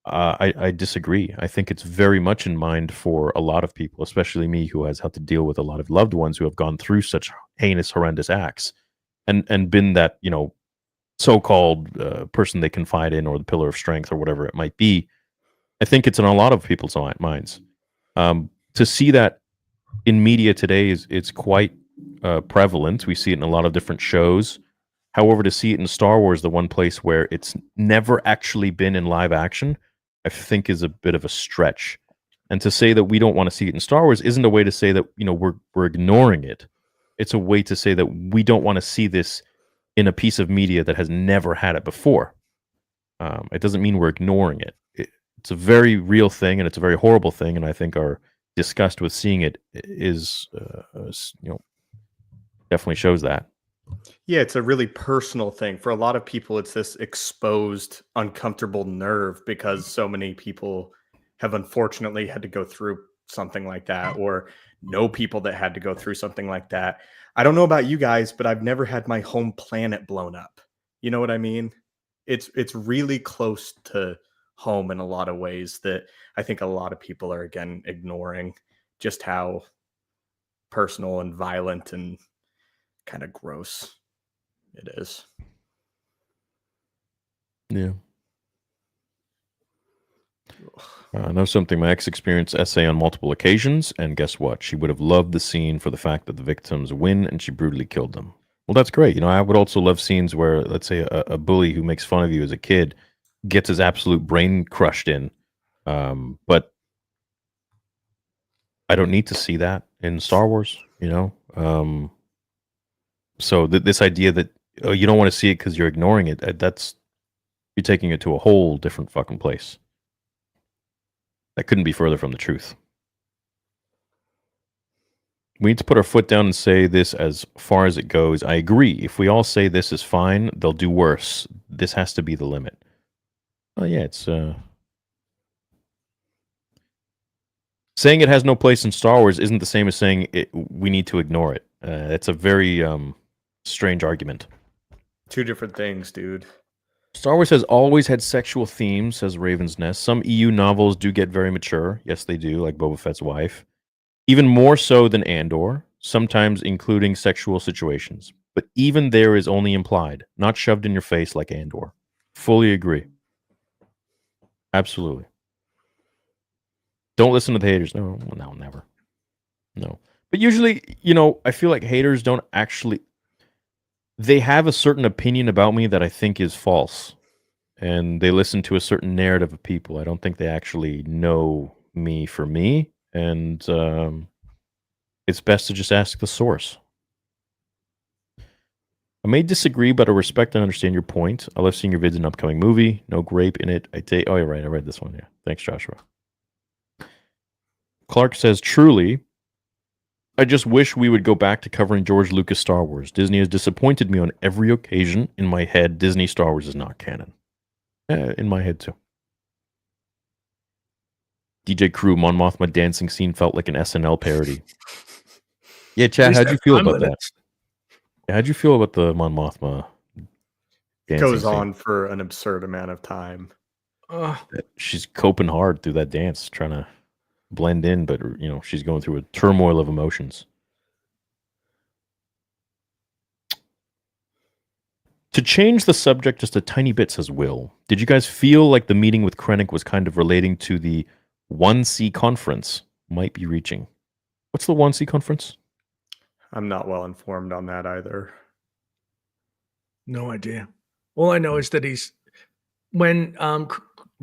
I disagree. I think it's very much in mind for a lot of people, especially me, who has had to deal with a lot of loved ones who have gone through such heinous, horrendous acts, and been that so-called person they confide in, or the pillar of strength, or whatever it might be. I think it's in a lot of people's minds. To see that in media today it's quite prevalent. We see it in a lot of different shows. However, to see it in Star Wars, the one place where it's never actually been in live action, I think is a bit of a stretch. And to say that we don't want to see it in Star Wars isn't a way to say that we're ignoring it. It's a way to say that we don't want to see this in a piece of media that has never had it before. It doesn't mean we're ignoring it. It's a very real thing, and it's a very horrible thing. And I think our disgust with seeing it is, definitely shows that. Yeah, it's a really personal thing. For a lot of people, it's this exposed, uncomfortable nerve because so many people have unfortunately had to go through something like that, or know people that had to go through something like that. I don't know about you guys, but I've never had my home planet blown up. You know what I mean? It's really close to home in a lot of ways that I think a lot of people are, again, ignoring just how personal and violent and kind of gross It is. Yeah. I know something. My ex experienced essay on multiple occasions, and guess what? She would have loved the scene for the fact that the victims win and she brutally killed them. Well, that's great. I would also love scenes where, let's say, a bully who makes fun of you as a kid gets his absolute brain crushed in. But I don't need to see that in Star Wars, So this idea that you don't want to see it because you're ignoring it, you're taking it to a whole different fucking place. That couldn't be further from the truth. We need to put our foot down and say this as far as it goes. I agree. If we all say this is fine, they'll do worse. This has to be the limit. Oh yeah, it's saying it has no place in Star Wars isn't the same as saying we need to ignore it. It's a very strange argument. Two different things, dude. Star Wars has always had sexual themes, says Raven's Nest. Some EU novels do get very mature. Yes, they do, like Boba Fett's wife. Even more so than Andor, sometimes including sexual situations. But even there is only implied, not shoved in your face like Andor. Fully agree. Absolutely. Don't listen to the haters. No, never. No. But usually, I feel like haters don't actually... They have a certain opinion about me that I think is false. And they listen to a certain narrative of people. I don't think they actually know me for me. And it's best to just ask the source. I may disagree, but I respect and understand your point. I love seeing your vids in an upcoming movie. No Grape in it. Oh, you're right. I read this one. Yeah. Thanks, Joshua. Clark says, truly, I just wish we would go back to covering George Lucas Star Wars. Disney has disappointed me on every occasion. In my head, Disney Star Wars is not canon. In my head, too. DJ Crew, Mon Mothma dancing scene felt like an SNL parody. Yeah, Chad, how'd you feel about that? How'd you feel about the Mon Mothma dancing Goes scene? on for an absurd amount of time. She's coping hard through that dance, trying to blend in, but she's going through a turmoil of emotions. To change the subject just a tiny bit, says Will, did you guys feel like the meeting with Krennic was kind of relating to the 1C conference might be reaching? What's the 1C conference? I'm not well informed on that either. No idea. All I know is that when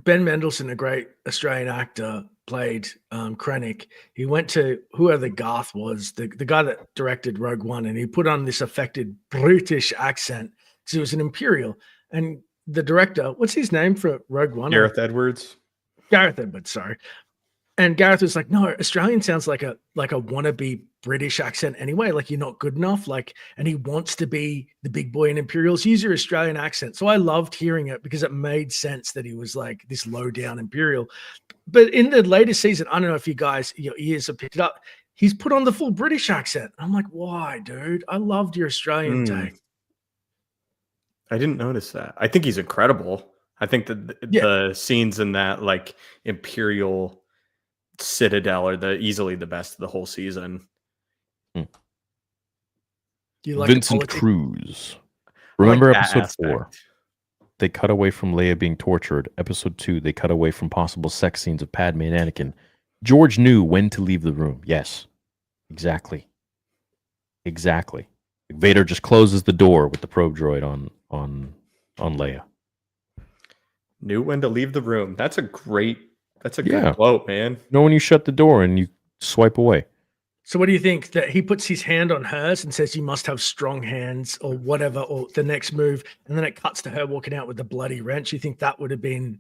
Ben Mendelsohn, a great Australian actor, played Krennic, he went to whoever Garth was, the guy that directed Rogue One, and he put on this affected British accent because he was an Imperial. And the director, what's his name for Rogue One? Gareth Edwards, sorry. And Gareth was like, no, Australian sounds like a wannabe British accent anyway. Like you're not good enough. And he wants to be the big boy in Imperials. Use your Australian accent. So I loved hearing it because it made sense that he was like this low down Imperial. But in the latest season, I don't know if your ears have picked it up. He's put on the full British accent. I'm like, why, dude? I loved your Australian take. I didn't notice that. I think he's incredible. I think that the scenes in that like Imperial Citadel are easily the best of the whole season. Do you like Vincent Cruz? Remember like episode aspect. 4? They cut away from Leia being tortured. Episode 2, they cut away from possible sex scenes of Padme and Anakin. George knew when to leave the room. Yes, exactly. Vader just closes the door with the probe droid on Leia. Knew when to leave the room. That's a good quote, man. Know when you shut the door and you swipe away. So what do you think, that he puts his hand on hers and says you must have strong hands or whatever, or the next move, and then it cuts to her walking out with the bloody wrench? You think that would have been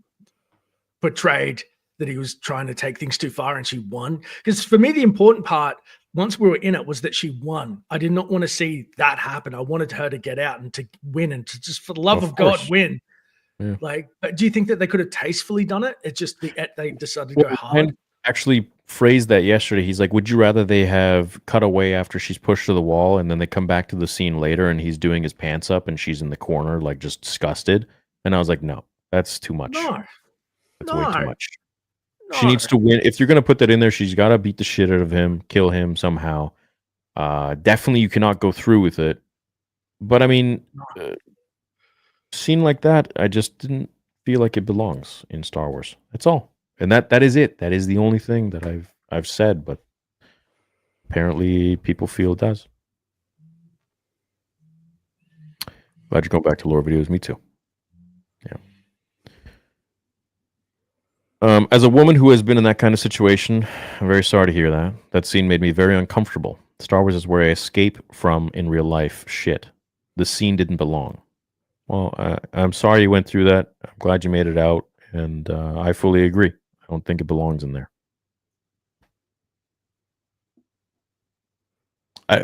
portrayed that he was trying to take things too far and she won? Because for me, the important part, once we were in it, was that she won. I did not want to see that happen. I wanted her to get out and to win and to just, for the love of God, win. Yeah. But do you think that they could have tastefully done it? It's just they decided to go hard. Actually phrased that yesterday. He's like, would you rather they have cut away after she's pushed to the wall and then they come back to the scene later and he's doing his pants up and she's in the corner like just disgusted? And I was like, no, that's too much. That's way too much. She needs to win. If you're going to put that in there, she's got to beat the shit out of him, kill him somehow. Definitely you cannot go through with it. But I mean, scene like that, I just didn't feel like it belongs in Star Wars. That's all, and that is it. That is the only thing that I've said. But apparently, people feel it does. Glad you're going back to lore videos. Me too. Yeah. As a woman who has been in that kind of situation, I'm very sorry to hear that. That scene made me very uncomfortable. Star Wars is where I escape from in real life shit. The scene didn't belong. Well, I'm sorry you went through that. I'm glad you made it out, and I fully agree. I don't think it belongs in there.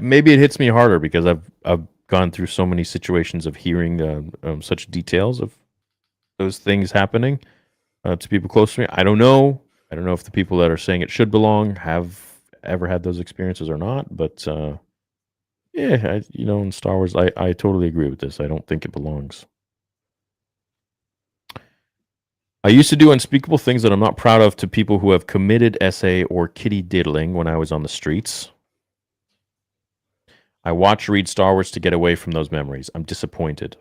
Maybe it hits me harder because I've gone through so many situations of hearing such details of those things happening to people close to me. I don't know. I don't know if the people that are saying it should belong have ever had those experiences or not. But yeah, in Star Wars, I totally agree with this. I don't think it belongs. I used to do unspeakable things that I'm not proud of to people who have committed SA or kitty diddling when I was on the streets. I watch read Star Wars to get away from those memories. I'm disappointed.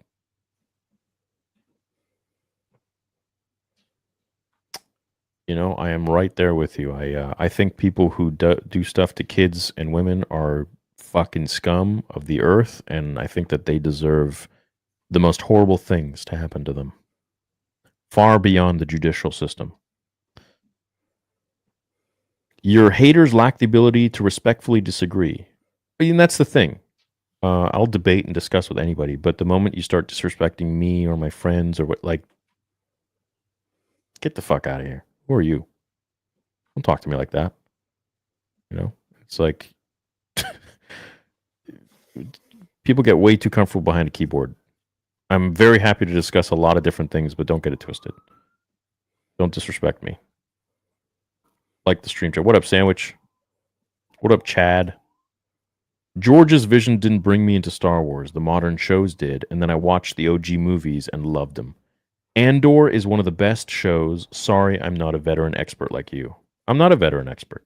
I am right there with you. I think people who do stuff to kids and women are fucking scum of the earth, and I think that they deserve the most horrible things to happen to them, far beyond the judicial system. Your haters lack the ability to respectfully disagree. I mean, that's the thing. I'll debate and discuss with anybody, but the moment you start disrespecting me or my friends or get the fuck out of here. Who are you? Don't talk to me like that. It's like people get way too comfortable behind a keyboard. I'm very happy to discuss a lot of different things, but don't get it twisted. Don't disrespect me. Like the stream chat. What up, Sandwich? What up, Chad? George's vision didn't bring me into Star Wars. The modern shows did, and then I watched the OG movies and loved them. Andor is one of the best shows. Sorry, I'm not a veteran expert like you. I'm not a veteran expert.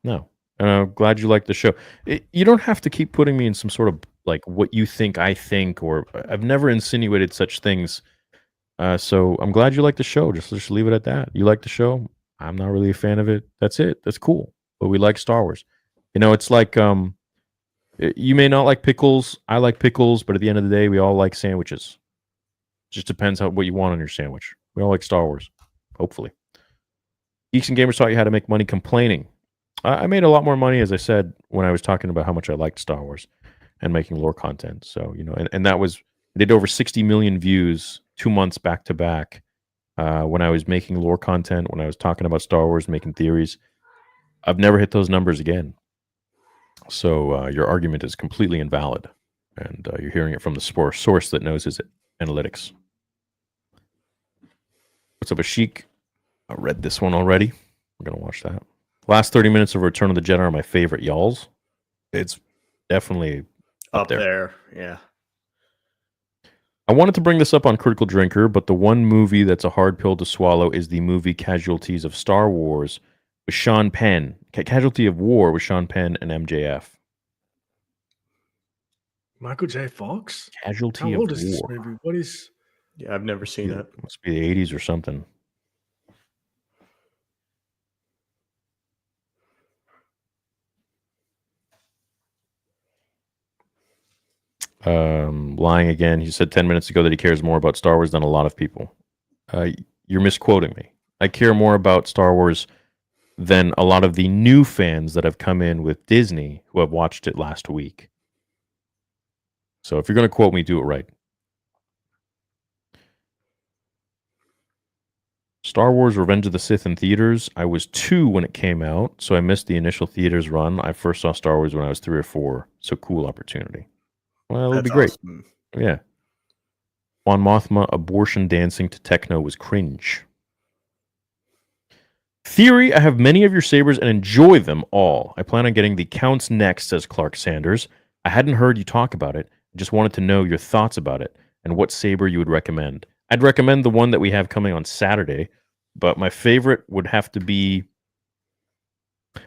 No. And I'm glad you like the show. You don't have to keep putting me in some sort of like what you think I think, or I've never insinuated such things. So I'm glad you like the show. Just leave it at that. You like the show. I'm not really a fan of it. That's it. That's cool. But we like Star Wars. It's like you may not like pickles. I like pickles, but at the end of the day, we all like sandwiches. Just depends what you want on your sandwich. We all like Star Wars, hopefully. Geeks and Gamers taught you how to make money complaining. I made a lot more money, as I said, when I was talking about how much I liked Star Wars and making lore content. So, and that was, I did over 60 million views 2 months back to back when I was making lore content, when I was talking about Star Wars, making theories. I've never hit those numbers again. So your argument is completely invalid. And you're hearing it from the source that knows his analytics. What's up, Ashik? I read this one already. We're going to watch that. Last 30 minutes of Return of the Jedi are my favorite y'alls. It's definitely up there. Yeah. I wanted to bring this up on Critical Drinker, but the one movie that's a hard pill to swallow is the movie Casualties of Star Wars with Sean Penn. Casualty of War with Sean Penn and MJF. Michael J. Fox? Casualty How of old is this War. movie? What is... Yeah, I've never seen it. Must be the 80s or something. Lying again. He said 10 minutes ago that he cares more about Star Wars than a lot of people. You're misquoting me. I care more about Star Wars than a lot of the new fans that have come in with Disney who have watched it last week. So if you're going to quote me, do it right. Star Wars Revenge of the Sith in theaters. I was 2 when it came out, so I missed the initial theaters run. I first saw Star Wars when I was 3 or 4, so cool opportunity. Well, it'll be great. Awesome. Yeah. Mon Mothma abortion dancing to techno was cringe. Theory, I have many of your sabers and enjoy them all. I plan on getting the counts next, says Clark Sanders. I hadn't heard you talk about it. I just wanted to know your thoughts about it and what saber you would recommend. I'd recommend the one that we have coming on Saturday, but my favorite would have to be,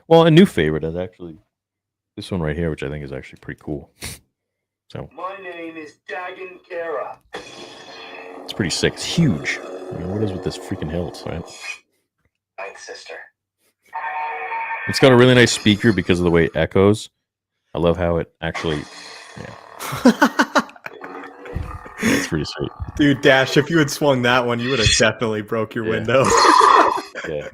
well, a new favorite is actually this one right here, which I think is actually pretty cool. So My name is Dagon Kara. it's pretty sick. It's huge. I mean, what is with this freaking hilt, right? Thanks, sister. It's got a really nice speaker because of the way it echoes. I love how it actually, it's pretty sweet. Dude, Dash, if you had swung that one, you would have definitely broke your Yeah. window. Yeah.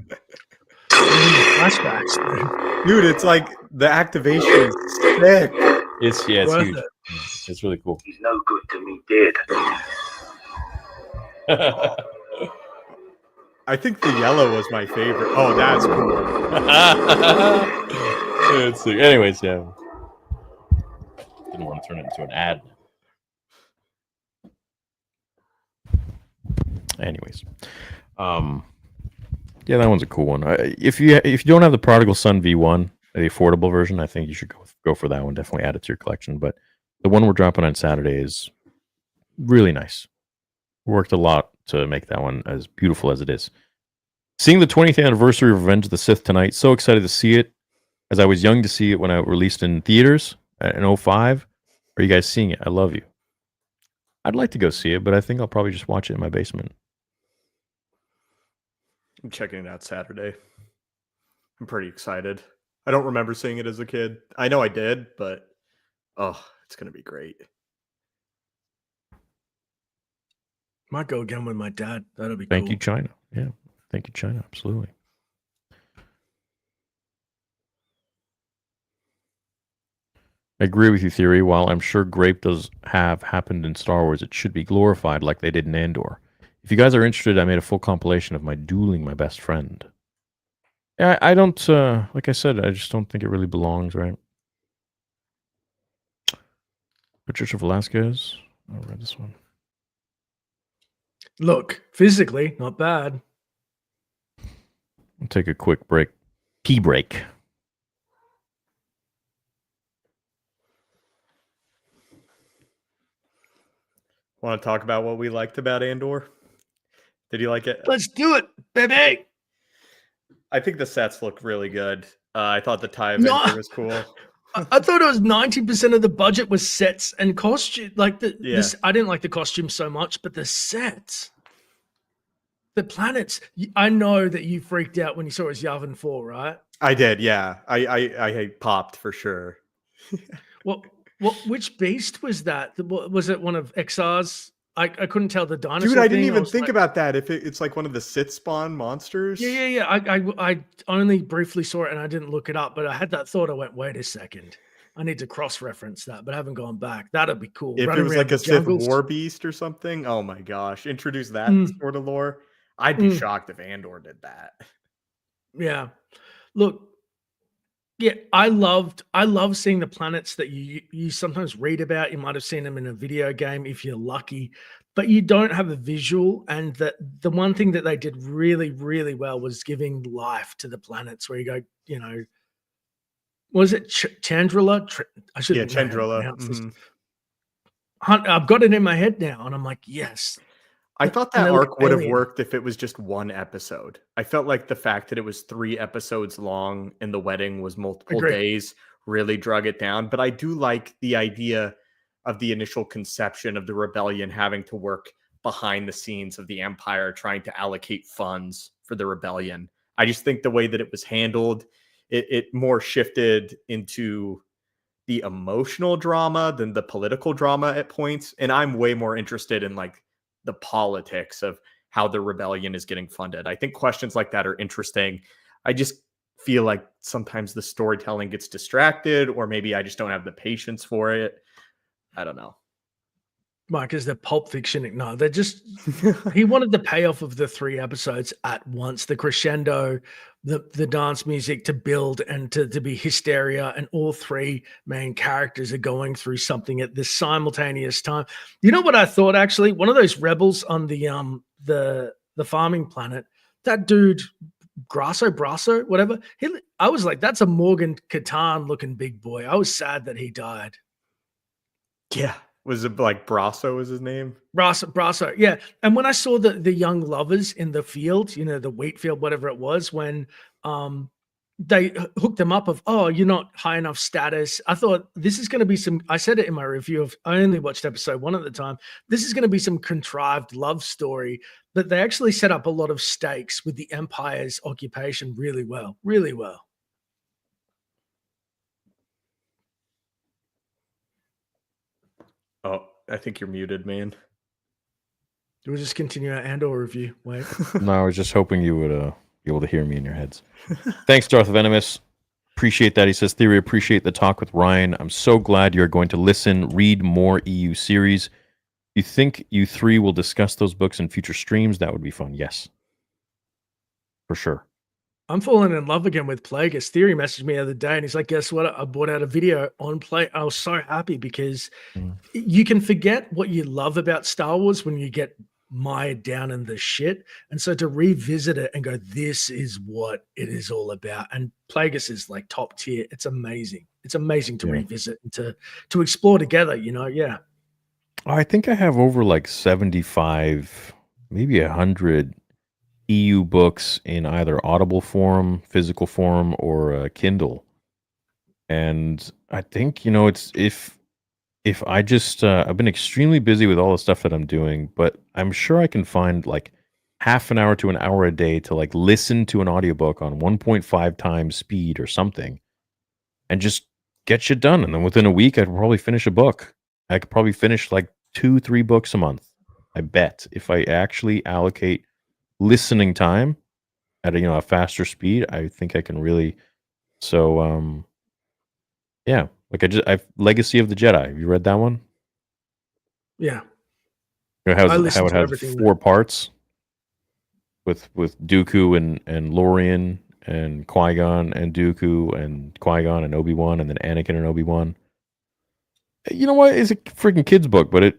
Flashbacks. Dude, it's like the activation is sick. It's Worth huge. it. It's really cool. He's no good to me, dead. I think the yellow was my favorite. Oh, that's cool. It's sick. Anyways, yeah. Didn't want to turn it into an ad. Anyways, yeah, that one's a cool one. If you don't have the Prodigal Son V1, the affordable version, I think you should go for that one. Definitely add it to your collection. But the one we're dropping on Saturday is really nice. Worked a lot to make that one as beautiful as it is. Seeing the 20th anniversary of Revenge of the Sith tonight, so excited to see it. As I was young to see it when it released in theaters in 05. Are you guys seeing it? I love you. I'd like to go see it, but I think I'll probably just watch it in my basement. I'm checking it out Saturday. I'm pretty excited. I don't remember seeing it as a kid. I know I did, but it's going to be great. Might go again with my dad. That'll be Thank cool. you, China. Yeah. Thank you, China. Absolutely. I agree with you, Theory. While I'm sure Grape does have happened in Star Wars, it should be glorified like they did in Andor. If you guys are interested, I made a full compilation of my dueling my best friend. Yeah, I don't, like I said, I just don't think it really belongs, right? Patricia Velasquez. I read this one. Look, physically, not bad. I'll take a quick break. Pee break. Want to talk about what we liked about Andor? Did you like it? Let's do it, baby. I think the sets look really good. I thought the tie No. adventure was cool. I thought it was 90% of the budget was sets and costume. Like this, I didn't like the costumes so much, but the sets, the planets. I know that you freaked out when you saw it was Yavin 4, right? I did, yeah. I popped for sure. Which beast was that? Was it one of XR's? I couldn't tell the dinosaur. Dude, I didn't thing. even think about that. If it's like one of the Sith spawn monsters. Yeah. I only briefly saw it and I didn't look it up, but I had that thought. I went, wait a second. I need to cross-reference that, but I haven't gone back. That'd be cool. If Running it was around like a the Sith jungles. war beast or something, oh my gosh. Introduce that sort of lore. I'd be shocked if Andor did that. Yeah. Look, yeah, I love seeing the planets that you sometimes read about. You might have seen them in a video game if you're lucky, but you don't have a visual. And the one thing that they did really, really well was giving life to the planets where you go, was it Chandrila? I should Chandrila. I've got it in my head now, and I'm like, yes. I thought that arc would have worked if it was just one episode. I felt like the fact that it was 3 episodes long and the wedding was multiple days really drug it down. But I do like the idea of the initial conception of the rebellion having to work behind the scenes of the Empire, trying to allocate funds for the rebellion. I just think the way that it was handled, it more shifted into the emotional drama than the political drama at points. And I'm way more interested in like the politics of how the rebellion is getting funded. I think questions like that are interesting. I just feel like sometimes the storytelling gets distracted, or maybe I just don't have the patience for it. I don't know. Mike, is the Pulp Fiction? No, they're just, he wanted the payoff of the 3 episodes at once, the crescendo, the dance music to build and to be hysteria. And all 3 main characters are going through something at this simultaneous time. You know what I thought, actually? One of those rebels on the farming planet, that dude, Brasso, whatever. I was like, that's a Morgan Catan looking big boy. I was sad that he died. Yeah. Was it like Brasso was his name? Brasso, yeah. And when I saw the young lovers in the field, the wheat field, whatever it was, when they hooked them up of, oh, you're not high enough status. I thought this is going to be I said it in my review of, I only watched episode 1 at the time. This is going to be some contrived love story, but they actually set up a lot of stakes with the Empire's occupation really well, really well. Oh, I think you're muted, man. We'll just continue our Andor review. Wait. No, I was just hoping you would be able to hear me in your heads. Thanks, Darth Venomous. Appreciate that. He says, Theory, appreciate the talk with Ryan. I'm so glad you're going to listen, read more EU series. You think you three will discuss those books in future streams? That would be fun. Yes. For sure. I'm falling in love again with Plagueis. Theory messaged me the other day and he's like, guess what? I brought out a video on Play. I was so happy because you can forget what you love about Star Wars when you get mired down in the shit. And so to revisit it and go, this is what it is all about. And Plagueis is like top tier. It's amazing. It's amazing to revisit and to explore together, you know? Yeah. I think I have over like 75, maybe 100 EU books in either Audible form, physical form, or Kindle. And I think, you know, it's if I just I've been extremely busy with all the stuff that I'm doing, but I'm sure I can find like half an hour to an hour a day to like listen to an audiobook on 1.5 times speed or something and just get shit done. And then within a week, I'd probably finish a book. I could probably finish like 2-3 books a month. I bet if I actually allocate listening time at a faster speed, I think I can really. So yeah, like I've Legacy of the Jedi. Have you read that one? Yeah. You know, how it has 4 parts with Dooku and Lorian and Qui-Gon and Dooku and Qui-Gon and Obi-Wan and then Anakin and Obi-Wan. You know what? It's a freaking kid's book, but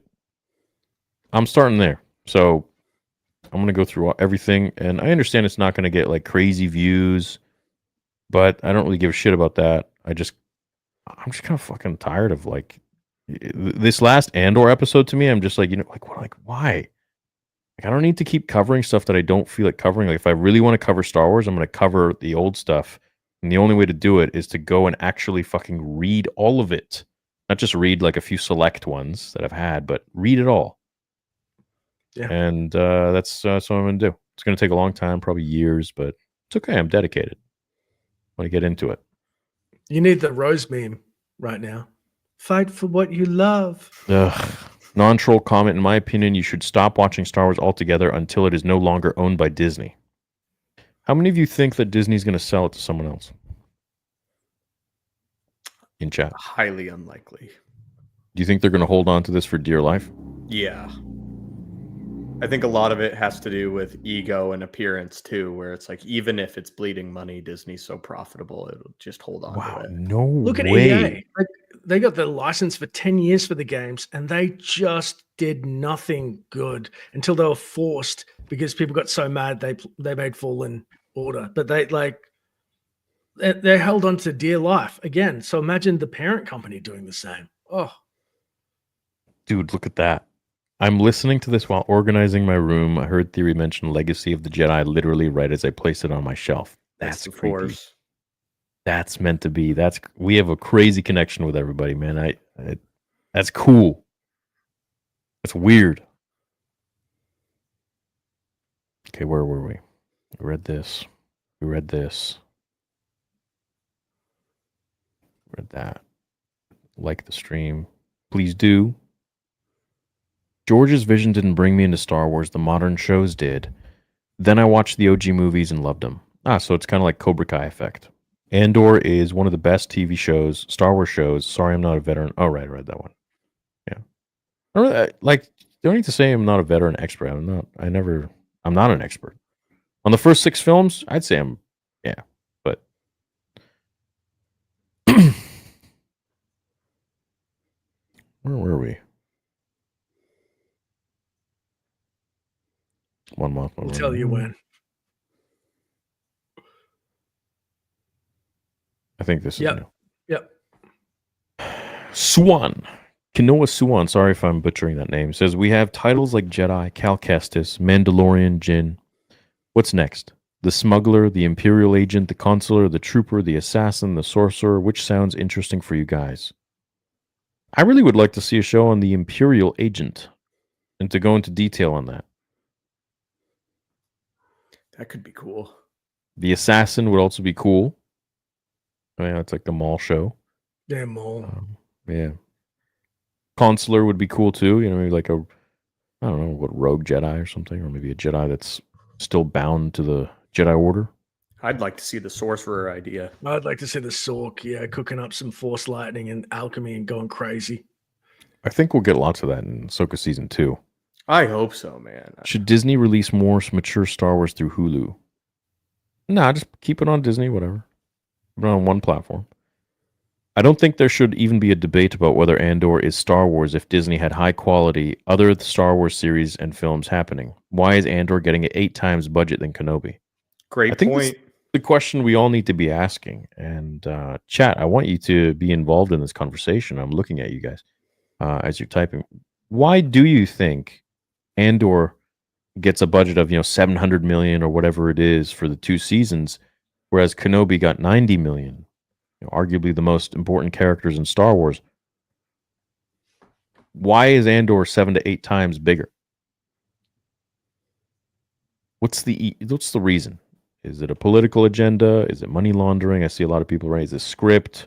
I'm starting there. So I'm going to go through everything, and I understand it's not going to get like crazy views, but I don't really give a shit about that. I'm just kind of fucking tired of like this last Andor episode. To me, I'm just like, why? Like, I don't need to keep covering stuff that I don't feel like covering. Like, if I really want to cover Star Wars, I'm going to cover the old stuff, and the only way to do it is to go and actually fucking read all of it, not just read like a few select ones that I've had, but read it all. Yeah, and that's what I'm going to do. It's going to take a long time, probably years, but it's okay. I'm dedicated. I want to get into it. You need the Rose meme right now. Fight for what you love. Non-troll comment. In my opinion, you should stop watching Star Wars altogether until it is no longer owned by Disney. How many of you think that Disney's going to sell it to someone else? In chat. Highly unlikely. Do you think they're going to hold on to this for dear life? Yeah. I think a lot of it has to do with ego and appearance too, where it's like, even if it's bleeding money, Disney's so profitable, it'll just hold on to it. No Look at EA. Like, they got the license for 10 years for the games, and they just did nothing good until they were forced because people got so mad they made Fallen Order. But they're held on to dear life again. So imagine the parent company doing the same. Oh, dude, look at that. I'm listening to this while organizing my room. I heard Theory mention Legacy of the Jedi literally right as I placed it on my shelf. That's creepy. That's meant to be. We have a crazy connection with everybody, man. That's cool. That's weird. Okay, where were we? We read this. We read this. Read that. Like the stream. Please do. George's vision didn't bring me into Star Wars. The modern shows did. Then I watched the OG movies and loved them. So it's kind of like Cobra Kai effect. Andor is one of the best TV shows, Star Wars shows. Sorry, I'm not a veteran. Oh, right, I read that one. Yeah. Don't need to say I'm not a veteran expert. I'm not an expert. On the first 6 films, I'd say but where were we? 1 month. I'll tell you when. I think this is new. Yep. Swan. Kinoa Swan, sorry if I'm butchering that name, says, we have titles like Jedi, Cal Kestis, Mandalorian, Jin. What's next? The smuggler, the imperial agent, the consular, the trooper, the assassin, the sorcerer. Which sounds interesting for you guys? I really would like to see a show on the imperial agent and to go into detail on that. That could be cool. The assassin would also be cool. I mean, it's like the mall show. Damn all. Yeah. Consular would be cool too. You know, maybe like a, I don't know, what, rogue Jedi or something, or maybe a Jedi that's still bound to the Jedi Order. I'd like to see the sorcerer idea. I'd like to see the Sork, cooking up some Force lightning and alchemy and going crazy. I think we'll get lots of that in Ahsoka Season 2. I hope so, man. Should Disney release more mature Star Wars through Hulu? Nah, just keep it on Disney, whatever. Keep it on one platform. I don't think there should even be a debate about whether Andor is Star Wars if Disney had high quality other Star Wars series and films happening. Why is Andor getting an 8 times budget than Kenobi? Great I think point. the question we all need to be asking. And chat, I want you to be involved in this conversation. I'm looking at you guys as you're typing. Why do you think Andor gets a budget of 700 million or whatever it is for the 2 seasons, whereas Kenobi got 90 million? Arguably the most important characters in Star Wars. Why is Andor 7 to 8 times bigger? What's the reason? Is it a political agenda? Is it money laundering? I see a lot of people raise the script.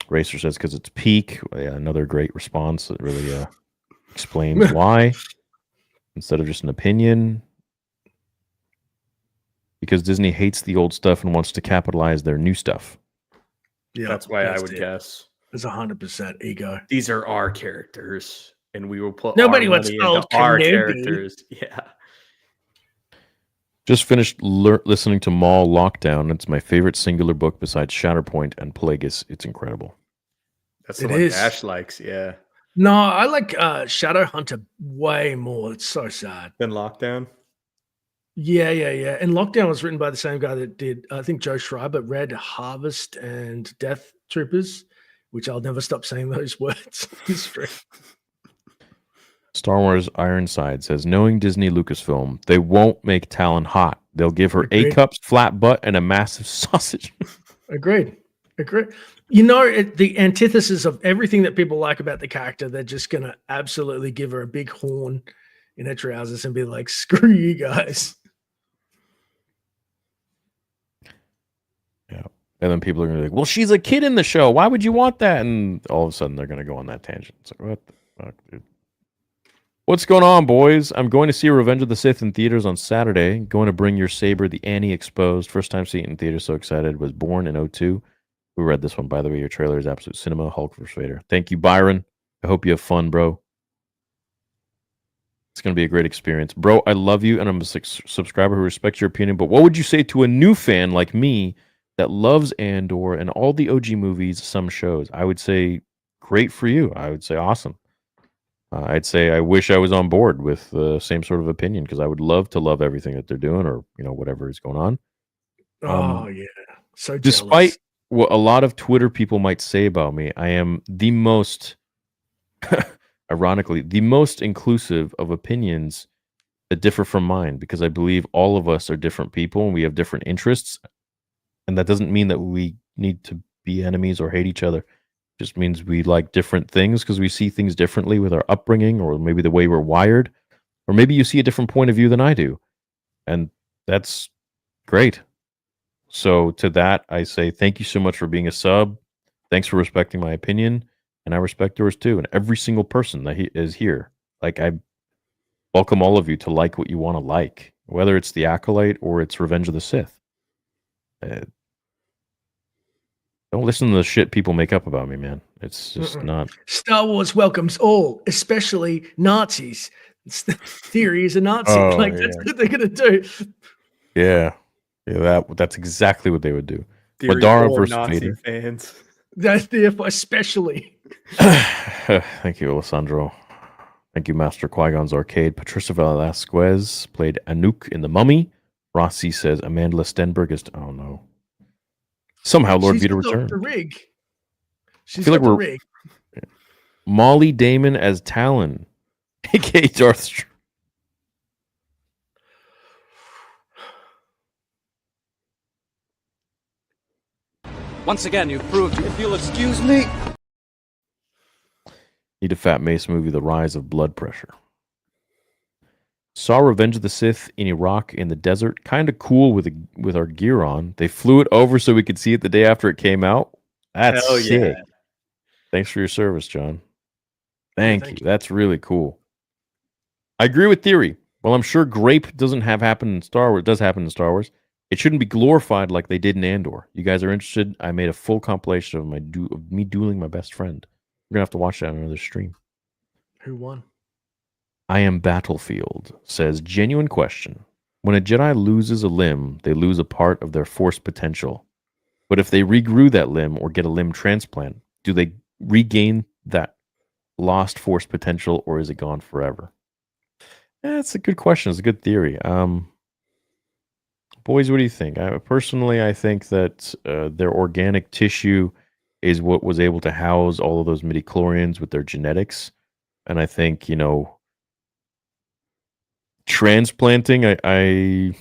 Racer says because it's peak. Yeah, another great response that really explains why instead of just an opinion. Because Disney hates the old stuff and wants to capitalize their new stuff. Yeah, That's why I would guess. It's 100% ego. These are our characters, and we will put Nobody our wants money into old our Kenobi. characters. Yeah. Just finished listening to Maul Lockdown. It's my favorite singular book besides Shatterpoint and Plagueis. It's incredible. That's the It one is. Ash likes, yeah. No, I like Shadow Hunter way more. It's so sad. Then Lockdown. Yeah. And Lockdown was written by the same guy that did, I think, Joe Schreiber read Harvest and Death Troopers, which I'll never stop saying those words. It's free. Star Wars Ironside says, knowing Disney Lucasfilm, they won't make Talon hot. They'll give her Agreed. A-cups, flat butt, and a massive sausage. Agreed. The antithesis of everything that people like about the character, they're just going to absolutely give her a big horn in her trousers and be like, screw you guys. Yeah. And then people are going to be like, well, she's a kid in the show. Why would you want that? And all of a sudden, they're going to go on that tangent. It's like, what the fuck, dude? What's going on, boys? I'm going to see Revenge of the Sith in theaters on Saturday. Going to bring your saber, the Annie Exposed. First time seeing it in theaters, so excited. Was born in 2002. We read this one, by the way. Your trailer is absolute cinema. Hulk vs. Vader. Thank you, Byron. I hope you have fun, bro. It's going to be a great experience. Bro, I love you, and I'm a subscriber who respects your opinion, but what would you say to a new fan like me that loves Andor and all the OG movies, some shows? I would say, great for you. I would say, awesome. I'd say I wish I was on board with the same sort of opinion because I would love to love everything that they're doing or whatever is going on. Oh, yeah. So Despite jealous. what a lot of Twitter people might say about me, I am the most, ironically, the most inclusive of opinions that differ from mine because I believe all of us are different people and we have different interests. And that doesn't mean that we need to be enemies or hate each other. It just means we like different things because we see things differently with our upbringing or maybe the way we're wired. Or maybe you see a different point of view than I do. And that's great. So to that, I say thank you so much for being a sub. Thanks for respecting my opinion. And I respect yours too. And every single person that is here. Like, I welcome all of you to like what you want to like, whether it's The Acolyte or it's Revenge of the Sith. Don't listen to the shit people make up about me, man. It's just not. Star Wars welcomes all, especially Nazis. Theory is a Nazi. Oh, That's what they're going to do. Yeah. That's exactly what they would do. Theory Madara for versus Nazi Vader. fans. That's therefore especially. Thank you, Alessandro. Thank you, Master Qui-Gon's Arcade. Patricia Velasquez played Anouk in The Mummy. Rossi says Amanda Stenberg is... Oh, no. Somehow Lord Vader returned. The rig. She's feel like got the we're- rig. Molly Damon as Talon, a.k.a. Darth Once again, you've proved If you'll excuse me. Need a Fat Mace movie, The Rise of Blood Pressure. Saw Revenge of the Sith in Iraq in the desert. Kind of cool with our gear on. They flew it over so we could see it the day after it came out. That's Hell sick. yeah. Thanks for your service, John. Thank Thank you. you. That's really cool. I agree with theory. Well, I'm sure Grape doesn't have happen in Star Wars. It does happen in Star Wars. It shouldn't be glorified like they did in Andor. You guys are interested? I made a full compilation of me dueling my best friend. We're gonna have to watch that on another stream. Who won? I am Battlefield says, genuine question. When a Jedi loses a limb, they lose a part of their force potential. But if they regrew that limb or get a limb transplant, do they regain that lost force potential, or is it gone forever? That's a good question. It's a good theory. Boys, what do you think? Personally, I think that their organic tissue is what was able to house all of those midichlorians with their genetics. And I think, transplanting, it's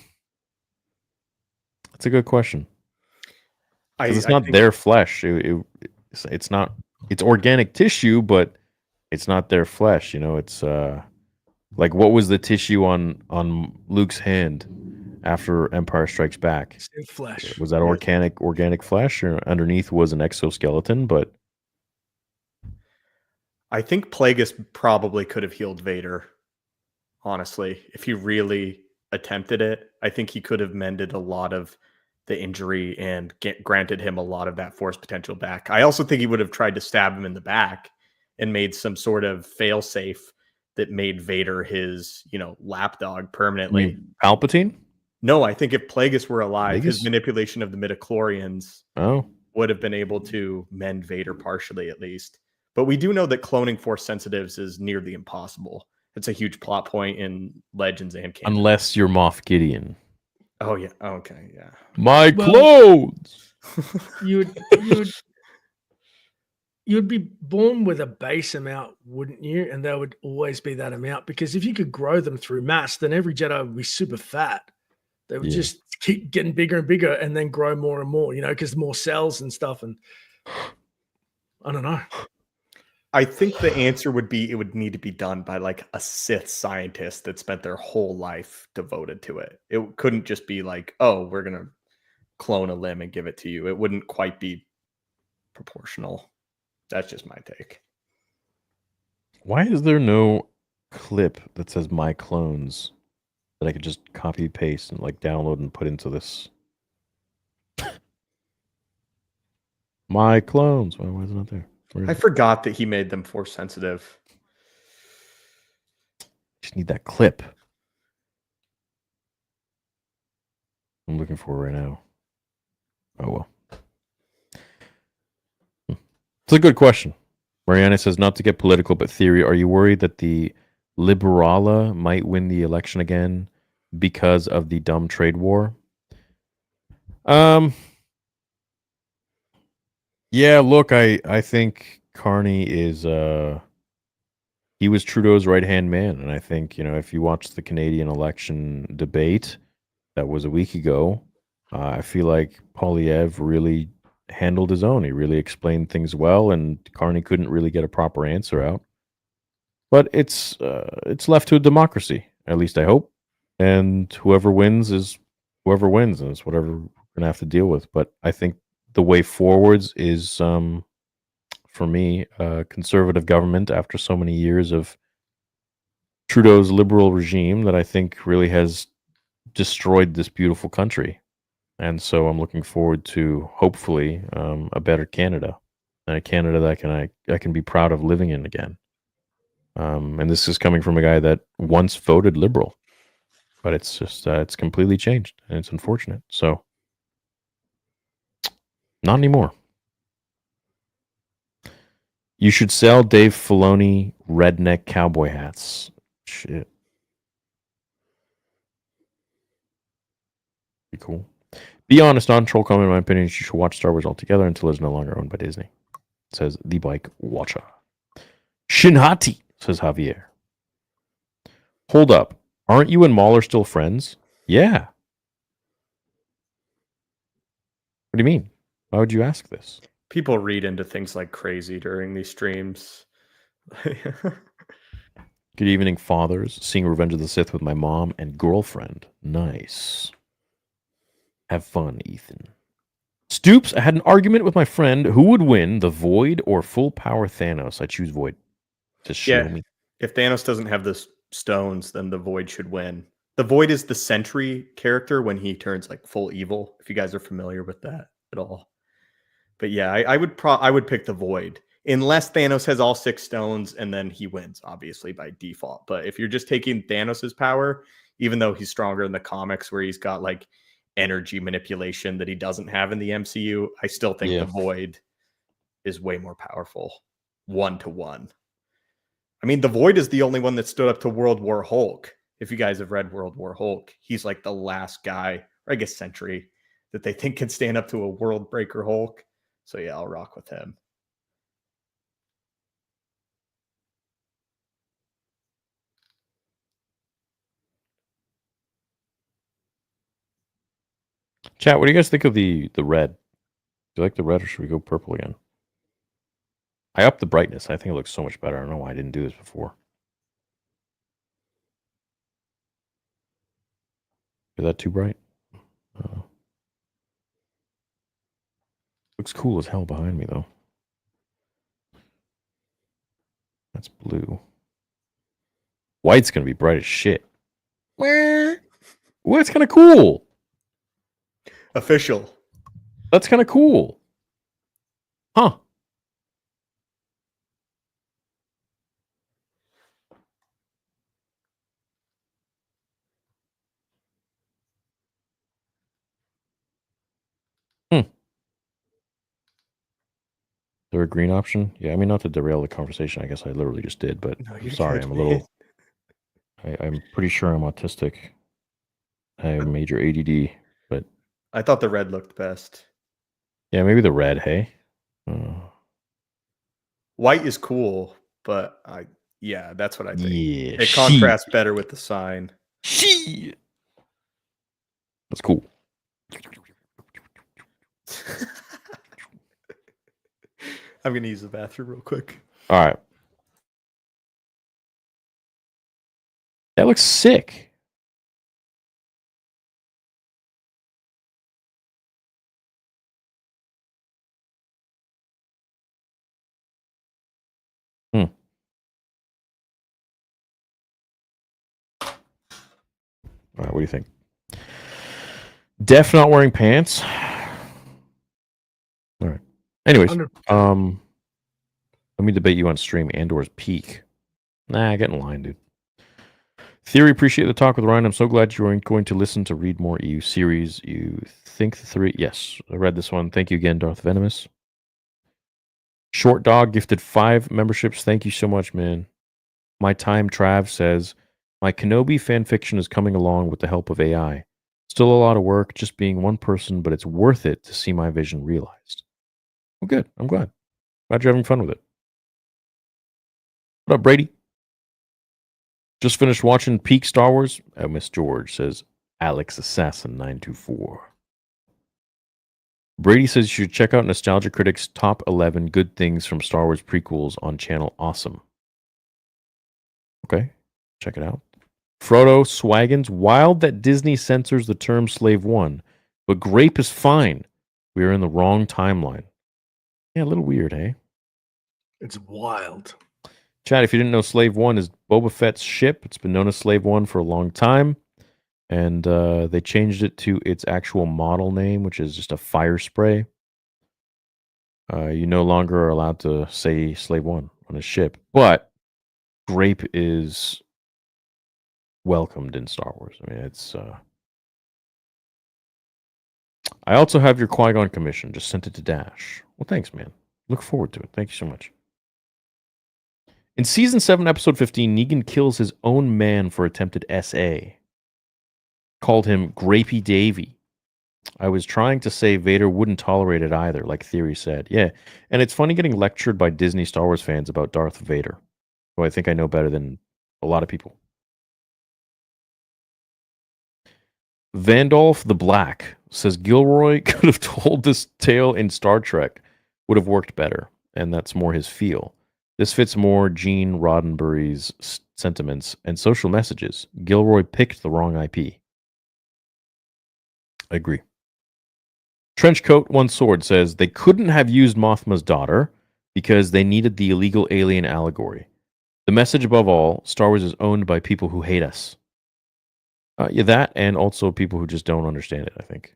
a good question. Because it's not their flesh. It's not. It's organic tissue, but it's not their flesh. It's like, what was the tissue on Luke's hand after Empire Strikes Back? Synth flesh. Was that organic flesh, or underneath was an exoskeleton? But I think Plagueis probably could have healed Vader. Honestly, if he really attempted it, I think he could have mended a lot of the injury and granted him a lot of that force potential back. I also think he would have tried to stab him in the back and made some sort of failsafe that made Vader his, lapdog permanently. Palpatine? No, I think if Plagueis were alive, Plagueis? his manipulation of the midichlorians Oh, would have been able to mend Vader partially, at least. But we do know that cloning force sensitives is nearly impossible. It's a huge plot point in Legends and canon. unless you're Moff Gideon. Oh yeah. Okay. Yeah. My Well- clothes. You'd be born with a base amount, wouldn't you? And there would always be that amount, because if you could grow them through mass, then every Jedi would be super fat. They would Yeah. just keep getting bigger and bigger and then grow more and more, because more cells and stuff. And I don't know. I think the answer would be it would need to be done by like a Sith scientist that spent their whole life devoted to it. It couldn't just be like, oh, we're gonna clone a limb and give it to you. It wouldn't quite be proportional. That's just my take. Why is there no clip that says "my clones" that I could just copy paste and like download and put into this? My clones. Why is it not there? Where is I it? forgot that he made them force sensitive. Just need that clip. I'm looking for it right now. Oh well. It's a good question. Mariana says, not to get political, but theory, are you worried that the Liberala might win the election again because of the dumb trade war? Yeah, look, I think Carney is he was Trudeau's right-hand man, and I think, if you watch the Canadian election debate that was a week ago, I feel like Poilievre really handled his own. He really explained things well, and Carney couldn't really get a proper answer out. But it's left to a democracy, at least I hope. And whoever wins is whoever wins, and it's whatever we're gonna have to deal with. But I think the way forwards is, for me, conservative government after so many years of Trudeau's liberal regime that I think really has destroyed this beautiful country. And so I'm looking forward to, hopefully, a better Canada, and a Canada that I can be proud of living in again. And this is coming from a guy that once voted liberal, but it's just it's completely changed, and it's unfortunate. So not anymore. You should sell Dave Filoni redneck cowboy hats. Shit. Be cool. Be honest on Troll comment. In my opinion, you should watch Star Wars altogether until it's no longer owned by Disney. Says the bike watcher. Shinhati, says Javier. Hold up. Aren't you and Maul are still friends? Yeah. What do you mean? Why would you ask this? People read into things like crazy during these streams. Good evening, fathers. Seeing Revenge of the Sith with my mom and girlfriend. Nice. Have fun, Ethan. Stoops, I had an argument with my friend. Who would win, the Void or full power Thanos? I choose Void. To show Yeah. me. If Thanos doesn't have the stones, then the Void should win. The Void is the Sentry character when he turns like full evil. If you guys are familiar with that at all, but yeah, I would pick the Void unless Thanos has all 6 stones and then he wins, obviously by default. But if you're just taking Thanos's power, even though he's stronger in the comics where he's got like energy manipulation that he doesn't have in the MCU, I still think the Void is way more powerful 1-to-1. I mean, the Void is the only one that stood up to World War Hulk. If you guys have read World War Hulk, he's like the last guy, or I guess Sentry, that they think can stand up to a World Breaker Hulk. So yeah, I'll rock with him. Chat, what do you guys think of the red? Do you like the red or should we go purple again? I upped the brightness. I think it looks so much better. I don't know why I didn't do this before. Is that too bright? Looks cool as hell behind me, though. That's blue. White's going to be bright as shit. Well, it's kind of cool. Official. That's kind of cool. Huh. Is there a green option? Yeah, I mean, not to derail the conversation. I guess I literally just did, but No, I'm sorry. I'm a little... I'm pretty sure I'm autistic. I have major ADD, but... I thought the red looked best. Yeah, maybe the red, hey? White is cool, but yeah, that's what I think. Yeah, it contrasts better with the sign. Shit. That's cool. I'm going to use the bathroom real quick. All right. That looks sick. All right, what do you think? Def not wearing pants. All right. Anyways, 100%. let me debate you on stream. Andor's peak. Nah, get in line, dude. Theory, appreciate the talk with Ryan. I'm so glad you're going to listen to read more EU series. You think the 3? Yes, I read this one. Thank you again, Darth Venomous. Short Dog gifted 5 memberships. Thank you so much, man. My Time Trav says, my Kenobi fanfiction is coming along with the help of AI. Still a lot of work, just being one person, but it's worth it to see my vision realized. Well, good. I'm glad. Glad you're having fun with it. What up, Brady? Just finished watching Peak Star Wars. Miss George says, Alex Assassin 924. Brady says you should check out Nostalgia Critic's top 11 good things from Star Wars prequels on channel Awesome. Okay, check it out. Frodo Swaggins, wild that Disney censors the term Slave One, but Grape is fine. We are in the wrong timeline. Yeah, a little weird, eh? It's wild. Chad, if you didn't know, Slave One is Boba Fett's ship. It's been known as Slave One for a long time. And they changed it to its actual model name, which is just a fire spray. You no longer are allowed to say Slave One on a ship. But Grape is welcomed in Star Wars. I mean, it's... I also have your Qui-Gon commission. Just sent it to Dash. Well, thanks, man. Look forward to it. Thank you so much. In Season 7, Episode 15, Negan kills his own man for attempted SA. Called him Grapey Davy. I was trying to say Vader wouldn't tolerate it either, like Theory said. Yeah, and it's funny getting lectured by Disney Star Wars fans about Darth Vader, who I think I know better than a lot of people. Vandolph the Black says Gilroy could have told this tale in Star Trek, would have worked better, and that's more his feel. This fits more Gene Roddenberry's sentiments and social messages. Gilroy picked the wrong IP. I agree. Trenchcoat One Sword says they couldn't have used Mothma's daughter because they needed the illegal alien allegory. The message above all, Star Wars is owned by people who hate us. Yeah, that and also people who just don't understand it, I think.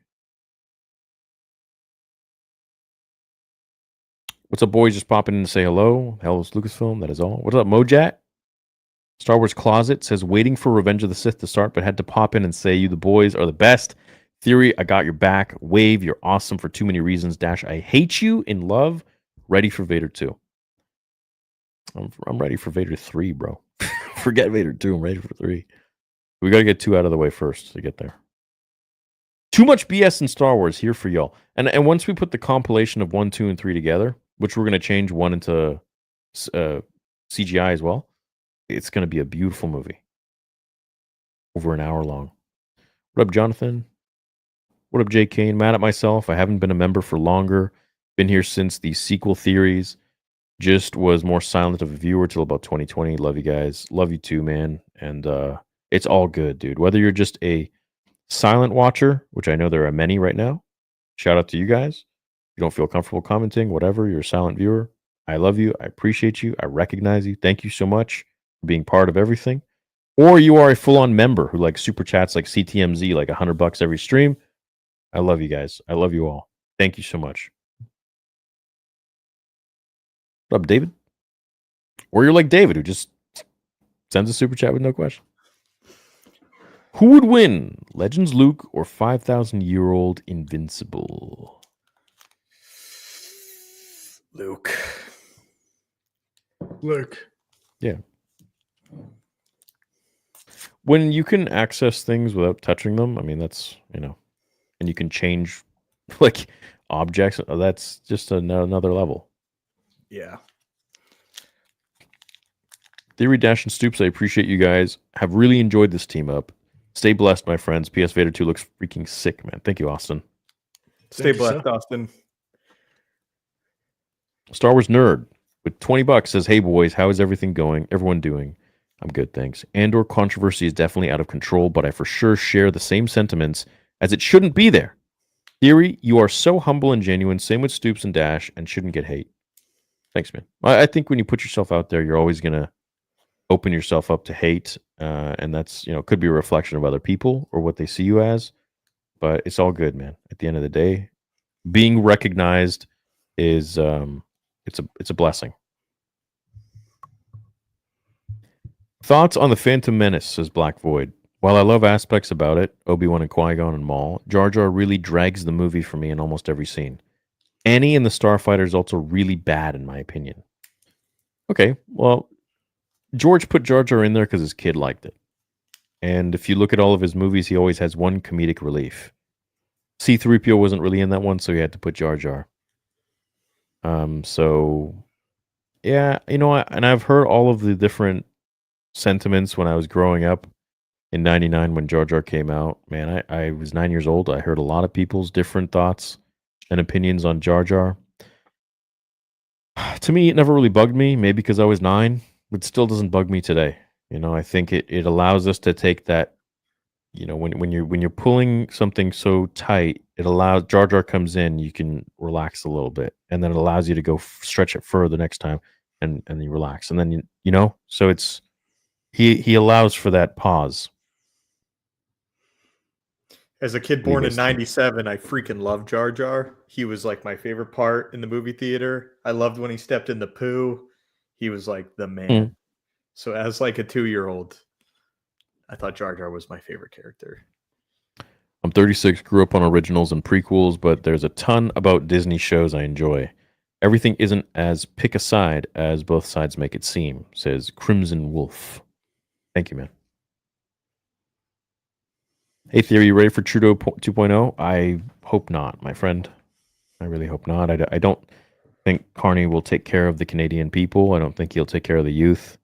What's up, boys? Just popping in to say hello. Hello, it's Lucasfilm. That is all. What's up, Mojat? Star Wars Closet says, waiting for Revenge of the Sith to start, but had to pop in and say, you the boys are the best. Theory, I got your back. Wave, you're awesome for too many reasons. Dash, I hate you. In love, ready for Vader 2. I'm ready for Vader 3, bro. Forget Vader 2. I'm ready for 3. We got to get 2 out of the way first to get there. Too much BS in Star Wars here for y'all. And once we put the compilation of 1, 2, and 3 together, which we're going to change 1 into CGI as well, it's going to be a beautiful movie. Over an hour long. What up, Jonathan? What up, Jay Kane? Mad at myself. I haven't been a member for longer. Been here since the sequel theories. Just was more silent of a viewer till about 2020. Love you guys. Love you too, man. And it's all good, dude. Whether you're just a silent watcher, which I know there are many right now, shout out to you guys. You don't feel comfortable commenting, whatever, you're a silent viewer. I love you. I appreciate you. I recognize you. Thank you so much for being part of everything. Or you are a full-on member who like super chats like CTMZ, like $100 every stream. I love you guys. I love you all. Thank you so much. What up, David? Or you're like David, who just sends a super chat with no question. Who would win, Legends Luke or 5,000-year-old Invincible? Luke. Yeah. When you can access things without touching them, I mean, that's, and you can change like objects, that's just another level. Yeah. Theory Dash and Stoops, I appreciate you guys. Have really enjoyed this team up. Stay blessed, my friends. PS Vader 2 looks freaking sick, man. Thank you, Austin. Stay blessed, Austin. Star Wars Nerd with $20 says, hey, boys, how is everything going? Everyone doing? I'm good, thanks. Andor controversy is definitely out of control, but I for sure share the same sentiments as it shouldn't be there. Theory, you are so humble and genuine. Same with Stoops and Dash, and shouldn't get hate. Thanks, man. I think when you put yourself out there, you're always going to open yourself up to hate, and that's, could be a reflection of other people or what they see you as, but it's all good, man. At the end of the day, being recognized is it's a blessing. Thoughts on the Phantom Menace, says Black Void. While I love aspects about it, Obi-Wan and Qui-Gon and Maul, Jar Jar really drags the movie for me in almost every scene. Annie and the Starfighter is also really bad, in my opinion. Okay, well, George put Jar Jar in there because his kid liked it. And if you look at all of his movies, he always has one comedic relief. C-3PO wasn't really in that one, so he had to put Jar Jar. So, yeah, and I've heard all of the different sentiments when I was growing up in 99 when Jar Jar came out. Man, I was 9 years old. I heard a lot of people's different thoughts and opinions on Jar Jar. To me, it never really bugged me, maybe because I was 9. It still doesn't bug me today. I think it allows us to take that, when you're pulling something so tight, it allows Jar Jar comes in, you can relax a little bit, and then it allows you to go stretch it further next time, and you relax, and then so it's he allows for that pause. As a kid born in 97, I freaking loved Jar Jar. He was like my favorite part in the movie theater. I loved when he stepped in the poo. He was like the man. So as like a 2-year-old, I thought Jar Jar was my favorite character. I'm 36, grew up on originals and prequels, but there's a ton about Disney shows I enjoy. Everything isn't as pick a side as both sides make it seem, says Crimson Wolf. Thank you, man. Hey, Theory, you ready for Trudeau 2.0? I hope not, my friend. I really hope not. I don't think Carney will take care of the Canadian people. I don't think he'll take care of the youth.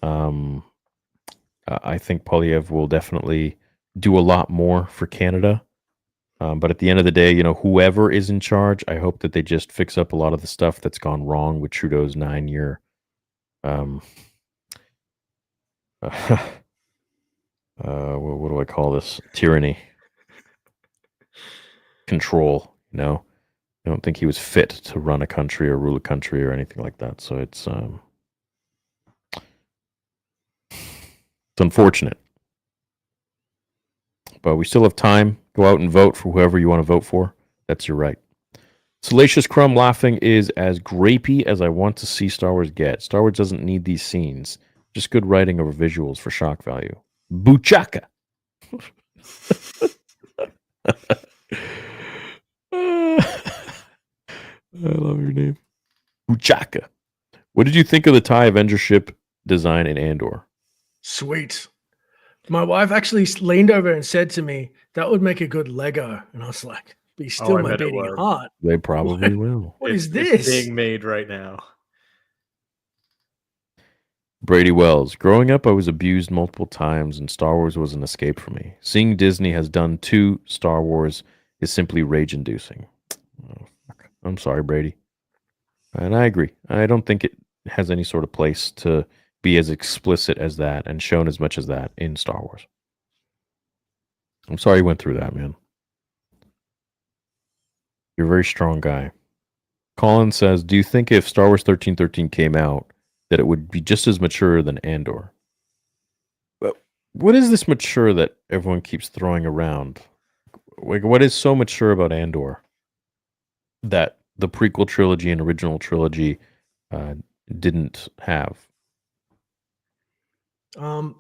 I think Polyev will definitely do a lot more for Canada But at the end of the day, whoever is in charge, I hope that they just fix up a lot of the stuff that's gone wrong with Trudeau's 9-year what do I call this? Tyranny. Control, I don't think he was fit to run a country or rule a country or anything like that. So it's unfortunate. But we still have time. Go out and vote for whoever you want to vote for. That's your right. Salacious Crumb laughing is as grapey as I want to see Star Wars get. Star Wars doesn't need these scenes. Just good writing over visuals for shock value. Buchaka. I love your name. Buchaka. What did you think of the TIE Avenger ship design in Andor? Sweet. My wife actually leaned over and said to me, "That would make a good Lego." And I was like, "Be still I my bet it beating would. heart." They probably will. What It's is this? being made right now. Brady Wells. Growing up, I was abused multiple times, and Star Wars was an escape for me. Seeing Disney has done to Star Wars is simply rage-inducing. Oh, fuck. I'm sorry, Brady. And I agree. I don't think it has any sort of place to be as explicit as that and shown as much as that in Star Wars. I'm sorry you went through that, man. You're a very strong guy. Colin says, do you think if Star Wars 1313 came out, that it would be just as mature than Andor? But what is this mature that everyone keeps throwing around? Like, what is so mature about Andor that the prequel trilogy and original trilogy didn't have?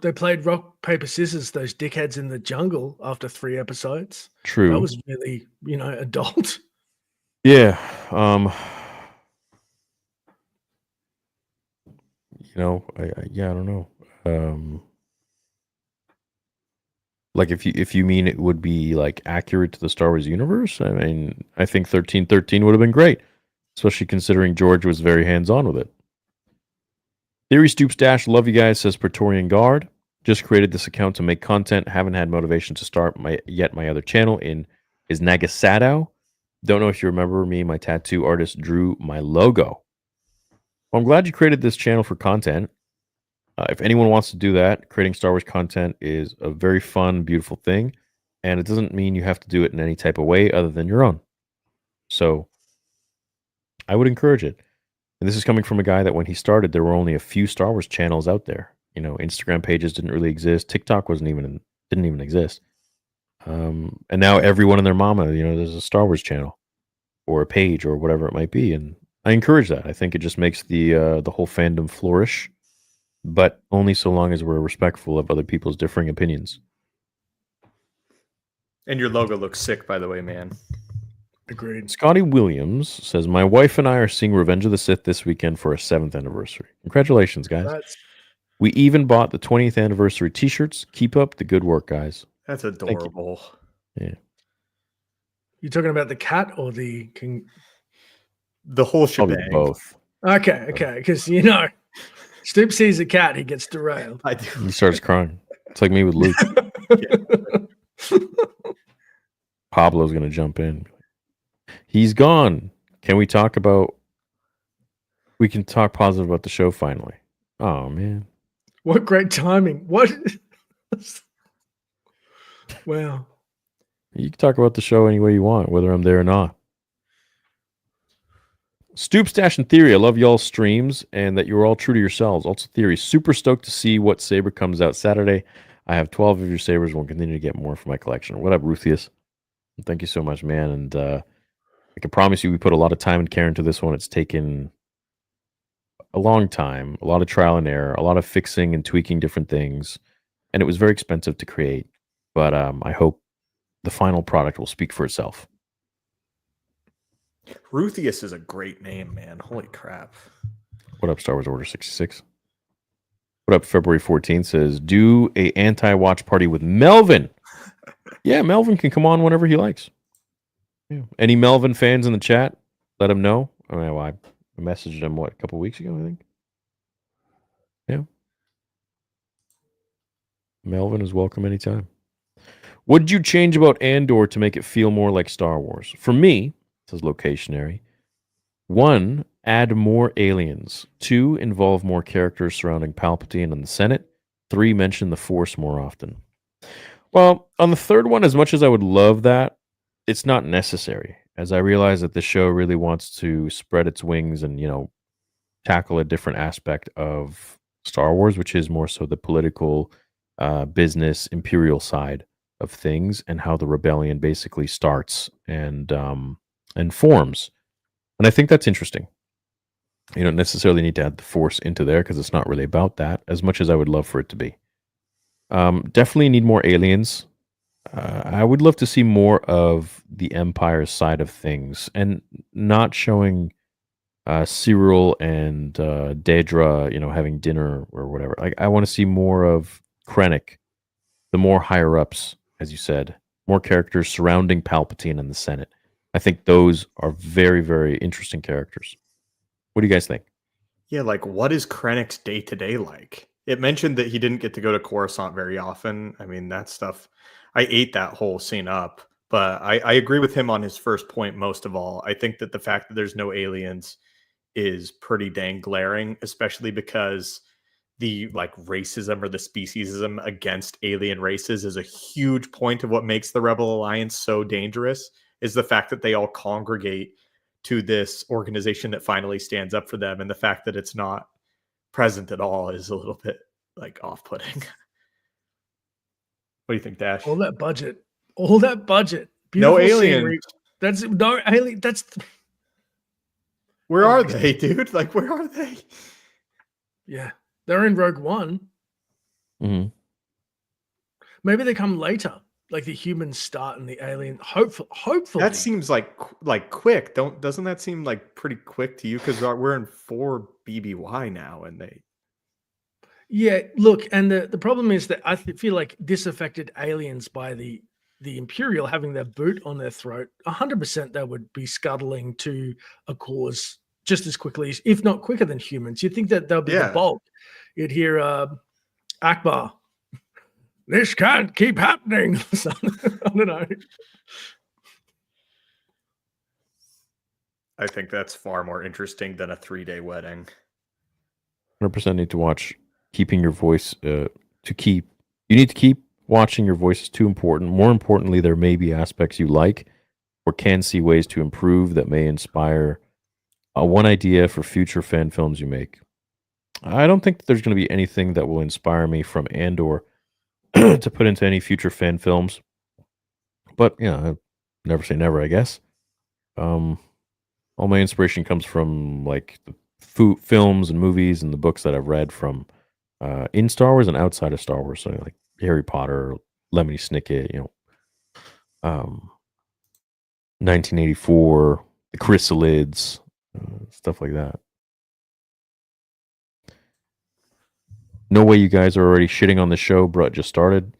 They played rock, paper, scissors, those dickheads in the jungle after 3 episodes. True. That was really, adult. Yeah. I don't know. Like if you mean it would be like accurate to the Star Wars universe, I mean, I think 1313 would have been great, especially considering George was very hands-on with it. Theory Stoops Dash, love you guys, says Praetorian Guard. Just created this account to make content. Haven't had motivation to start my other channel is Nagasato. Don't know if you remember me. My tattoo artist drew my logo. Well, I'm glad you created this channel for content. If anyone wants to do that, creating Star Wars content is a very fun, beautiful thing. And it doesn't mean you have to do it in any type of way other than your own. So I would encourage it. And this is coming from a guy that when he started, there were only a few Star Wars channels out there. Instagram pages didn't really exist. TikTok didn't even exist. And now everyone and their mama, there's a Star Wars channel or a page or whatever it might be. And I encourage that. I think it just makes the whole fandom flourish, but only so long as we're respectful of other people's differing opinions. And your logo looks sick, by the way, man. Agreed. Scotty Williams says, my wife and I are seeing Revenge of the Sith this weekend for our 7th anniversary. Congratulations, guys. We even bought the 20th anniversary t-shirts. Keep up the good work, guys. That's adorable. Yeah. You talking about the cat or the The whole Probably shebang. both. Okay, because Stoop sees a cat, he gets derailed. I do. He starts crying. It's like me with Luke. Pablo's going to jump in. He's gone. We can talk positive about the show finally. Oh, man. What great timing. What? Wow. You can talk about the show any way you want, whether I'm there or not. Stoop Stash and Theory, I love y'all's streams and that you're all true to yourselves. Also, Theory, super stoked to see what saber comes out Saturday. I have 12 of your sabers. Will continue to get more for my collection. What up, Ruthius? Thank you so much, man. And I can promise you we put a lot of time and care into this one. It's taken a long time, a lot of trial and error, a lot of fixing and tweaking different things. And it was very expensive to create. But I hope the final product will speak for itself. Ruthius is a great name, man. Holy crap. What up, Star Wars Order 66? What up, February 14th says, do a anti-watch party with Melvin. Yeah, Melvin can come on whenever he likes. Yeah. Any Melvin fans in the chat, let him know. I messaged him, a couple weeks ago, I think. Yeah. Melvin is welcome anytime. What did you change about Andor to make it feel more like Star Wars? For me, says Locationary, 1, add more aliens. 2, involve more characters surrounding Palpatine and the Senate. 3, mention the Force more often. Well, on the third one, as much as I would love that, it's not necessary, as I realize that the show really wants to spread its wings and, tackle a different aspect of Star Wars, which is more so the political, business, imperial side of things, and how the rebellion basically starts and forms. And I think that's interesting. You don't necessarily need to add the Force into there because it's not really about that, as much as I would love for it to be. Definitely need more aliens. I would love to see more of the Empire side of things, and not showing Cyril and Daedra, having dinner or whatever. Like, I want to see more of Krennic, the more higher ups, as you said, more characters surrounding Palpatine and the Senate. I think those are very, very interesting characters. What do you guys think? Yeah, like what is Krennic's day to day like? It mentioned that he didn't get to go to Coruscant very often. I mean, that stuff, I ate that whole scene up. But I agree with him on his first point most of all. I think that the fact that there's no aliens is pretty dang glaring, especially because the racism or the speciesism against alien races is a huge point of what makes the Rebel Alliance so dangerous, is the fact that they all congregate to this organization that finally stands up for them, and the fact that it's not present at all is a little bit off-putting. What do you think, Dash? All that budget. No Beautiful aliens. scenery. That's no alien. Where are they, dude? Where are they? Yeah, they're in Rogue One. Mm-hmm. Maybe they come later, like the humans start and the alien. Hopefully, That seems like quick. Doesn't that seem like pretty quick to you? Because we're in 4 BBY now, and they. Yeah, look, and the problem is that I feel like disaffected aliens by the Imperial having their boot on their throat, 100% they would be scuttling to a cause just as quickly, if not quicker than humans. You'd think that they'll be the bulk. You'd hear Akbar, this can't keep happening. I don't know. I think that's far more interesting than a 3-day wedding. 100% need to watch Keeping Your Voice. You need to keep watching Your Voice is too important. More importantly, there may be aspects you like or can see ways to improve that may inspire one idea for future fan films you make. I don't think that there's going to be anything that will inspire me from Andor to put into any future fan films. But, I never say never, I guess. All my inspiration comes from the films and movies and the books that I've read from in Star Wars and outside of Star Wars. So like Harry Potter, Lemony Snicket, 1984, The Chrysalids, stuff like that. No way you guys are already shitting on the show. Bro, it just started.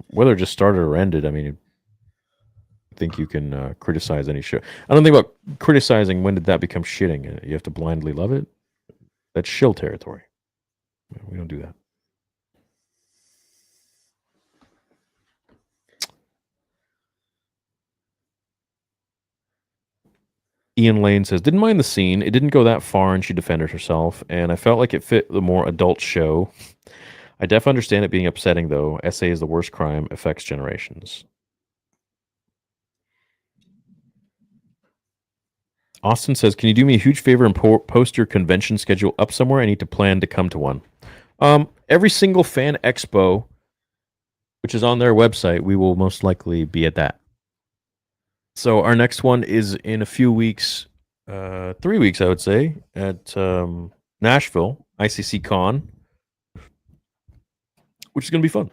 Whether it just started or ended, I mean, I think you can criticize any show. I don't think about criticizing. When did that become shitting? You have to blindly love it. That's shill territory. We don't do that. Ian Lane says, didn't mind the scene. It didn't go that far and she defended herself. And I felt like it fit the more adult show. I definitely understand it being upsetting, though. SA is the worst crime, affects generations. Austin says, can you do me a huge favor and post your convention schedule up somewhere? I need to plan to come to one. Every single fan expo, which is on their website, we will most likely be at that. So our next one is in a few weeks, 3 weeks, I would say, at Nashville, ICC Con, which is going to be fun.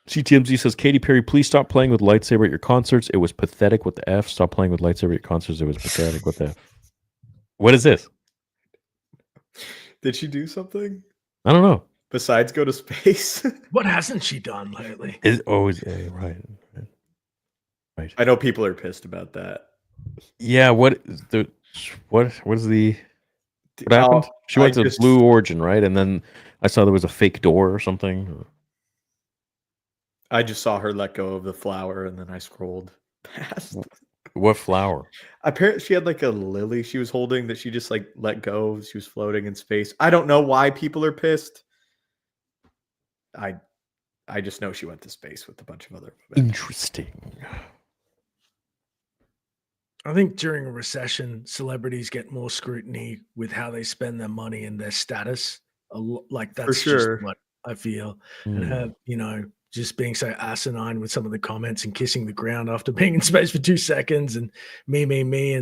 CTMZ says, Katy Perry, please stop playing with lightsaber at your concerts. It was pathetic with the F. Stop playing with lightsaber at your concerts. It was pathetic with the F. What is this? Did she do something? I don't know. Besides go to space? What hasn't she done lately? Right. I know people are pissed about that. Yeah, what is the What happened? She went to just- Blue Origin, right? And then I saw there was a fake door or something. I just saw her let go of the flower, and then I scrolled past. What flower? Apparently, she had like a lily she was holding that she just like let go. She was floating in space. I don't know why people are pissed. I just know she went to space with a bunch of other women. Interesting. I think during a recession, celebrities get more scrutiny with how they spend their money and their status. Like that's sure. just what I feel. And her, just being so asinine with some of the comments and kissing the ground after being in space for 2 seconds and me, and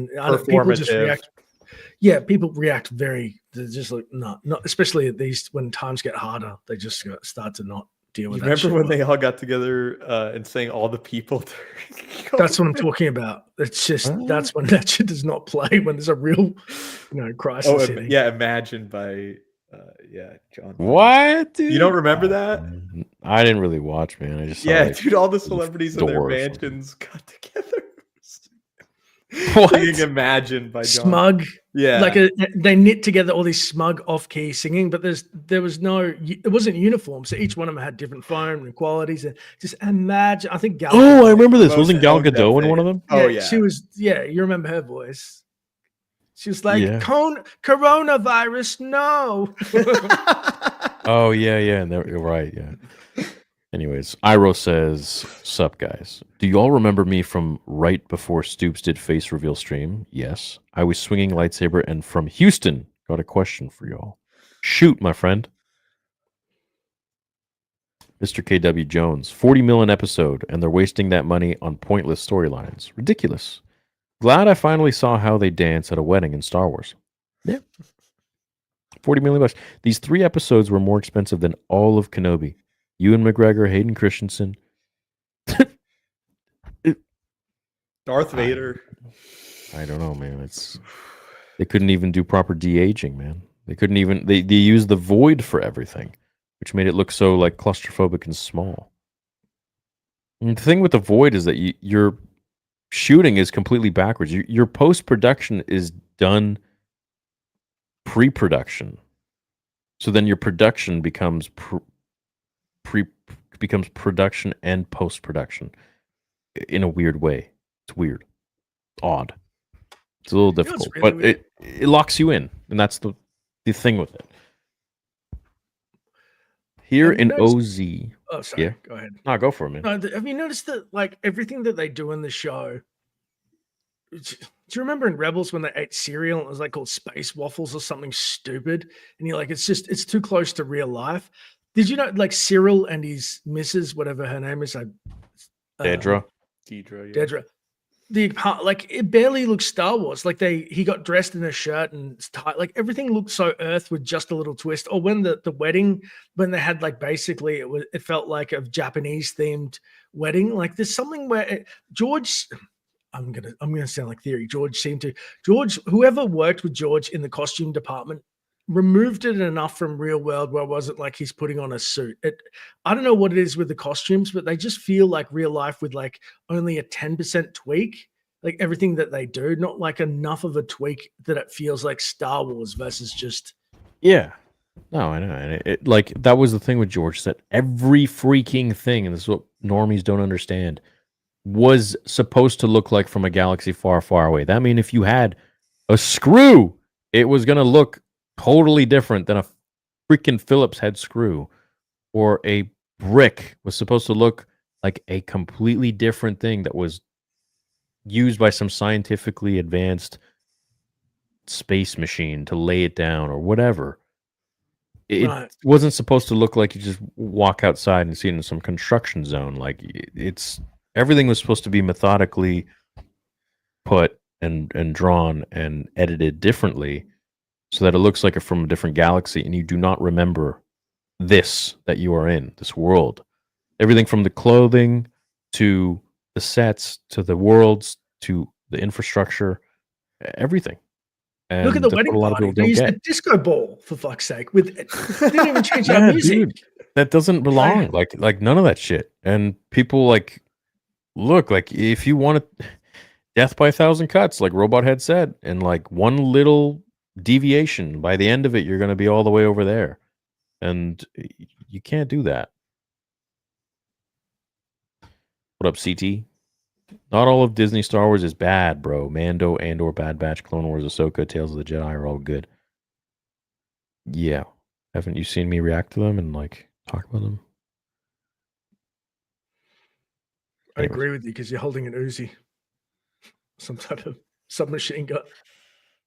people just Performative. react. Yeah, people react very. They're just like not especially at these when times get harder. They just start to not deal You with that. remember shit. when they all got together and sang all the people? That's what I'm talking about. It's just that's when that shit does not play when there's a real, crisis hitting. Yeah, Imagine by John. What, dude? You don't remember that? I didn't really watch, man. I just saw, Dude, all the celebrities in their Door or mansions got together. What? Singing Imagine by John. Smug. Yeah. Like they knit together all these smug off-key singing, but it wasn't uniform. So each one of them had different phone and qualities. And just imagine, I think Gal. Oh, I remember this. Most Wasn't Gal known Gadot in definitely. one of them? Oh, yeah. She was, you remember her voice. She was like, Yeah. coronavirus, no. Oh, yeah. And you're right, yeah. Anyways, Iro says, sup, guys. Do you all remember me from right before Stoops did face reveal stream? Yes. I was swinging lightsaber and from Houston. Got a question for y'all. Shoot, my friend. Mr. KW Jones, 40 mil an episode, and they're wasting that money on pointless storylines. Ridiculous. Glad I finally saw how they dance at a wedding in Star Wars. Yeah. 40 million bucks. These 3 episodes were more expensive than all of Kenobi. Ewan McGregor, Hayden Christensen. Darth Vader. I don't know, man. They couldn't even do proper de-aging, man. They couldn't even they used the void for everything, which made it look so like claustrophobic and small. And the thing with the void is that your shooting is completely backwards. Your post-production is done pre-production. So then your production becomes becomes production and post-production in a weird way. It's weird. Odd. It's a little difficult, really but weird? it locks you in, and that's the thing with it. Here Have you in noticed- OZ. Oh, sorry. Yeah. Go ahead. No, go for it, man. No, have you noticed that like everything that they do in the show? Do you remember in Rebels when they ate cereal and it was like called space waffles or something stupid? And you're like, it's too close to real life. Did you know like Cyril and his missus, whatever her name is, Dedra. Dedra. It barely looks Star Wars. Like he got dressed in a shirt and tie. Like everything looked so Earth with just a little twist. Or when the wedding, when they had like basically it felt like a Japanese themed wedding. Like there's something where George. I'm gonna sound like Theory. Whoever worked with George in the costume department removed it enough from real world where it wasn't like he's putting on a suit. I don't know what it is with the costumes, but they just feel like real life with like only a 10% tweak. Like everything that they do, not like enough of a tweak that it feels like Star Wars versus just. Yeah. No, I know. And it like that was the thing with George, that every freaking thing, and this is what normies don't understand, was supposed to look like from a galaxy far, far away. That means if you had a screw, it was going to look totally different than a freaking Phillips head screw. Or a brick was supposed to look like a completely different thing that was used by some scientifically advanced space machine to lay it down or whatever. It Right. wasn't supposed to look like you just walk outside and see it in some construction zone. Like everything was supposed to be methodically put and drawn and edited differently so that it looks like it's from a different galaxy and you do not remember this that you are in, this world. Everything from the clothing to the sets to the worlds to the infrastructure, everything. And Look at the that's wedding what a lot of party. people They don't used a get. disco ball for fuck's sake. They didn't even change our Yeah, music. dude, that doesn't belong. Like none of that shit. And people like look, like if you want to death by 1,000 cuts, like Robot Head said, and like one little deviation. By the end of it, you're going to be all the way over there. And you can't do that. What up, CT? Not all of Disney Star Wars is bad, bro. Mando, Andor, Bad Batch, Clone Wars, Ahsoka, Tales of the Jedi are all good. Yeah. Haven't you seen me react to them and like talk about them? I agree with you because you're holding an Uzi, some type of submachine gun.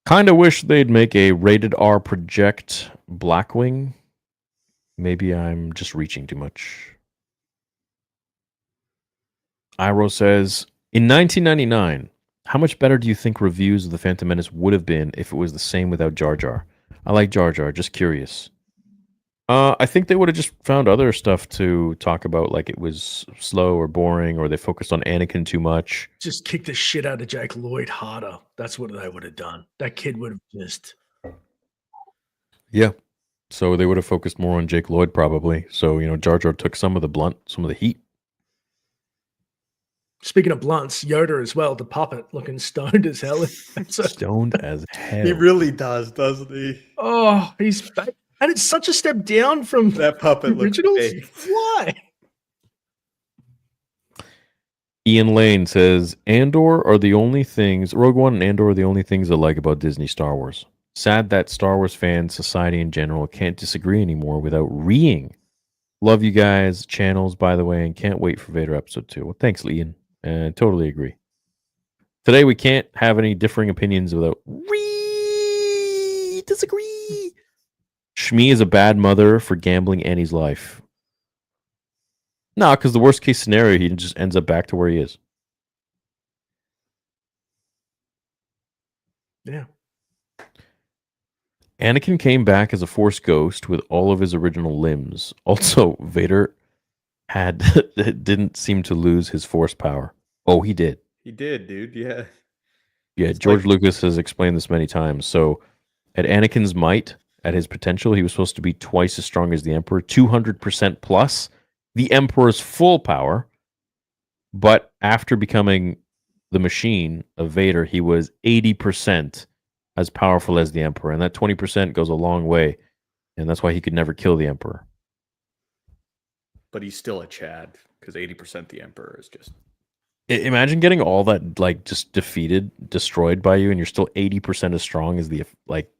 Kind of wish they'd make a rated R Project Blackwing. Maybe I'm just reaching too much. Iro says, in 1999, how much better do you think reviews of The Phantom Menace would have been if it was the same without Jar Jar? I like Jar Jar, just curious. I think they would have just found other stuff to talk about, like it was slow or boring, or they focused on Anakin too much. Just kick the shit out of Jake Lloyd harder. That's what they would have done. That kid would have just... Yeah. So they would have focused more on Jake Lloyd, probably. So, Jar Jar took some of the blunt, some of the heat. Speaking of blunts, Yoda as well, the puppet, looking stoned as hell. Stoned as hell. He really does, doesn't he? Oh, he's back. And it's such a step down from That puppet looks originals. fake. Why? Ian Lane says, Rogue One and Andor are the only things I like about Disney Star Wars. Sad that Star Wars fans, society in general, can't disagree anymore without reeing. Love you guys, channels, by the way, and can't wait for Vader Episode 2. Well, thanks, Ian. Totally agree. Today, we can't have any differing opinions without disagree. Shmi is a bad mother for gambling Annie's life. No, because the worst case scenario, he just ends up back to where he is. Yeah. Anakin came back as a Force ghost with all of his original limbs. Also, Vader didn't seem to lose his Force power. Oh, he did. He did, dude. Yeah. Yeah, It's George like- Lucas has explained this many times. So, at Anakin's might, at his potential, he was supposed to be twice as strong as the Emperor, 200% plus the Emperor's full power. But after becoming the machine of Vader, he was 80% as powerful as the Emperor. And that 20% goes a long way. And that's why he could never kill the Emperor. But he's still a Chad because 80% the Emperor is just... Imagine getting all that, like, just destroyed by you, and you're still 80% as strong as the, like,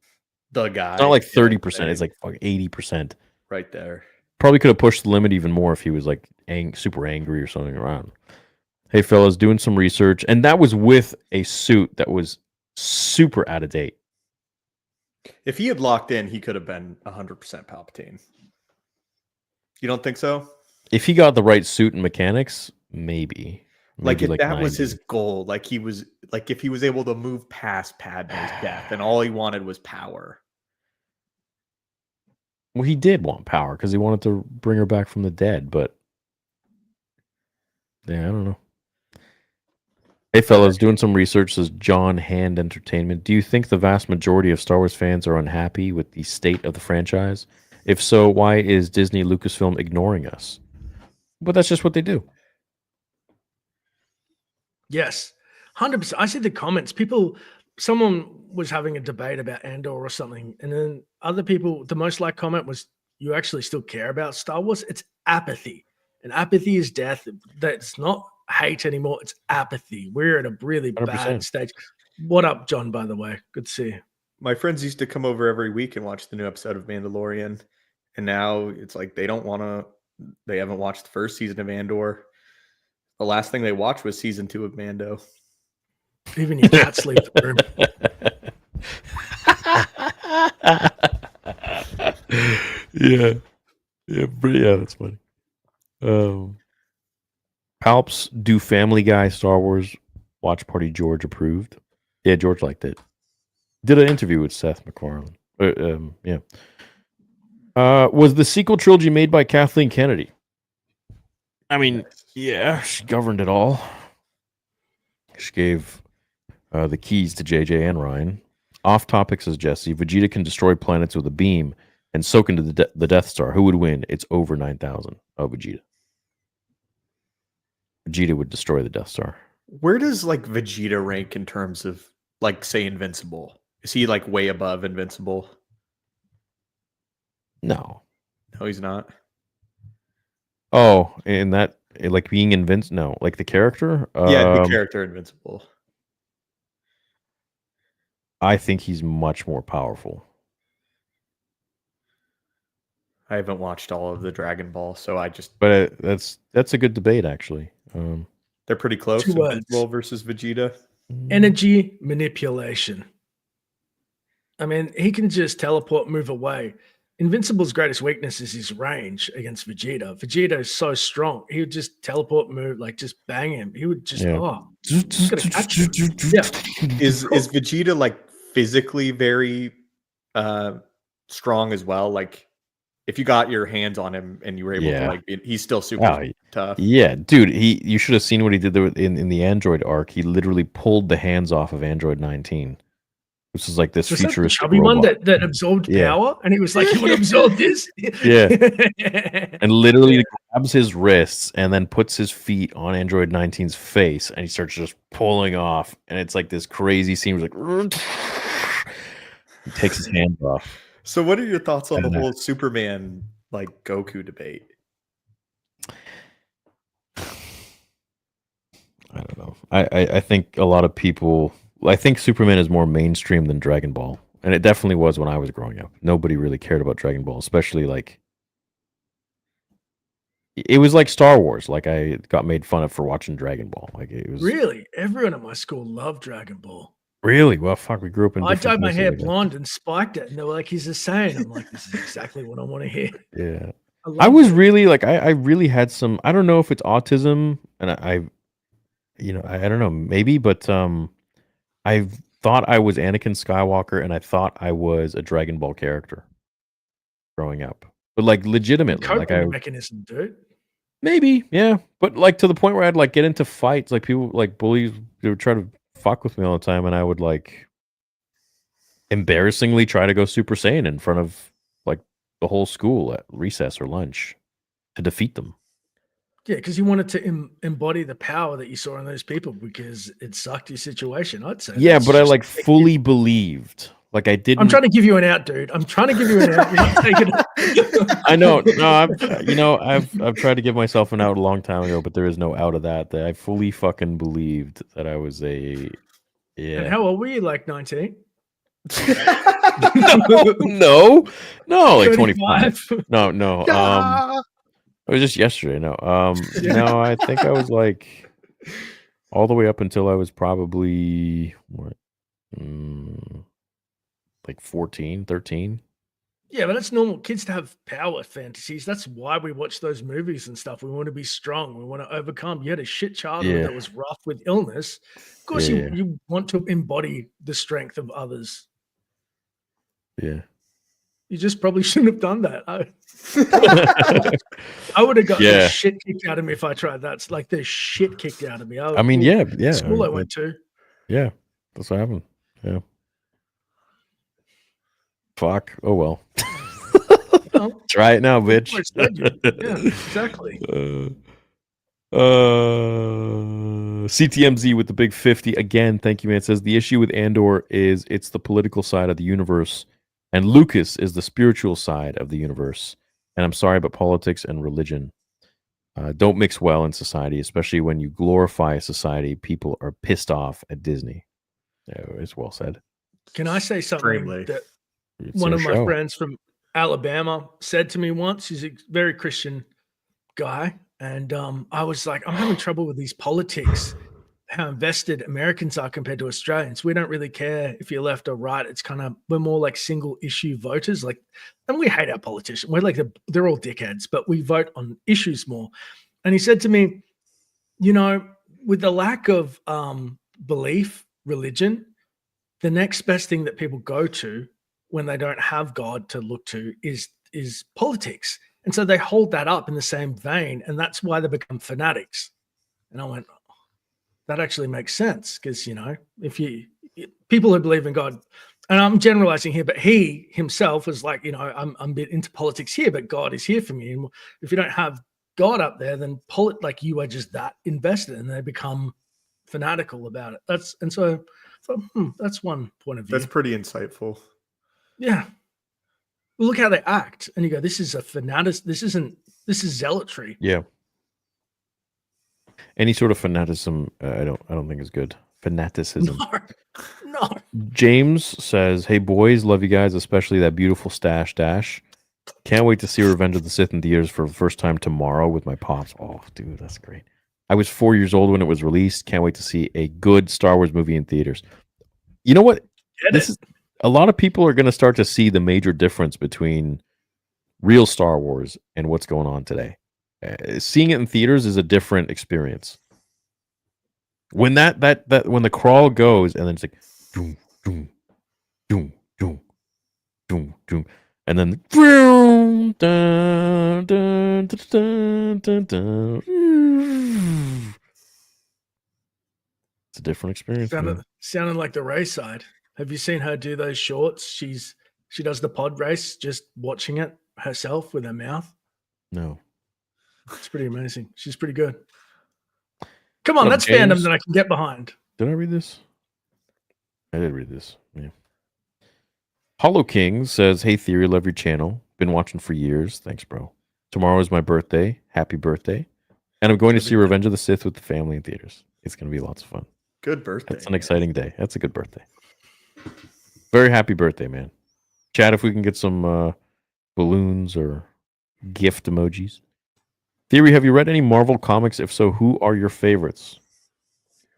the guy. it's not like 30%, Yeah, it's like fucking 80%. right there. Probably could have pushed the limit even more if he was, like, super angry or something around. Hey, fellas, doing some research, and that was with a suit that was super out of date. If he had locked in, he could have been 100% Palpatine. You don't think so? If he got the right suit and mechanics, maybe. Like Maybe if that was 90. his goal, like if he was able to move past Padme's death and all he wanted was power. Well, he did want power because he wanted to bring her back from the dead, but yeah, I don't know. Hey, fellas, doing some research, says John Hand Entertainment. Do you think the vast majority of Star Wars fans are unhappy with the state of the franchise? If so, why is Disney Lucasfilm ignoring us? But that's just what they do. Yes, 100%. I see the comments. Someone was having a debate about Andor or something, and then other people, the most liked comment was, "You actually still care about Star Wars?" It's apathy, and apathy is death. That's not hate anymore. It's apathy. We're at a really 100%. bad stage. What up, John? By the way, good to see you. My friends used to come over every week and watch the new episode of Mandalorian. And now it's like they haven't watched the first season of Andor. The last thing they watched was season 2 of Mando. Even your cats leave the room. Yeah, that's funny. Palps do Family Guy Star Wars watch party. George approved. Yeah, George liked it. Did an interview with Seth MacFarlane. Yeah. Was the sequel trilogy made by Kathleen Kennedy? I mean, yeah, she governed it all. She gave the keys to JJ and Ryan. Off topic, says Jesse. Vegeta can destroy planets with a beam and soak into the Death Star. Who would win? It's over 9,000. Oh, Vegeta. Vegeta would destroy the Death Star. Where does like Vegeta rank in terms of like say Invincible? Is he like way above Invincible? No. No, he's not. Oh, and that like being invincible. No, like the character. Yeah, the character Invincible. I think he's much more powerful. I haven't watched all of the Dragon Ball, so I just. But that's a good debate, actually. They're pretty close. 2 words. Invincible versus Vegeta. Energy manipulation. I mean, he can just teleport, move away. Invincible's greatest weakness is his range against Vegeta. Vegeta is so strong. He would just teleport, move, like just bang him. He would just, I'm gonna catch him. Yeah. Is Vegeta like physically very strong as well? Like if you got your hands on him and you were able to like he's still super tough. Yeah, dude, you should have seen what he did there in the Android arc. He literally pulled the hands off of Android 19. This is like this futuristic chubby one that absorbed power, and he was like, "You want to absorb this?" Yeah, and literally grabs his wrists and then puts his feet on Android 19's face, and he starts just pulling off, and it's like this crazy scene. Where like, he takes his hands off. So, what are your thoughts on the whole Superman like Goku debate? I don't know. I think a lot of people. I think Superman is more mainstream than Dragon Ball, and it definitely was when I was growing up. Nobody really cared about Dragon Ball, especially like it was like Star Wars. Like I got made fun of for watching Dragon Ball. Like it was really everyone at my school loved Dragon Ball. Really? Well, fuck, we grew up in. I dyed my hair blonde and spiked it, and they were like, "He's a Saiyan." I'm like, "This is exactly what I want to hear." Yeah, I was really like, I really had some. I don't know if it's autism, and I don't know, maybe, but I thought I was Anakin Skywalker, and I thought I was a Dragon Ball character growing up. But like legitimately, like mechanism, dude. Maybe, yeah. But like to the point where I'd like get into fights, like people like bullies, they would try to fuck with me all the time, and I would like embarrassingly try to go Super Saiyan in front of like the whole school at recess or lunch to defeat them. Yeah, because you wanted to embody the power that you saw in those people because it sucked your situation, I'd say. Yeah, but I like fully believed. Like I didn't. I'm trying to give you an out, dude. I'm trying to give you an out. You're not taking it. I know. No, I've tried to give myself an out a long time ago, but there is no out of that. That I fully fucking believed that I was a. Yeah. And how old were you? Like 19? no, like 25. 25. No. It was just yesterday. No, no, I think I was like all the way up until I was probably like 14, 13. Yeah, but that's normal. Kids to have power fantasies. That's why we watch those movies and stuff. We want to be strong. We want to overcome. You had a shit childhood that was rough with illness. Of course, you want to embody the strength of others. Yeah. You just probably shouldn't have done that. I would have got the shit kicked out of me if I tried that. It's like the shit kicked out of me. I mean, yeah. School I went to. Yeah, that's what happened. Yeah. Fuck. Oh well. Try it now, bitch. Yeah, exactly. CTMZ with the big 50 again. Thank you, man. It says the issue with Andor is it's the political side of the universe. And Lucas is the spiritual side of the universe. And I'm sorry, but politics and religion don't mix well in society, especially when you glorify a society. People are pissed off at Disney. Yeah, it's well said. Can I say something that one of my friends from Alabama said to me once? He's a very Christian guy. And I was like, I'm having trouble with these politics. How invested Americans are compared to Australians. We don't really care if you're left or right. It's kind of, we're more like single issue voters. Like, and we hate our politicians. We're like, they're all dickheads, but we vote on issues more. And he said to me, with the lack of belief, religion, the next best thing that people go to when they don't have God to look to is politics. And so they hold that up in the same vein. And that's why they become fanatics. And I went, that actually makes sense because, if people who believe in God, and I'm generalizing here, but he himself was like, I'm a bit into politics here, but God is here for me. And if you don't have God up there, then you are just that invested and they become fanatical about it. And so thought, that's one point of view. That's pretty insightful. Yeah. Well, look how they act. And you go, this is a fanatic. This is zealotry. Yeah. Any sort of fanaticism, I don't think is good. Fanaticism. No. James says, "Hey boys, love you guys, especially that beautiful stash dash. Can't wait to see Revenge of the Sith in theaters for the first time tomorrow with my pops." Oh, dude, that's great. I was 4 years old when it was released. Can't wait to see a good Star Wars movie in theaters. You know what? A lot of people are going to start to see the major difference between real Star Wars and what's going on today. Seeing it in theaters is a different experience. When that when the crawl goes and then it's like doom doom doom doom doom doom, and then dun, dun, dun, dun, dun, dun. It's a different experience. Sounded like the race side. Have you seen her do those shorts? She does the pod race just watching it herself with her mouth. No. It's pretty amazing. She's pretty good. Come on, What up, that's fandom James? that I can get behind. Did I read this? I did read this. Yeah. Hollow King says, "Hey Theory, love your channel. Been watching for years. Thanks, bro. Tomorrow is my birthday. Happy birthday. And I'm going to see Revenge of the Sith with the family in theaters. It's going to be lots of fun. Good birthday. That's an exciting day. That's a good birthday. Very happy birthday, man. Chat, if we can get some balloons or gift emojis. Theory, have you read any Marvel comics? If so, who are your favorites?"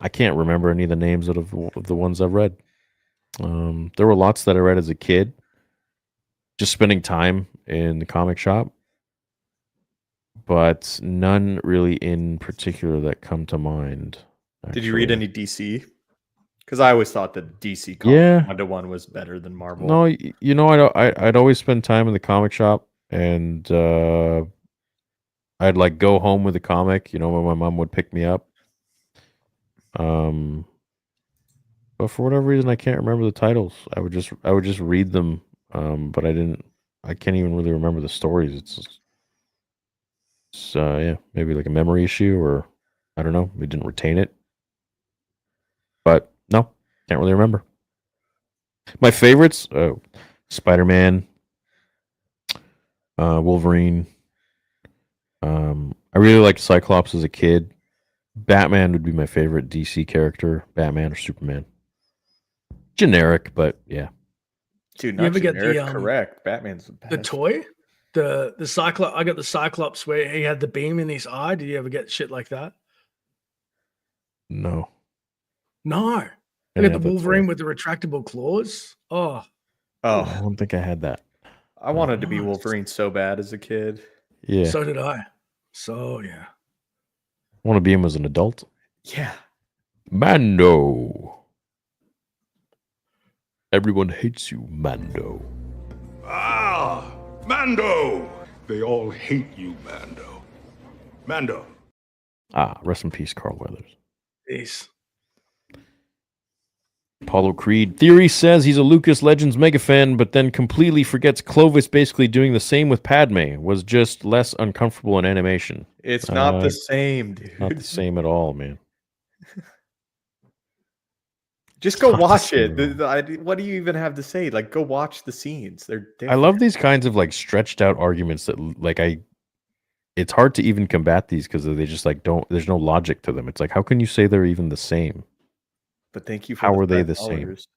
I can't remember any of the names of the ones I've read. There were lots that I read as a kid, just spending time in the comic shop, but none really in particular that come to mind. Did you read actually. any DC? Because I always thought the DC Yeah. comic one was better than Marvel. No, you know, I'd always spend time in the comic shop, and I'd like go home with a comic, you know, when my mom would pick me up. But for whatever reason, I can't remember the titles. I would just read them, but I can't even really remember the stories. It's yeah, maybe like a memory issue, or I don't know. We didn't retain it, but no, can't really remember. My favorites: Spider-Man, Wolverine. I really liked Cyclops as a kid. Batman would be my favorite DC character. Batman or Superman. Generic, but yeah. Dude, You not ever get generic, the, correct. Batman's the best. The toy? The Cyclops. I got the Cyclops where he had the beam in his eye. Did you ever get shit like that? No. No. I Didn't got have the that Wolverine toy. with the retractable claws. Oh, I Oh, don't think I had that. I wanted to be nice. Wolverine so bad as a kid. Yeah. so did I. So yeah. I want to be him as an adult. Yeah. Mando. Everyone hates you, Mando. Ah, Mando! They all hate you, Mando. Mando. Ah, rest in peace, Carl Weathers. Peace. Apollo Creed. Theory says he's a Lucas Legends mega fan, but then completely forgets Clovis basically doing the same with Padme was just less uncomfortable in animation. It's not the same, dude. Not the same at all, man. Just go Not the watch same it. at What do you even have to say? Like, go watch the scenes. They're different. I love these kinds of like stretched out arguments that like it's hard to even combat these because they just like there's no logic to them. It's like, how can you say they're even the same? But thank you for How the are they $5. the same? It's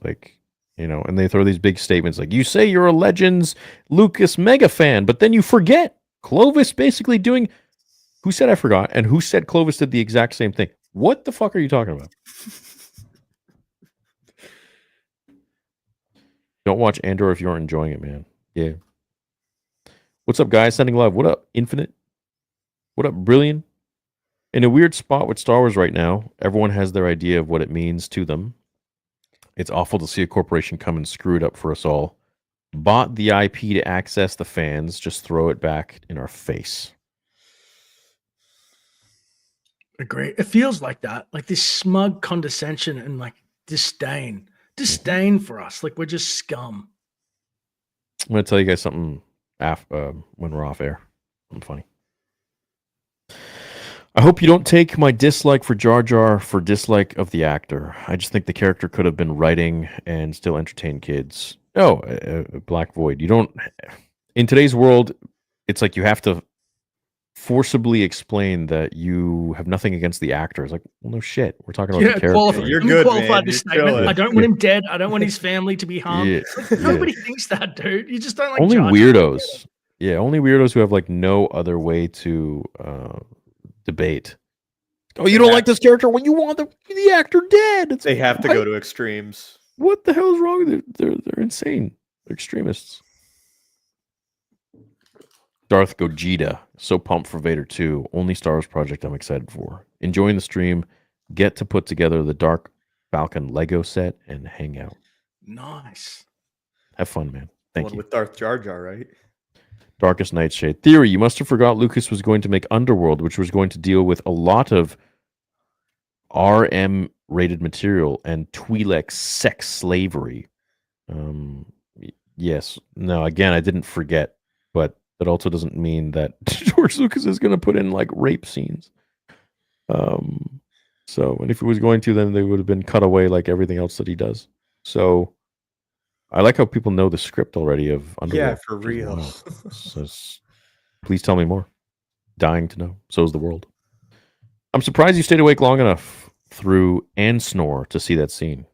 like, you know, and they throw these big statements like, you say you're a Legends Lucas mega fan, but then you forget Clovis basically doing. Who said I forgot? And who said Clovis did the exact same thing? What the fuck are you talking about? Don't watch Andor if you aren't enjoying it, man. Yeah. What's up, guys? Sending love. What up, Infinite? What up, Brilliant? In a weird spot with Star Wars right now, everyone has their idea of what it means to them. It's awful to see a corporation come and screw it up for us all. Bought the IP to access the fans, just throw it back in our face. Agree. It feels like that. Like this smug condescension and like disdain. Disdain for us. Like we're just scum. I'm going to tell you guys something when we're off air. I'm funny. I hope you don't take my dislike for Jar Jar for dislike of the actor. I just think the character could have been writing and still entertain kids. Oh, Black Void. You don't. In today's world, it's like you have to forcibly explain that you have nothing against the actor. It's like, well, no shit. We're talking about the character. You're Let me good, qualify man. this You're statement. chilling. I don't want him dead. I don't want his family to be harmed. Yeah, Like, nobody thinks that, dude. You just don't like only Jar Jar. weirdos. Yeah, only weirdos who have like no other way to debate. Oh, you don't like this character when you want the actor dead. It's They have to go to extremes. What the hell is wrong with it? They're insane. They're extremists. Darth Gogeta. So pumped for Vader 2. Only Star Wars project I'm excited for. Enjoying the stream. Get to put together the Dark Falcon Lego set and hang out. Nice. Have fun, man. Thank you. With Darth Jar Jar, right? Darkest Nightshade. Theory, you must have forgot Lucas was going to make Underworld, which was going to deal with a lot of RM-rated material and Twi'lek sex slavery. Yes. No, again, I didn't forget, but that also doesn't mean that George Lucas is going to put in like rape scenes. So, and if he was going to, then they would have been cut away like everything else that he does. So, I like how people know the script already of Underworld. Yeah, for real. Please tell me more. Dying to know. So is the world. I'm surprised you stayed awake long enough through and snore to see that scene.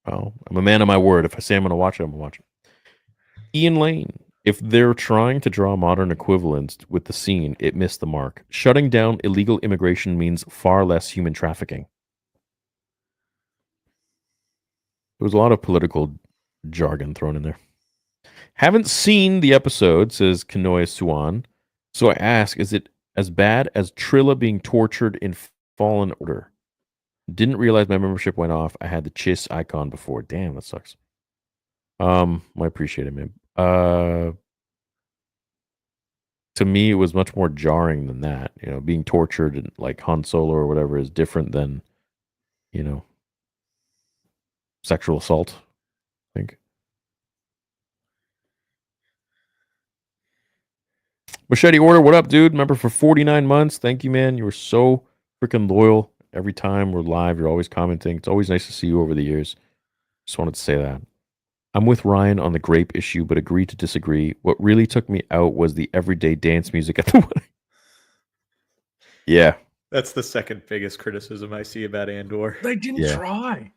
Oh, I'm a man of my word. If I say I'm going to watch it, I'm going to watch it. Ian Lane. If they're trying to draw modern equivalents with the scene, it missed the mark. Shutting down illegal immigration means far less human trafficking. There was a lot of political jargon thrown in there. Haven't seen the episode, says Kanoya Suwan. So I ask, is it as bad as Trilla being tortured in Fallen Order? Didn't realize my membership went off. I had the Chiss icon before. Damn, that sucks. I appreciate it, man. To me, it was much more jarring than that. You know, being tortured and like Han Solo or whatever is different than, you know, sexual assault, I think. Machete Order, what up, dude? Member for 49 months. Thank you, man. You were so freaking loyal. Every time we're live, you're always commenting. It's always nice to see you over the years. Just wanted to say that. I'm with Ryan on the Grape issue, but agree to disagree. What really took me out was the everyday dance music at the wedding. Yeah. That's the second biggest criticism I see about Andor. They didn't try.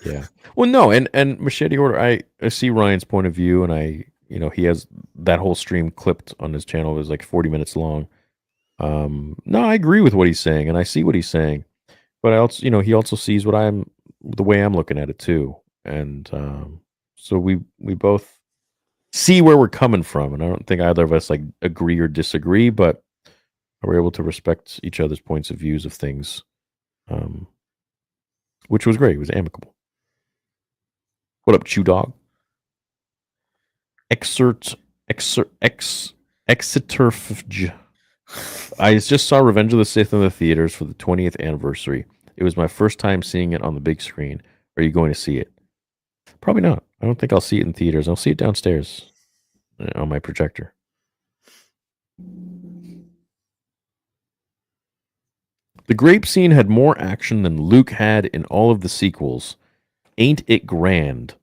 Yeah. Well, no, and Machete Order, I see Ryan's point of view, and he has that whole stream clipped on his channel. It was like 40 minutes long. No, I agree with what he's saying, and I see what he's saying. But I also, he also sees the way I'm looking at it too. And so we both see where we're coming from, and I don't think either of us like agree or disagree, but we're able to respect each other's points of views of things, which was great. It was amicable. What up, Chew Dog? Exeter. I just saw Revenge of the Sith in the theaters for the 20th anniversary. It was my first time seeing it on the big screen. Are you going to see it? Probably not. I don't think I'll see it in theaters. I'll see it downstairs on my projector. The Grape scene had more action than Luke had in all of the sequels. Ain't it grand?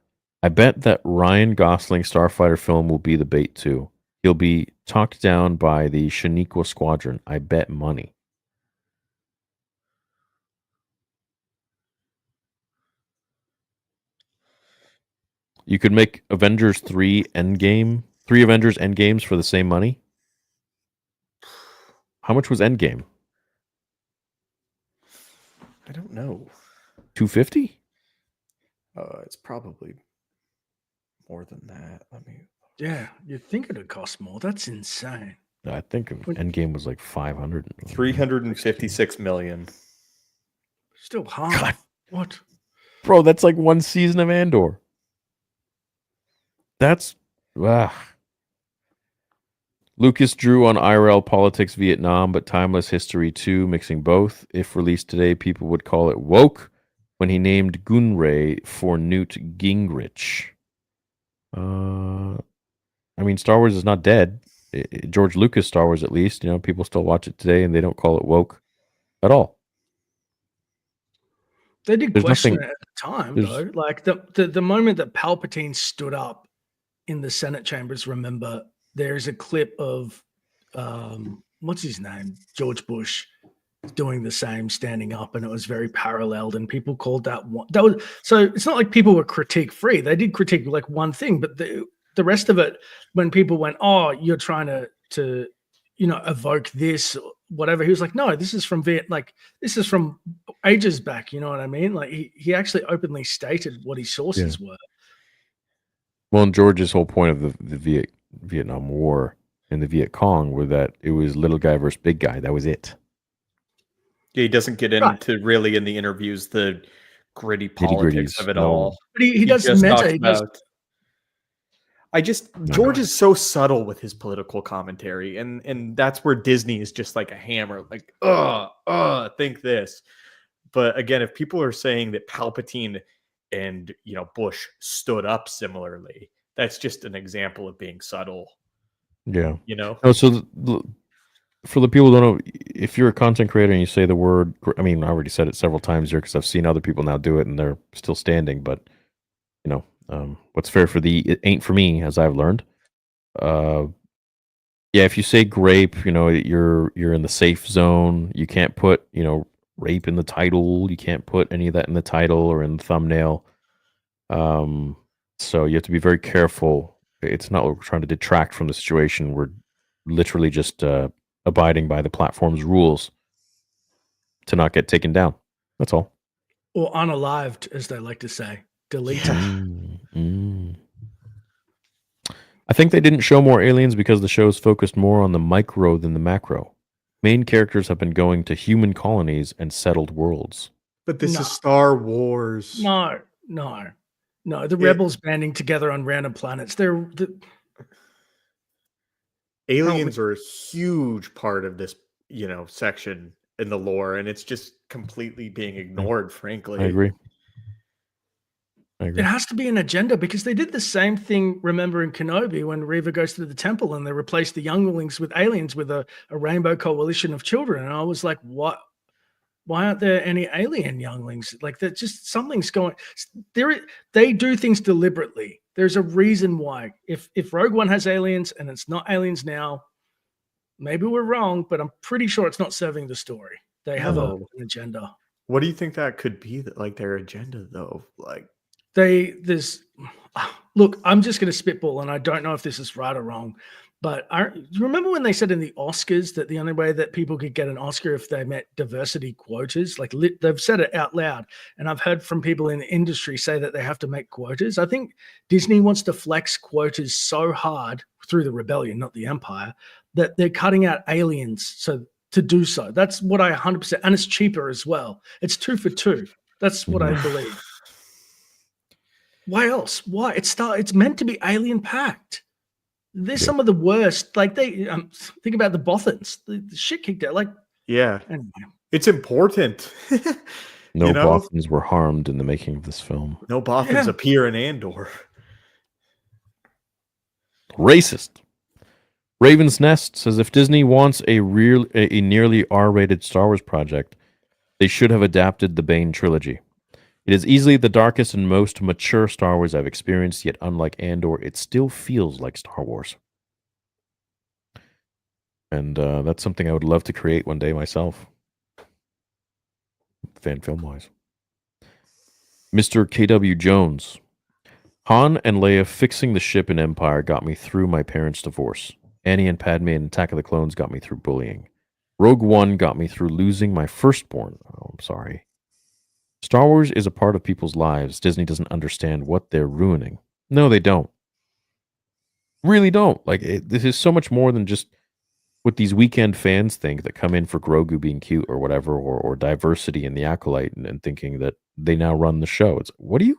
I bet that Ryan Gosling Starfighter film will be the bait too. He'll be talked down by the Shaniqua Squadron. I bet money. You could make Avengers 3 Endgame, 3 Avengers Endgames for the same money. How much was Endgame? I don't know. 250? It's probably more than that. Yeah, you'd think it'd cost more. That's insane. I think Endgame was like 500. 356 million. Still hard. God. What? Bro, that's like one season of Andor. That's Lucas drew on IRL politics Vietnam, but timeless history too, mixing both. If released today, people would call it woke when he named GILROY for Newt Gingrich. I mean, Star Wars is not dead. George Lucas Star Wars, at least, people still watch it today and they don't call it woke. at all. They did There's question nothing- it at the time, there's- though. Like the moment that Palpatine stood up in the Senate chambers, remember, there is a clip of what's his name? George Bush doing the same, standing up, and it was very paralleled, and people called that one. That was so. It's not like people were critique free. They did critique like one thing, but the rest of it, when people went, "Oh, you're trying to evoke this," or whatever, he was like, "No, this is from this is from ages back." You know what I mean? Like he actually openly stated what his sources were. Well, and George's whole point of the Vietnam War and the Viet Cong were that it was little guy versus big guy. That was it. Yeah, he doesn't get into really in the interviews the gritty politics Nitty-gritties, of it no. all. But he does just meta. talks He does. George is so subtle with his political commentary, and that's where Disney is just like a hammer, like, think this. But again, if people are saying that Palpatine and Bush stood up similarly, that's just an example of being subtle. Yeah. No, so for the people who don't know, if you're a content creator and you say the word, I mean, I already said it several times here because I've seen other people now do it and they're still standing, but what's fair for thee, it ain't for me, as I've learned. If you say grape, you're in the safe zone. You can't put, rape in the title. You can't put any of that in the title or in the thumbnail. So you have to be very careful. It's not like we're trying to detract from the situation. We're literally just abiding by the platform's rules to not get taken down. That's all. Or unalived, as they like to say. Deleted. I think they didn't show more aliens because the show's focused more on the micro than the macro. Main characters have been going to human colonies and settled worlds. but this is Star Wars. No. The rebels banding together on random planets. Aliens are a huge part of this, section in the lore, and it's just completely being ignored, frankly. I agree. It has to be an agenda because they did the same thing, remember, in Kenobi when Reva goes to the temple and they replaced the younglings with aliens with a rainbow coalition of children. And I was like, what? Why aren't there any alien younglings? Like, there's just something's going. They do things deliberately. There's a reason why. If Rogue One has aliens and it's not aliens now, maybe we're wrong, but I'm pretty sure it's not serving the story. They have an agenda. What do you think that could be? Like their agenda, though, like. Look, I'm just going to spitball, and I don't know if this is right or wrong, but you remember when they said in the Oscars that the only way that people could get an Oscar if they met diversity quotas? Like they've said it out loud, and I've heard from people in the industry say that they have to make quotas. I think Disney wants to flex quotas so hard through the rebellion, not the Empire, that they're cutting out aliens to do so. That's what I 100%, and it's cheaper as well. It's 2 for 2. That's what I believe. Why else? Why? It's meant to be alien packed. They're some of the worst. Like they think about the Bothans. The shit kicked out. Like anyway. It's important. No Bothans were harmed in the making of this film. No Bothans appear in Andor. Racist. Raven's Nest says if Disney wants a nearly R-rated Star Wars project, they should have adapted the Bane trilogy. It is easily the darkest and most mature Star Wars I've experienced, yet unlike Andor, it still feels like Star Wars. And that's something I would love to create one day myself. Fan film-wise. Mr. K.W. Jones. Han and Leia fixing the ship in Empire got me through my parents' divorce. Annie and Padme in Attack of the Clones got me through bullying. Rogue One got me through losing my firstborn. Oh, I'm sorry. Star Wars is a part of people's lives. Disney doesn't understand what they're ruining. No, they don't. Really don't. Like, this is so much more than just what these weekend fans think that come in for Grogu being cute or whatever, or diversity in the Acolyte and thinking that they now run the show. It's what do you,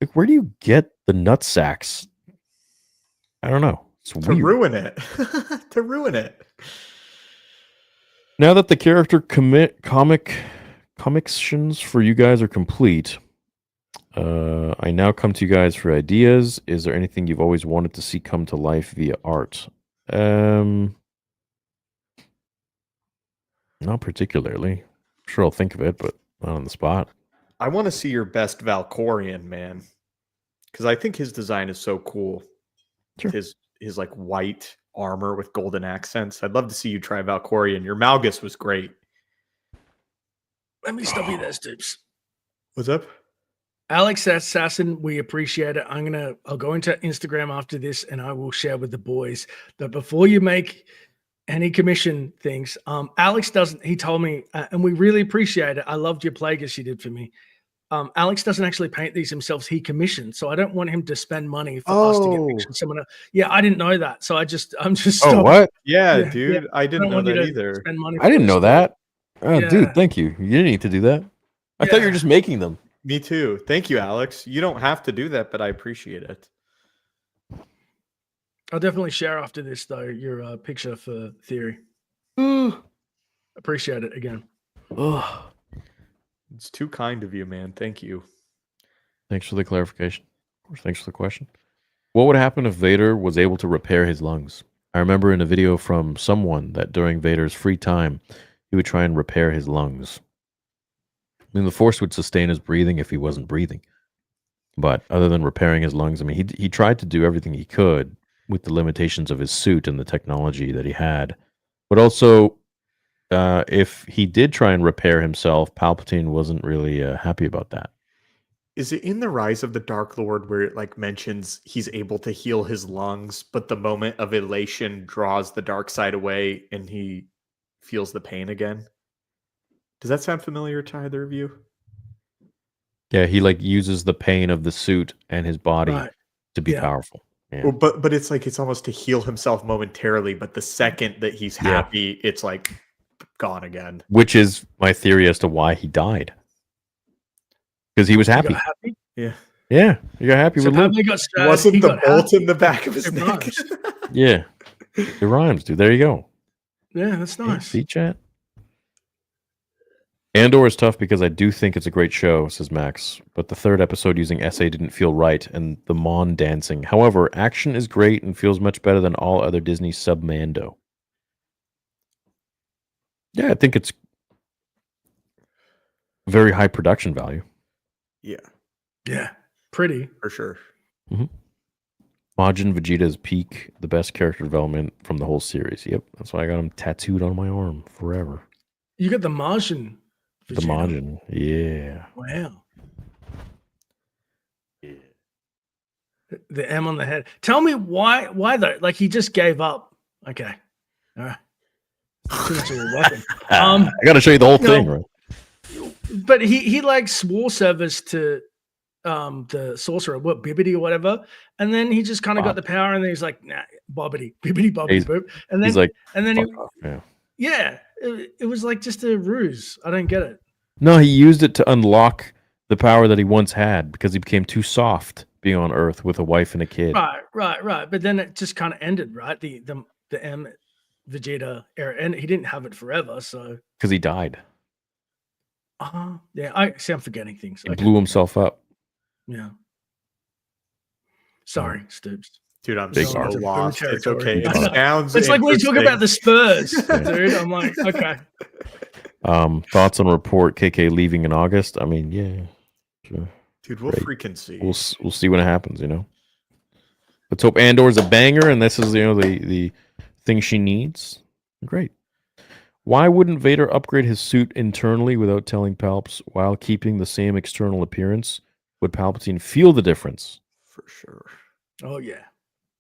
like, where do you get the nut-sacks? I don't know. It's to weird. Ruin it. To ruin it. Now that the character comics for you guys are complete, I now come to you guys for ideas. Is there anything you've always wanted to see come to life via art? Not particularly. Sure, I'll think of it, but not on the spot. I want to see your best Valkorian, man, because I think his design is so cool. Sure. His like white armor with golden accents. I'd love to see you try Valkorian. Your Malgus was great. Let me stop you there, Stoops. What's up? Alex Assassin, we appreciate it. I'll go into Instagram after this and I will share with the boys that before you make any commission things, Alex doesn't, he told me, and we really appreciate it. I loved your Plagueis you did for me. Alex doesn't actually paint these himself. He commissioned. So I don't want him to spend money for us to get pictures. Someone else. Yeah, I didn't know that. So I'm just Oh, what? Yeah, Yeah, dude. yeah. I didn't know want you that to either. spend money I didn't for know us. that. Oh, Yeah. dude, thank you. You didn't need to do that. I thought you were Yeah. just making them. Me too. Thank you, Alex. You don't have to do that, but I appreciate it. I'll definitely share after this, though, your picture for Theory. Appreciate it again. Ugh. It's too kind of you, man. Thank you. Thanks for the clarification. Of course, thanks for the question. What would happen if Vader was able to repair his lungs? I remember in a video from someone that during Vader's free time, he would try and repair his lungs. I mean, the Force would sustain his breathing if he wasn't breathing. But other than repairing his lungs, I mean, he tried to do everything he could with the limitations of his suit and the technology that he had. But also, if he did try and repair himself, Palpatine wasn't really happy about that. Is it in the Rise of the Dark Lord where it like mentions he's able to heal his lungs, but the moment of elation draws the dark side away and he feels the pain again? Does that sound familiar to either of you? Yeah, he like uses the pain of the suit and his body Right. to be Yeah. powerful. Yeah. Well, but it's like it's almost to heal himself momentarily, but the second that he's Yeah. happy, it's like gone again. Which is my theory as to why he died. Because he was You happy. got happy? Yeah. Yeah, you got happy So with Luke. Pablo got stressed. Wasn't he the got bolt happy. in the back of his It neck? rhymes. Yeah, it rhymes, dude. There you go. Yeah, that's Hey, nice. see, chat. Andor is tough because I do think it's a great show, says Max. But the third episode using SA didn't feel right, and the Mon dancing. However, action is great and feels much better than all other Disney sub-Mando. Yeah, I think it's very high production value. Yeah, Yeah, pretty. for sure. Majin Vegeta's peak, the best character development from the whole series. Yep, that's why I got him tattooed on my arm forever. You got the Martian. The Vegeta. Majin, yeah. Wow. The M on the head. Tell me why though? Like he just gave up. Okay. All right. Too much of a weapon. I got to show you the whole no. thing, right? But he like swore service to the sorcerer, what Bibbidi or whatever, and then he just kind of got the power, and then he's like, nah, Bibbidi He's- boop, and then He's like, and then fuck off. Yeah. yeah, it was like just a ruse. I don't get it. No, he used it to unlock the power that he once had because he became too soft being on Earth with a wife and a kid. Right. But then it just kind of ended, right? The M Vegeta era, and he didn't have it forever. So Because he died. yeah, I see. I'm forgetting things. He Okay. blew himself up. Yeah. Sorry, Stoops. Dude, I'm Big so art. lost. It's Territory. okay. It sounds It's like when you talk about interesting. the Spurs, dude. I'm like, okay. Thoughts on report KK leaving in August? I mean, yeah. Sure. Dude, we'll Great. freaking see. We'll see when it happens, you know. Let's hope Andor's a banger and this is, you know, the thing she needs. Great. Why wouldn't Vader upgrade his suit internally without telling Palps while keeping the same external appearance? Would Palpatine feel the difference? For sure. Oh yeah,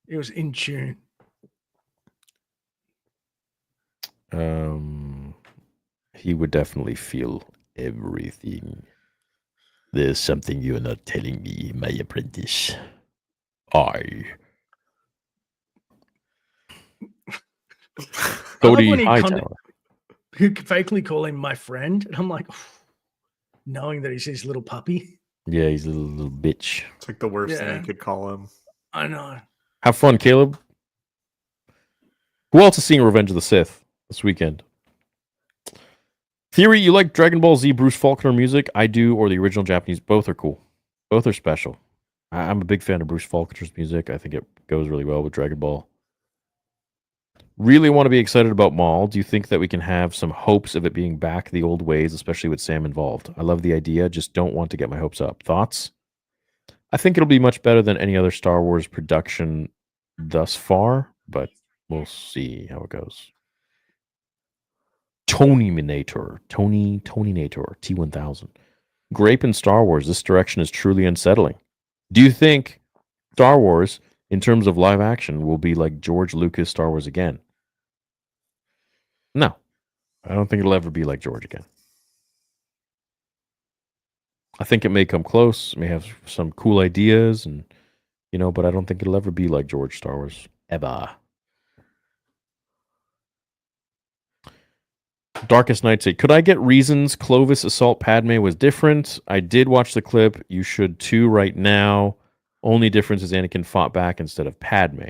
it was in tune. He would definitely feel everything. There's something you're not telling me, my apprentice. Cody when he Hightower. Who fakely call him my friend, and I'm like, knowing that he's his little puppy. Yeah, he's a little bitch. It's like the worst thing Yeah. you could call him. I know. Have fun, Caleb. Who else is seeing Revenge of the Sith this weekend? Theory, you like Dragon Ball Z Bruce Faulkner music? I do, or the original Japanese. Both are cool. Both are special. I'm a big fan of Bruce Faulkner's music. I think it goes really well with Dragon Ball. Really want to be excited about Maul. Do you think that we can have some hopes of it being back the old ways, especially with Sam involved? I love the idea, just don't want to get my hopes up. Thoughts? I think it'll be much better than any other Star Wars production thus far, but we'll see how it goes. Tony Nator, T1000. Grape in Star Wars, this direction is truly unsettling. Do you think Star Wars, in terms of live action, will be like George Lucas Star Wars again? No. I don't think it'll ever be like George again. I think it may come close, may have some cool ideas, and but I don't think it'll ever be like George Star Wars. Ever. Darkest Night said, could I get reasons Clovis assault Padme was different? I did watch the clip. You should too right now. Only difference is Anakin fought back instead of Padme.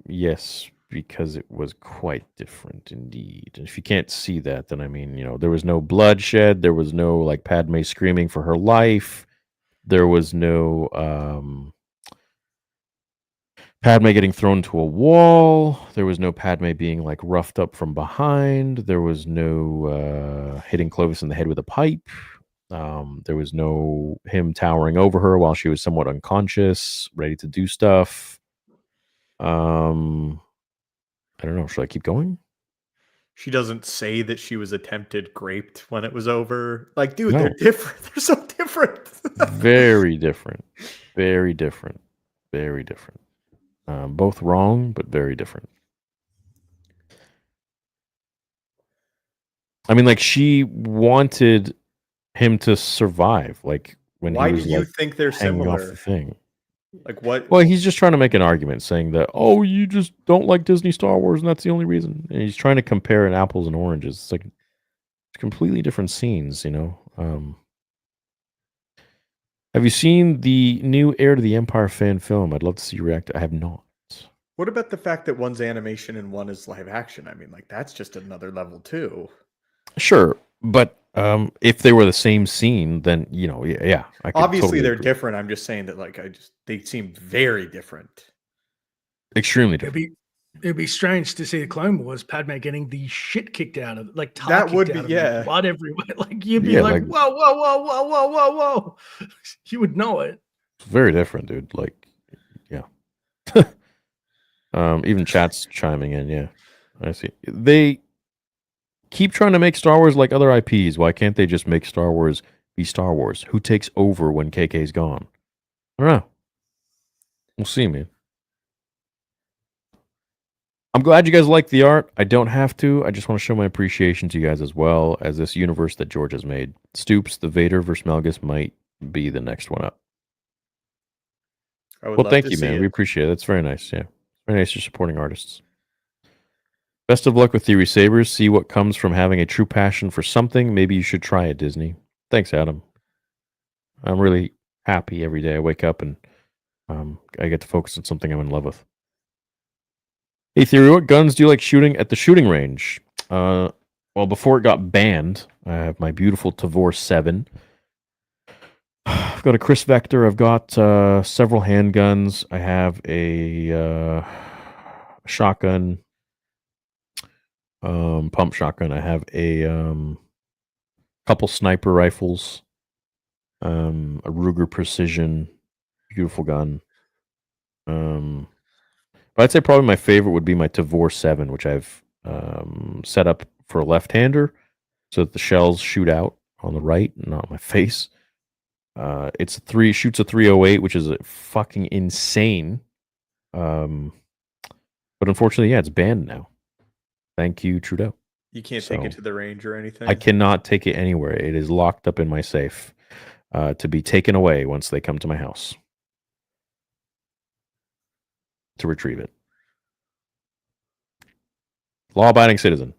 Yes, because it was quite different indeed. And if you can't see that, then I mean, there was no bloodshed. There was no like Padme screaming for her life. There was no Padme getting thrown to a wall. There was no Padme being like roughed up from behind. There was no hitting Clovis in the head with a pipe. There was no him towering over her while she was somewhat unconscious, ready to do stuff. I don't know. Should I keep going? She doesn't say that she was attempted graped when it was over. Like, dude, No. they're different. They're so different. Very different. Very different. Very different. Both wrong, but very different. I mean, like, she wanted him to survive. Like, when Why he was do you like, think they're hanging off similar? the thing. Like, what? Well, he's just trying to make an argument saying that, oh, you just don't like Disney Star Wars, and that's the only reason. And he's trying to compare an apples and oranges. It's like completely different scenes, Have you seen the new Heir to the Empire fan film? I'd love to see you react. I have not. What about the fact that one's animation and one is live action? I mean, like, that's just another level too. Sure, but if they were the same scene, then yeah. I could Obviously, totally they're agree. different. I'm just saying that, like, they seem very different. Extremely different. It'd be strange to see the Clone Wars Padme getting the shit kicked out of it, like That would be, yeah. blood everywhere. Like you'd be Yeah, like, like- whoa, whoa, whoa, whoa, whoa, whoa, whoa. You would know it. It's very different, dude. Like, yeah. Even chat's chiming in. Yeah, I see. They keep trying to make Star Wars like other IPs. Why can't they just make Star Wars be Star Wars? Who takes over when KK's gone? I don't know. We'll see, man. I'm glad you guys like the art. I don't have to. I just want to show my appreciation to you guys as well as this universe that George has made. Stoops, the Vader versus Melgus might be the next one up. I would Well, love thank to you, see man. it. We appreciate it. That's very nice. Yeah. Very nice you're supporting artists. Best of luck with Theory Sabers. See what comes from having a true passion for something. Maybe you should try it, Disney. Thanks, Adam. I'm really happy every day I wake up and I get to focus on something I'm in love with. Hey, Theory, what guns do you like shooting at the shooting range? Well, before it got banned, I have my beautiful Tavor 7. I've got a Chris Vector. I've got several handguns. I have a shotgun, pump shotgun. I have a couple sniper rifles, a Ruger Precision, beautiful gun. But I'd say probably my favorite would be my Tavor 7, which I've set up for a left-hander so that the shells shoot out on the right, not on my face. Shoots a 308, which is fucking insane. But unfortunately, yeah, it's banned now. Thank you, Trudeau. You can't take it to the range or anything. I cannot take it anywhere. It is locked up in my safe to be taken away once they come to my house to retrieve it. Law-abiding citizen.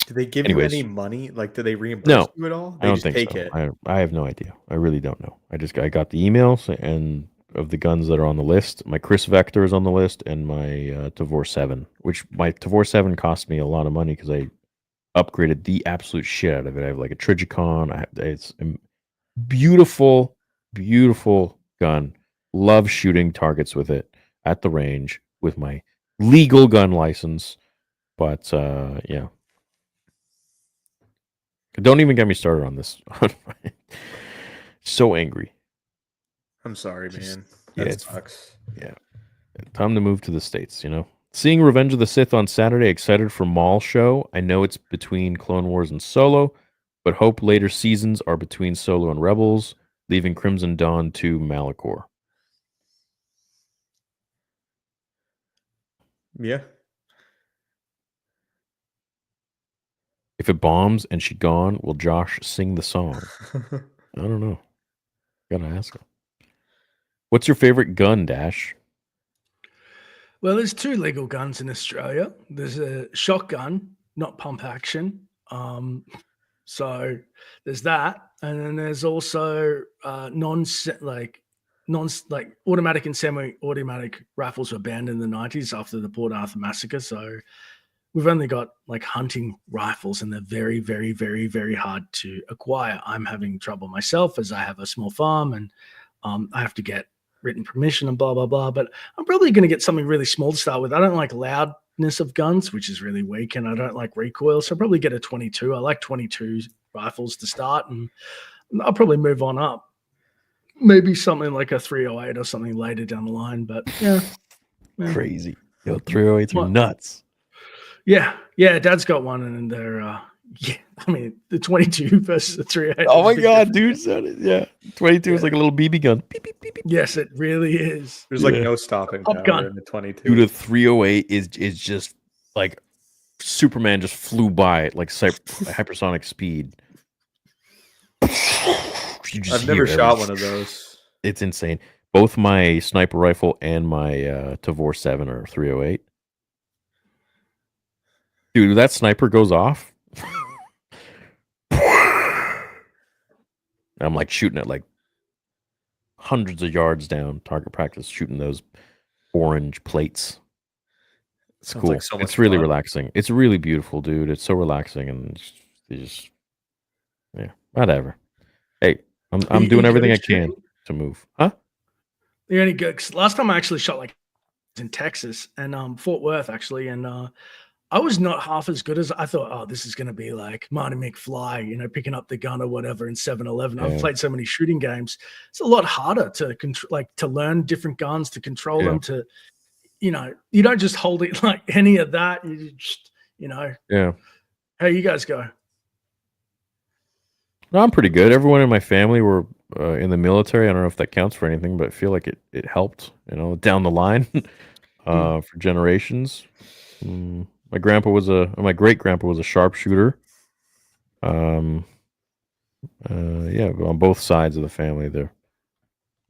Do they give Anyways. you any money? Like, do they reimburse No, you at all? I They don't just think take so. it. I have no idea. I really don't know. I got the emails and of the guns that are on the list. My Chris Vector is on the list, and my Tavor 7, which my Tavor 7 cost me a lot of money because I upgraded the absolute shit out of it. I have like a Trigicon. It's a beautiful, beautiful gun. Love shooting targets with it. at the range with my legal gun license. But yeah, don't even get me started on this. So angry. I'm sorry, man. Yeah, That it's sucks. yeah. Time to move to the States, you know. Seeing Revenge of the Sith on Saturday, excited for Maul show. I know it's between Clone Wars and Solo, but hope later seasons are between Solo and Rebels, leaving Crimson Dawn to Malachor. Yeah. If it bombs and she gone, will Josh sing the song? I don't know. Gotta ask him. What's your favorite gun, Dash? Well, there's two legal guns in Australia. There's a shotgun, not pump action. So there's that, and then there's also non automatic and semi-automatic rifles were banned in the 90s after the Port Arthur massacre. So we've only got like hunting rifles, and they're very, very, very, very hard to acquire. I'm having trouble myself as I have a small farm, and I have to get written permission and blah blah blah. But I'm probably going to get something really small to start with. I don't like loudness of guns, which is really weak, and I don't like recoil, so I'll probably get a 22. I like 22 rifles to start, and I'll probably move on up. Maybe something like a 308 or something later down the line. But yeah. Crazy. Yo, 308s are nuts. Yeah, Dad's got one, and they're yeah. I mean, the 22 versus the 308. Oh my god, dude! Yeah, 22 is like a little BB gun. Beep, beep, beep, beep. Yes, it really is. There's like no stopping Pop power gun. in the 22. Dude, a 308 is just like Superman just flew by at like hypersonic speed. I've never shot one of those. It's insane. Both my sniper rifle and my Tavor 7 are 308. Dude, that sniper goes off. I'm like shooting at like hundreds of yards down, target practice, shooting those orange plates. It's Sounds cool. like so much It's really fun. relaxing. It's really beautiful, dude. It's so relaxing, and just yeah, whatever. Hey, I'm You doing go everything I shooting? can to move. Huh? The only good, 'cause last time I actually shot like in Texas and Fort Worth actually, and I was not half as good as I thought. Oh, this is going to be like Marty McFly, picking up the gun or whatever in 7-Eleven. I've Yeah. played so many shooting games. It's a lot harder to control, like to learn different guns, to control Yeah. them. To you don't just hold it like any of that. You just Yeah. how you guys go? No, I'm pretty good. Everyone in my family were in the military. I don't know if that counts for anything, but I feel like it helped, down the line for generations. My great grandpa was a sharpshooter. Yeah, on both sides of the family, the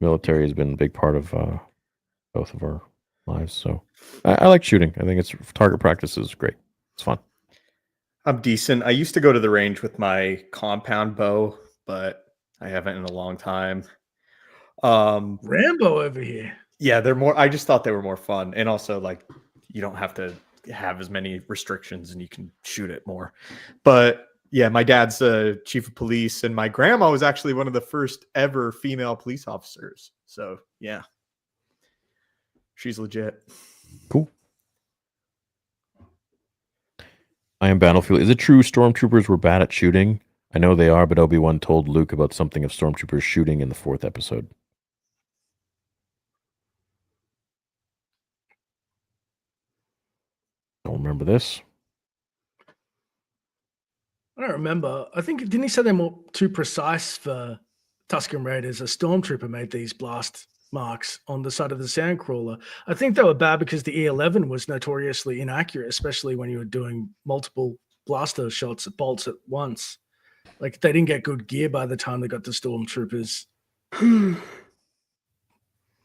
military has been a big part of both of our lives. So I like shooting. I think it's target practice is great. It's fun. I'm decent. I used to go to the range with my compound bow, but I haven't in a long time. Rambo over here. Yeah, they're more. I just thought they were more fun, and also like you don't have to have as many restrictions, and you can shoot it more. But yeah, my dad's a chief of police, and my grandma was actually one of the first ever female police officers. So yeah, she's legit. Cool. I am Battlefield. Is it true stormtroopers were bad at shooting? I know they are, but Obi-Wan told Luke about something of stormtroopers shooting in the 4th episode. Don't remember this. I don't remember. I think didn't he say they're more too precise for Tusken Raiders? A stormtrooper made these blast marks on the side of the sandcrawler. I think they were bad because the E11 was notoriously inaccurate, especially when you were doing multiple blaster shots at bolts at once. Like they didn't get good gear by the time they got to stormtroopers.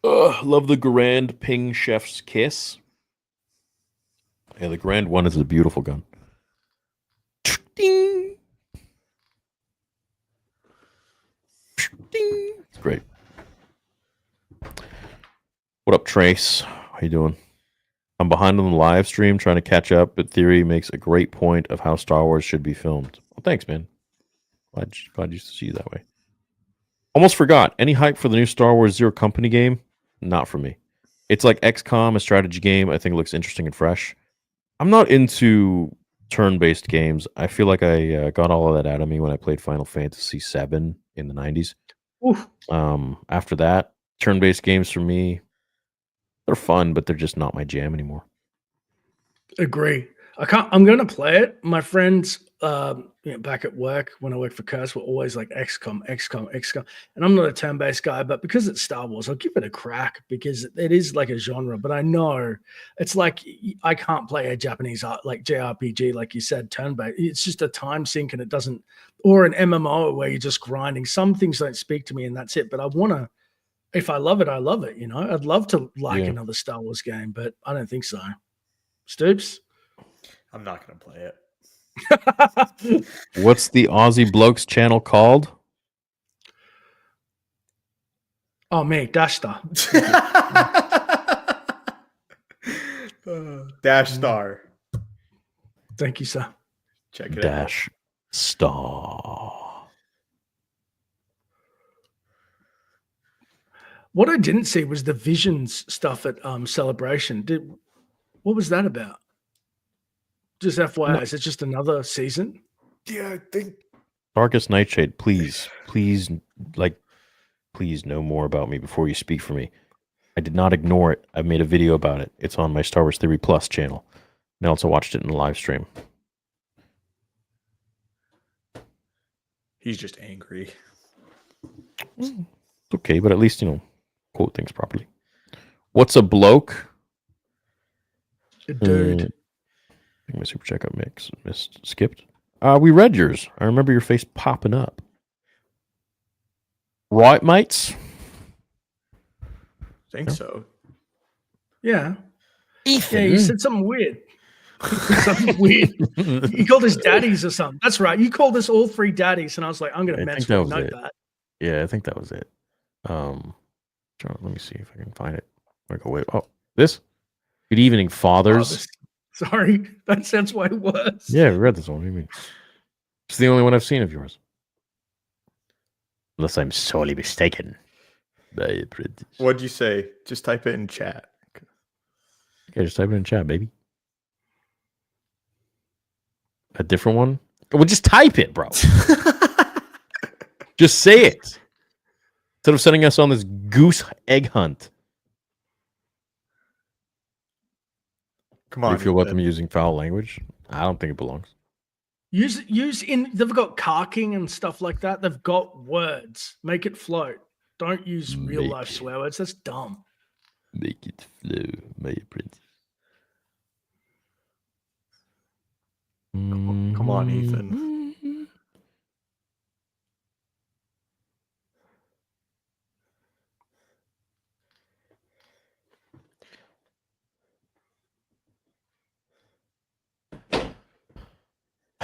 Love the Grand Ping Chef's Kiss. Yeah, the Grand one is a beautiful gun. Ding. Ding. It's great. What up, Trace? How you doing? I'm behind on the live stream trying to catch up, but Theory makes a great point of how Star Wars should be filmed. Well, thanks, man. Glad you see you that way. Almost forgot. Any hype for the new Star Wars Zero Company game? Not for me. It's like XCOM, a strategy game. I think it looks interesting and fresh. I'm not into turn-based games. I feel like I got all of that out of me when I played Final Fantasy VII in the 90s. Oof. After that, turn-based games for me, they're fun, but they're just not my jam anymore. Agree. I'm going to play it. My friends, back at work when I worked for Curse, were always like XCOM, and I'm not a turn-based guy, but because it's Star Wars, I'll give it a crack because it is like a genre. But I know it's like I can't play a Japanese like JRPG, like you said, turn-based. It's just a time sink, and it doesn't, or an MMO where you're just grinding. Some things don't speak to me, and that's it. But I want to. If I love it, I love it. I'd love to like another Star Wars game, but I don't think so. Stoops. I'm not going to play it. What's the Aussie Blokes channel called? Oh, me, Dashstar. Dash Star. Thank you, sir. Check it out. Dash Star. What I didn't see was the Visions stuff at Celebration. What was that about? Just FYI, is it just another season? Yeah, I think. Darkest Nightshade, please know more about me before you speak for me. I did not ignore it. I made a video about it. It's on my Star Wars Theory Plus channel. And I also watched it in a live stream. He's just angry. It's okay, but at least, quote things properly. What's a bloke? A dude. I think my super checkup missed skipped. We read yours. I remember your face popping up. Right, mates? Think so. Yeah. Ethan. Yeah, you said something weird. Something weird. You called us daddies or something. That's right. You called us all three daddies, and I was like, I'm going to mess with note that. Yeah, I think that was it. Let me see if I can find it. Wait. Oh, this? Good evening, fathers. Sorry, that sounds way worse. Yeah, we read this one. What do you mean? It's the only one I've seen of yours. Unless I'm sorely mistaken. What'd you say? Just type it in chat. Okay, just type it in chat, baby. A different one? Well, just type it, bro. Just say it. Instead of sending us on this goose egg hunt. Come on. Do you feel welcome using foul language? I don't think it belongs. They've got carking and stuff like that. They've got words. Make it float. Don't use real life swear words. That's dumb. Make it flow, my prince. Come on, Ethan.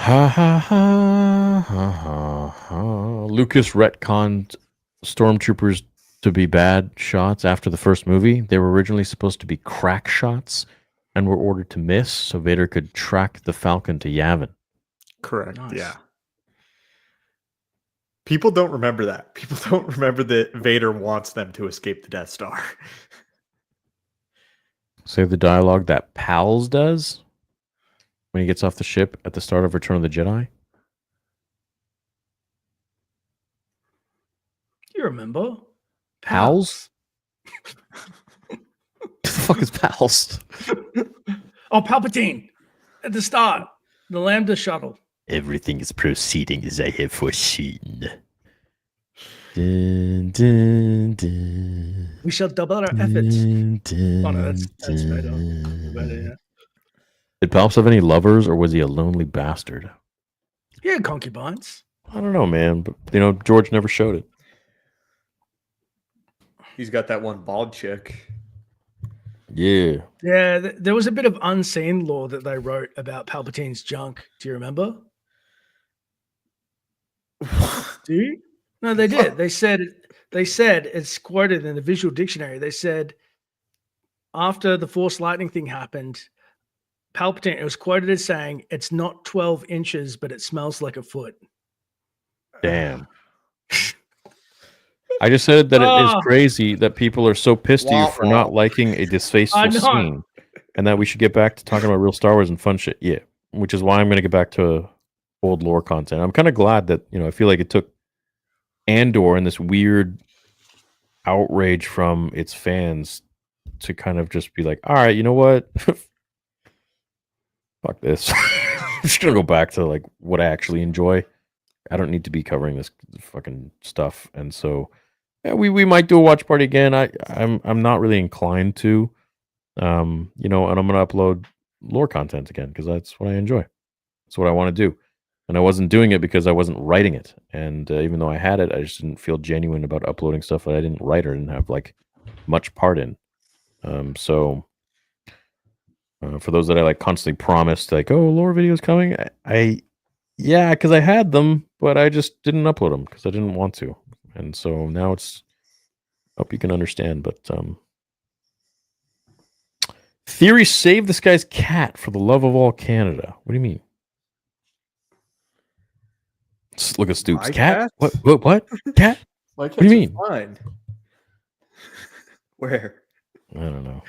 Ha ha ha ha ha ha. Lucas retconned stormtroopers to be bad shots after the first movie. They were originally supposed to be crack shots and were ordered to miss so Vader could track the Falcon to Yavin. Correct. Nice. Yeah. People don't remember that. People don't remember that Vader wants them to escape the Death Star. Say the dialogue that Pals does when he gets off the ship at the start of Return of the Jedi. You remember? Pals? What the fuck is Pals? Oh, Palpatine at the start. The Lambda shuttle. Everything is proceeding as I have foreseen. Dun, dun, dun. We shall double our efforts. Dun, dun, Oh, no, that's Vader. dun. Vader, yeah. Did Palps have any lovers, or was he a lonely bastard? He had concubines. I don't know, man. But George never showed it. He's got that one bald chick. Yeah. Yeah, there was a bit of unseen lore that they wrote about Palpatine's junk. Do you remember? Do you? No, they did. They said it's quoted in the visual dictionary. They said after the Force lightning thing happened, Palpatine, it was quoted as saying, "It's not 12 inches, but it smells like a foot." Damn. I just said that it is Oh. crazy that people are so pissed at you for not liking a I distasteful know. scene, and that we should get back to talking about real Star Wars and fun shit. Yeah, which is why I'm going to get back to old lore content. I'm kind of glad that I feel like it took Andor and this weird outrage from its fans to kind of just be like, all right, you know what? Fuck this. I'm just gonna go back to like what I actually enjoy. I don't need to be covering this fucking stuff. And so yeah, we might do a watch party again. I'm not really inclined to. And I'm gonna upload lore content again because that's what I enjoy. That's what I want to do. And I wasn't doing it because I wasn't writing it. And even though I had it, I just didn't feel genuine about uploading stuff that I didn't write or didn't have like much part in. So for those that I like constantly promised, like, oh, lore videos coming, yeah, because I had them, but I just didn't upload them because I didn't want to. And so now it's, hope you can understand. But Theory save this guy's cat for the love of all Canada. What do you mean? Look at Stoops. My Cat? cat? What? Cat? My do you mean? Fine. Where? I don't know.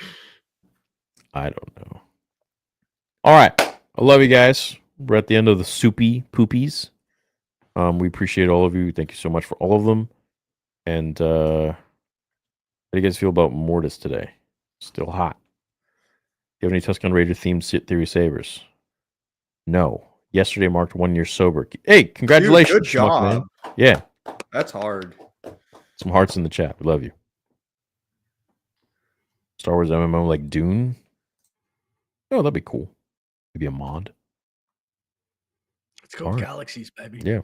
All right. I love you guys. We're at the end of the soupy poopies. We appreciate all of you. Thank you so much for all of them. And how do you guys feel about Mortis today? Still hot. Do you have any Tuscan Raider themed Theory Sabers? No. Yesterday marked 1 year sober. Hey, congratulations. Dude, good job. Man. Yeah. That's hard. Some hearts in the chat. We love you. Star Wars MMO like Dune. Oh, that'd be cool. Maybe a mod. It's called Galaxies, baby. Yeah.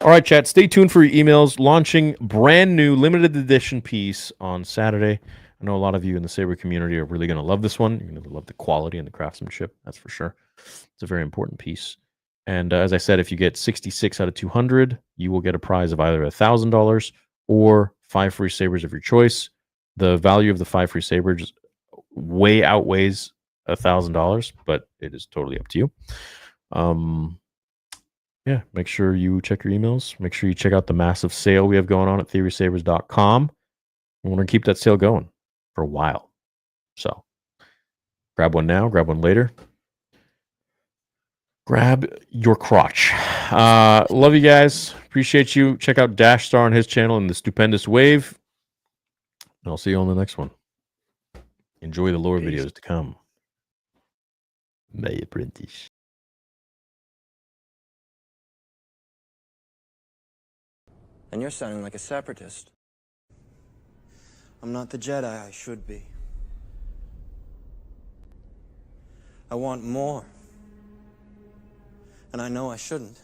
All right, chat. Stay tuned for your emails. Launching brand new limited edition piece on Saturday. I know a lot of you in the Saber community are really going to love this one. You're going to love the quality and the craftsmanship. That's for sure. It's a very important piece. And as I said, if you get 66 out of 200, you will get a prize of either $1,000 or 5 free sabers of your choice. The value of the 5 free sabers way outweighs $1,000, but it is totally up to you. Yeah, make sure you check your emails. Make sure you check out the massive sale we have going on at theorysabers.com. We're going to keep that sale going for a while. So grab one now, grab one later. Grab your crotch. Love you guys. Appreciate you. Check out Dash Star on his channel and the Stupendous Wave. And I'll see you on the next one. Enjoy the lore videos to come. My apprentice. And you're sounding like a separatist. I'm not the Jedi I should be. I want more. And I know I shouldn't.